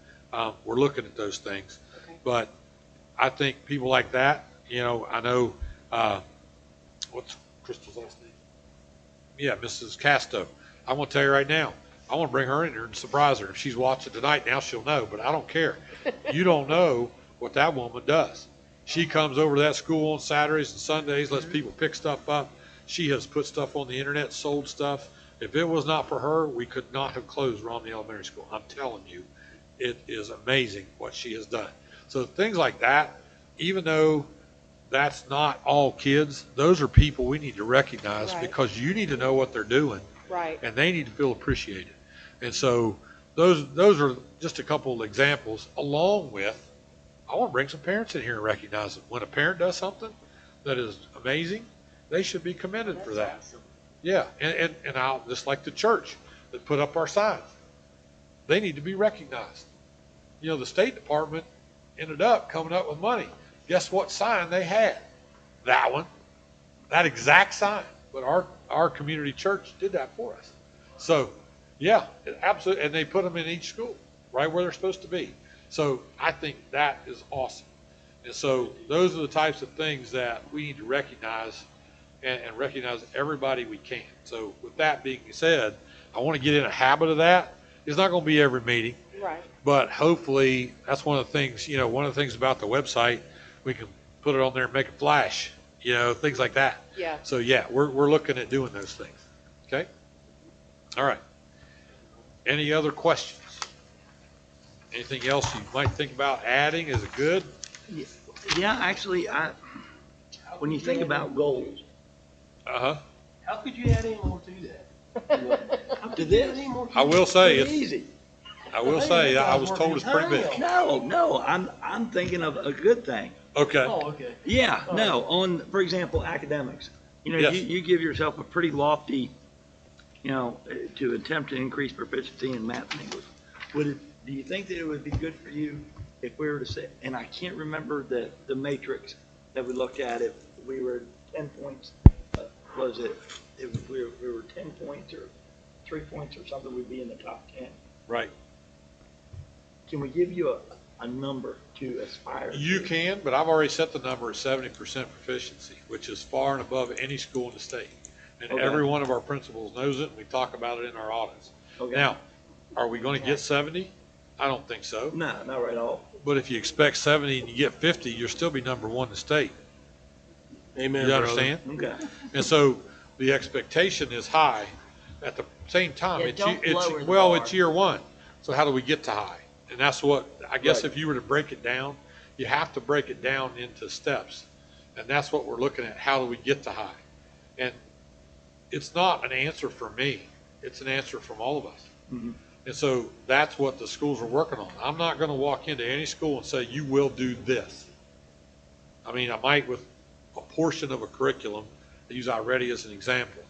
we're looking at those things. Okay. But I think people like that, I know, what's Crystal's last name? Yeah, Mrs. Casto. I want to tell you right now, I want to bring her in here and surprise her. If she's watching tonight, now she'll know, but I don't care. You don't know what that woman does. She comes over to that school on Saturdays and Sundays, lets people pick stuff up. She has put stuff on the internet, sold stuff. If it was not for her, we could not have closed Romney Elementary School. I'm telling you, it is amazing what she has done. So things like that, even though that's not all kids, those are people we need to recognize Right. because you need to know what they're doing Right. and they need to feel appreciated. And so those are just a couple of examples, along with, I want to bring some parents in here and recognize them. When a parent does something that is amazing, they should be commended for that. Yeah, and I'll, just like the church that put up our signs, they need to be recognized. The State Department ended up coming up with money. Guess what sign they had? That one, that exact sign. But our community church did that for us. So, yeah, absolutely, and they put them in each school, right where they're supposed to be. So I think that is awesome. And so those are the types of things that we need to recognize and recognize everybody we can. So with that being said, I want to get in a habit of that. It's not going to be every meeting, Right. but hopefully that's one of the things, one of the things about the website, we can put it on there and make it flash, things like that. Yeah. So yeah, we're looking at doing those things. Okay? All right. Any other questions? Anything else you might think about adding? Is it good? Yeah, actually, when you think about goals, Uh-huh. How could you add any more to that? How To could you add this? any more? I will say, it's it's, easy. I will say, I was told it's pretty big. No, I'm thinking of a good thing. Okay. Oh, okay. Yeah, no, for example, academics. Yes. You give yourself a pretty lofty, to attempt to increase proficiency in math and English. Do you think that it would be good for you if we were to say, and I can't remember the matrix that we looked at, if we were 10 points, was it, if we were 10 points or 3 points or something, we'd be in the top 10. Right. Can we give you a number to aspire to? You can, but I've already set the number at 70% proficiency, which is far and above any school in the state. And Okay. every one of our principals knows it, and we talk about it in our audits. Okay. Now, are we going to get 70? I don't think so. No, not right at all. But if you expect 70 and you get 50, you'll still be number 1 in the state. Amen, You brother. understand? Okay. And so the expectation is high. At the same time, Yeah, don't lower the bar. it's year 1. So how do we get to high? And that's what, I guess Right. if you were to break it down, you have to break it down into steps. And that's what we're looking at. How do we get to high? And it's not an answer for me. It's an answer from all of us. Mhm. And so that's what the schools are working on. I'm not going to walk into any school and say, you will do this. I mean, I might with a portion of a curriculum, I use iReady as an example,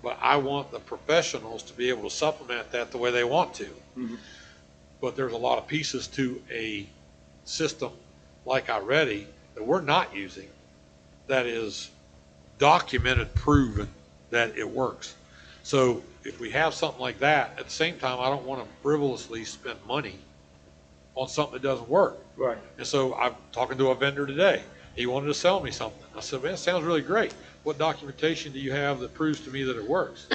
but I want the professionals to be able to supplement that the way they want to. Mhm. But there's a lot of pieces to a system like iReady that we're not using that is documented, proven that it works. So if we have something like that, at the same time, I don't want to frivolously spend money on something that doesn't work. Right. And so I'm talking to a vendor today. He wanted to sell me something. I said, man, it sounds really great. what documentation do you have that proves to me that it works?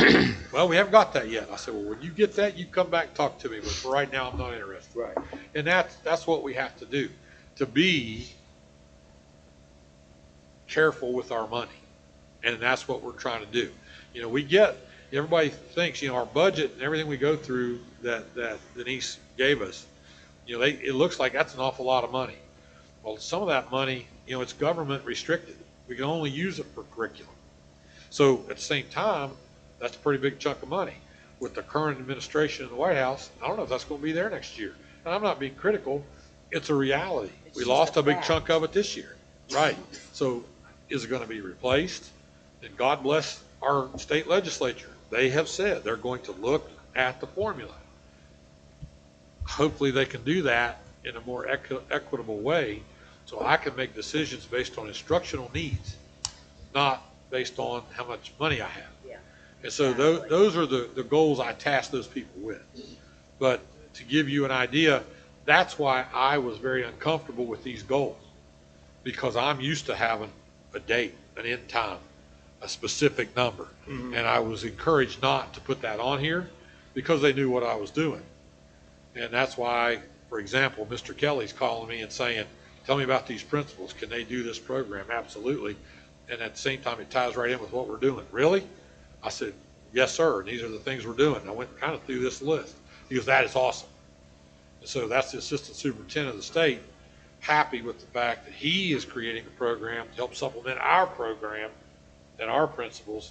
Well, we haven't got that yet. I said, well, when you get that, you come back and talk to me, but for right now, I'm not interested. Right. And that's what we have to do, to be careful with our money. And that's what we're trying to do. You know, everybody thinks, you know, our budget and everything we go through that Denise gave us, you know, it looks like that's an awful lot of money. Well, some of that money, you know, it's government restricted. We can only use it for curriculum. So at the same time, that's a pretty big chunk of money. With the current administration in the White House, I don't know if that's going to be there next year. And I'm not being critical. It's a reality. It's We just lost a a big fact. chunk of it this year. Right. So is it going to be replaced? And God bless our state legislature. They have said they're going to look at the formula. Hopefully they can do that in a more equitable way so I can make decisions based on instructional needs, not based on how much money I have. Yeah. And so those are the goals I task those people with. But to give you an idea, that's why I was very uncomfortable with these goals, because I'm used to having a date, an end time, a specific number. And I was encouraged not to put that on here because they knew what I was doing. And that's why, for example, Mr. Kelly's calling me and saying, tell me about these principals. Can they do this program? Absolutely. And at the same time, it ties right in with what we're doing. Really? I said, yes, sir. And these are the things we're doing. And I went kind of through this list. He goes, that is awesome. And so that's the assistant superintendent of the state, happy with the fact that he is creating a program to help supplement our program and our principals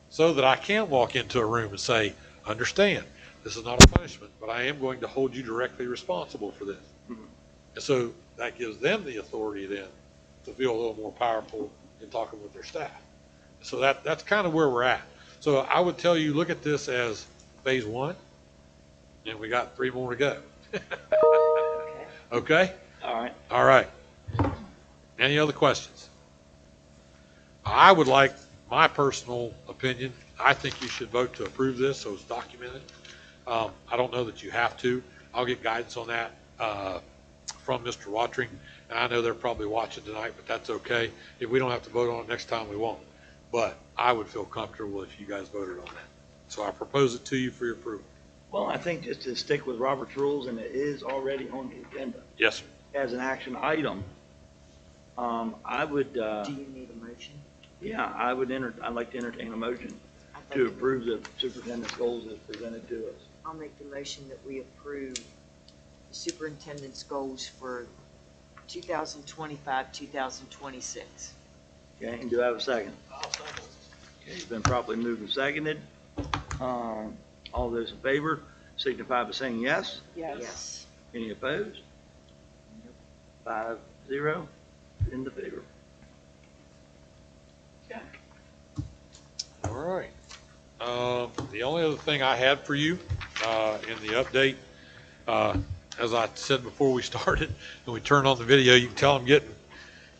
so that I can walk into a room and say, understand, this is not a punishment, but I am going to hold you directly responsible for this. And so that gives them the authority then to feel a little more powerful in talking with their staff. So that's kind of where we're at. So I would tell you, look at this as phase one, and we got 3 more to go. Okay. Okay? All right. All right. Any other questions? I would like my personal opinion. I think you should vote to approve this so it's documented. I don't know that you have to. I'll get guidance on that from Mr. Watering. And I know they're probably watching tonight, but that's okay. If we don't have to vote on it next time, we won't. But I would feel comfortable if you guys voted on that. So I propose it to you for your approval. Well, I think just to stick with Robert's rules, and it is already on the agenda Yes, sir. as an action item, I would, Do you need a motion? yeah, I'd like to entertain a motion I'd like to approve the superintendent's goals as presented to us. I'll make the motion that we approve the superintendent's goals for 2025, 2026. Okay, and do I have a second? Okay, it's been properly moved and seconded. All those in favor signify by saying yes. Yes. Any opposed? 5-0 in the favor. Okay. All right. The only other thing I had for you in the update, as I said before we started, when we turned on the video, you can tell I'm getting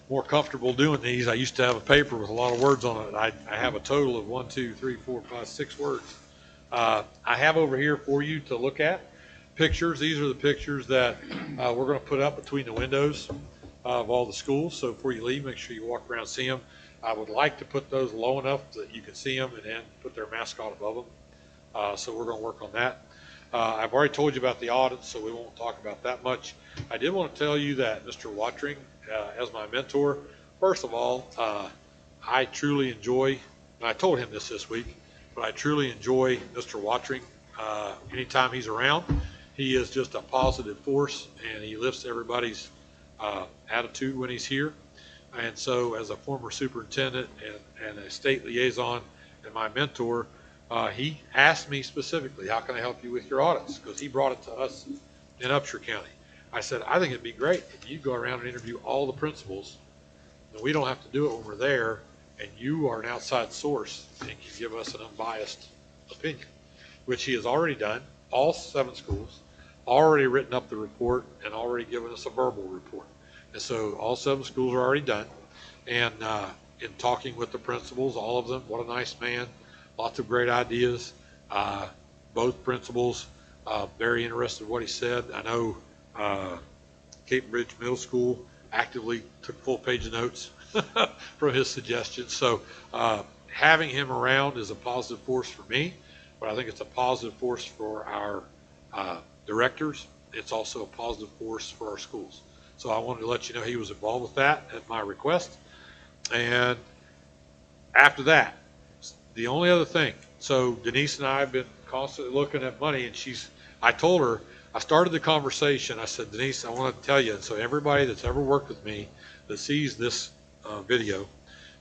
more comfortable doing these. I used to have a paper with a lot of words on it. I have a total of 1, 2, 3, 4, 5, 6 words. I have over here for you to look at pictures. These are the pictures that we're going to put up between the windows of all the schools. So before you leave, make sure you walk around and see them. I would like to put those low enough that you can see them and then put their mascot above them. So we're going to work on that. I've already told you about the audits, so we won't talk about that much. I did want to tell you that Mr. Watering, as my mentor, first of all, I truly enjoy, and I told him this week, but I truly enjoy Mr. Watering. Anytime he's around, he is just a positive force, and he lifts everybody's attitude when he's here. And so as a former superintendent and a state liaison and my mentor, he asked me specifically, how can I help you with your audits? Because he brought it to us in Upshur County. I said, I think it'd be great if you go around and interview all the principals, and we don't have to do it when we're there, and you are an outside source and can give us an unbiased opinion, which he has already done, all 7 schools, already written up the report and already given us a verbal report. And so all 7 schools are already done. And in talking with the principals, all of them, what a nice man, lots of great ideas. Both principals, very interested in what he said. I know Cape Bridge Middle School actively took full page of notes from his suggestions. So having him around is a positive force for me, but I think it's a positive force for our directors. It's also a positive force for our schools. So I wanted to let you know he was involved with that at my request. And after that, the only other thing, so Denise and I have been constantly looking at money, and I told her, I started the conversation, I said, Denise, I want to tell you, and so everybody that's ever worked with me that sees this video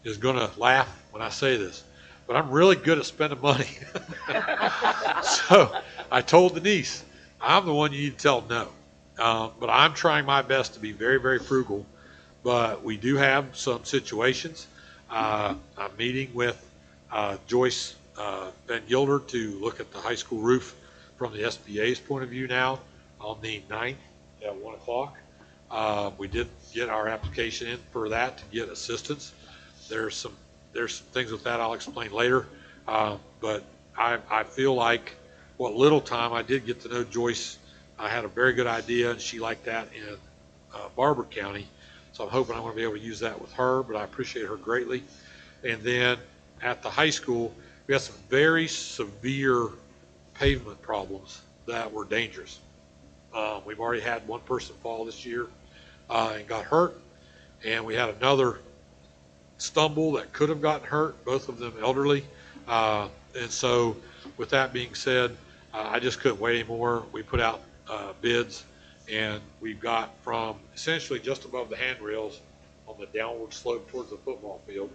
is going to laugh when I say this, but I'm really good at spending money. So I told Denise, I'm the one you need to tell no. But I'm trying my best to be very, very frugal. But we do have some situations. I'm meeting with Joyce Van Gilder to look at the high school roof from the SBA's point of view now on the 9th at 1 o'clock. We did get our application in for that to get assistance. There's some things with that I'll explain later. But I feel like what little time I did get to know Joyce, I had a very good idea, and she liked that in Barber County. So I'm hoping I'm going to be able to use that with her, but I appreciate her greatly. And then at the high school, we had some very severe pavement problems that were dangerous. We've already had one person fall this year and got hurt, and we had another stumble that could have gotten hurt, both of them elderly. And so with that being said, I just couldn't wait anymore. We put out bids, and we've got from essentially just above the handrails on the downward slope towards the football field.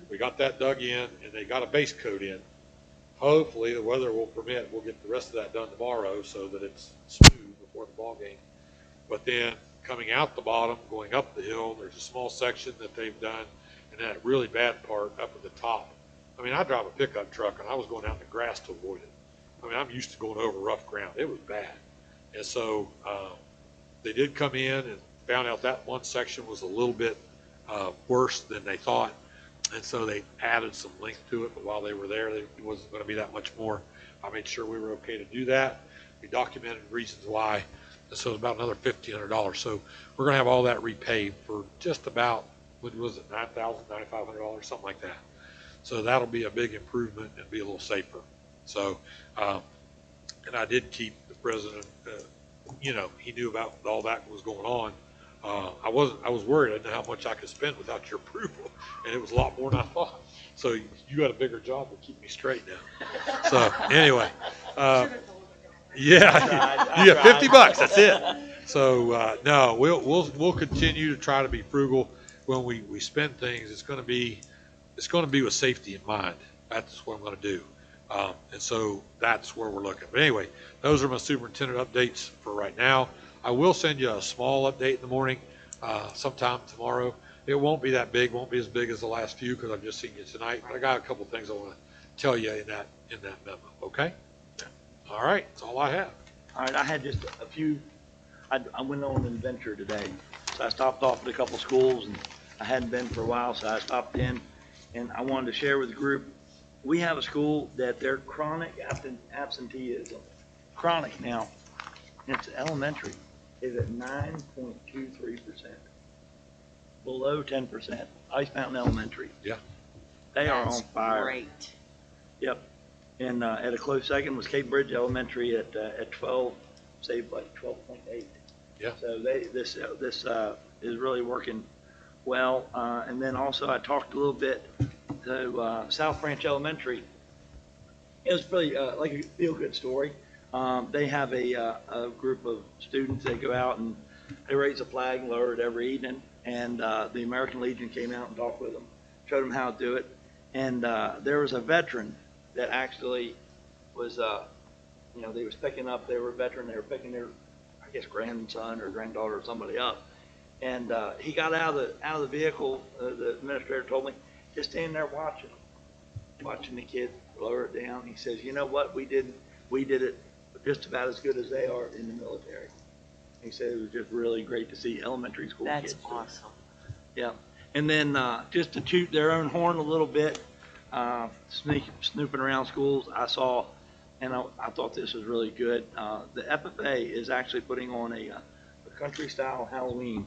We got that dug in, and they got a base coat in. Hopefully the weather will permit, we'll get the rest of that done tomorrow so that it's smooth before the ball game. But then coming out the bottom, going up the hill, there's a small section that they've done, and that really bad part up at the top. I mean, I drive a pickup truck, and I was going out in the grass to avoid it. I mean, I'm used to going over rough ground. It was bad. And so they did come in and found out that one section was a little bit worse than they thought. And so they added some length to it, but while they were there, it wasn't going to be that much more. I made sure we were okay to do that. We documented reasons why. And so it's about another $1,500. So we're going to have all that repaved for just about, what was it, $9,000, $9,500, something like that. So that'll be a big improvement and be a little safer. So, and I did keep the president, he knew about all that was going on. I was worried. I didn't know how much I could spend without your approval, and it was a lot more than I thought. So you got a bigger job to keep me straight now. So anyway, yeah, you got $50. That's it. So no, we'll continue to try to be frugal when we spend things. It's going to be with safety in mind. That's what I'm going to do. And so that's where we're looking. But anyway, those are my superintendent updates for right now. I will send you a small update in the morning sometime tomorrow. It won't be that big, won't be as big as the last few because I've just seen you tonight. But I got a couple things I want to tell you in that memo. Okay? All right. That's all I have. All right, I had just a few, I went on an adventure today. So I stopped off at a couple schools, and I hadn't been for a while, so I stopped in. And I wanted to share with the group, we have a school that their chronic absenteeism, chronic now, it's elementary, is at 9.23%, below 10%. Ice Mountain Elementary. Yeah. They are That's on fire. great. Yep. And at a close second was Cape Bridge Elementary at 12, saved like 12.8. Yeah. So this is really working well. And then also I talked a little bit to South Branch Elementary. It was really like a feel-good story. They have a group of students. They go out and they raise a flag and lower it every evening. And the American Legion came out and talked with them, showed them how to do it. And there was a veteran that actually was, they was picking up, they were a veteran, they were picking their, I guess, grandson or granddaughter or somebody up. And he got out of the vehicle, the administrator told me, just standing there watching the kid lower it down. He says, you know what, we did it just about as good as they are in the military. He said it was just really great to see elementary school kids. That's awesome. Yeah. And then just to toot their own horn a little bit, snooping around schools, I saw, and I thought this was really good. The FFA is actually putting on a country style Halloween.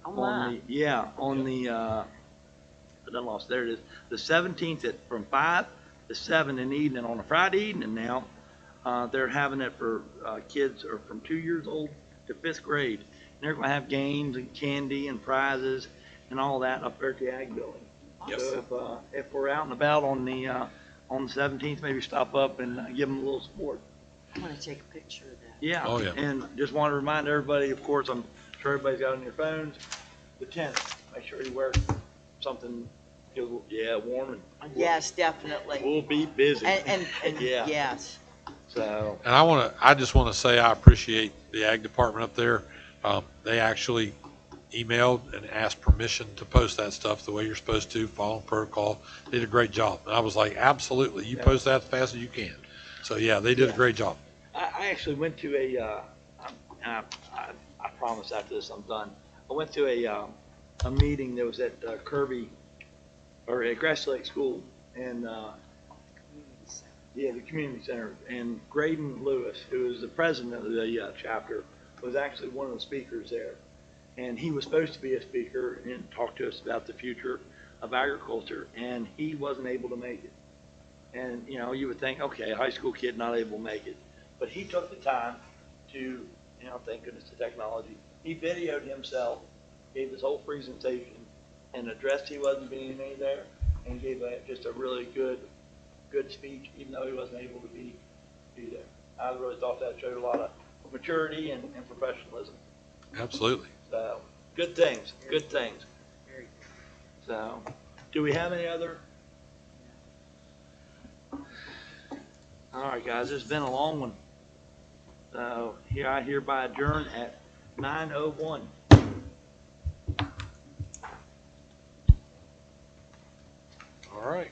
Oh my. On the I done lost, there it is. The 17th from 5 to 7 in the evening on a Friday evening now. They're having it for kids are from 2 years old to 5th grade. And they're going to have games and candy and prizes and all that up there at the Ag Building. Yes. So if we're out and about on the 17th, maybe stop up and give them a little support. I want to take a picture of that. Yeah. Oh, yeah. And just want to remind everybody, of course, I'm sure everybody's got it on your phones, the tent, make sure you wear something, warm, and Yes, definitely. we'll be busy. And Yeah. yes. So, And I just want to say I appreciate the ag department up there. They actually emailed and asked permission to post that stuff the way you're supposed to, following protocol. They did a great job. And I was like, absolutely, you Yeah. post that as fast as you can. So yeah, they did a great job. I actually went to I promise after this I'm done. I went to a meeting that was at Kirby, or at Grass Lake School, and the community center, and Graydon Lewis, who is the president of the chapter, was actually one of the speakers there. And he was supposed to be a speaker and talk to us about the future of agriculture, and he wasn't able to make it. And, you would think, okay, a high school kid not able to make it. But he took the time to, thank goodness the technology, he videoed himself, gave his whole presentation, and addressed he wasn't being made there, and gave just a really good speech, even though he wasn't able to be there. I really thought that showed a lot of maturity and professionalism. Absolutely. So, good things. So, do we have any other? All right, guys, it's been a long one. So, I hereby adjourn at 9:01. All right.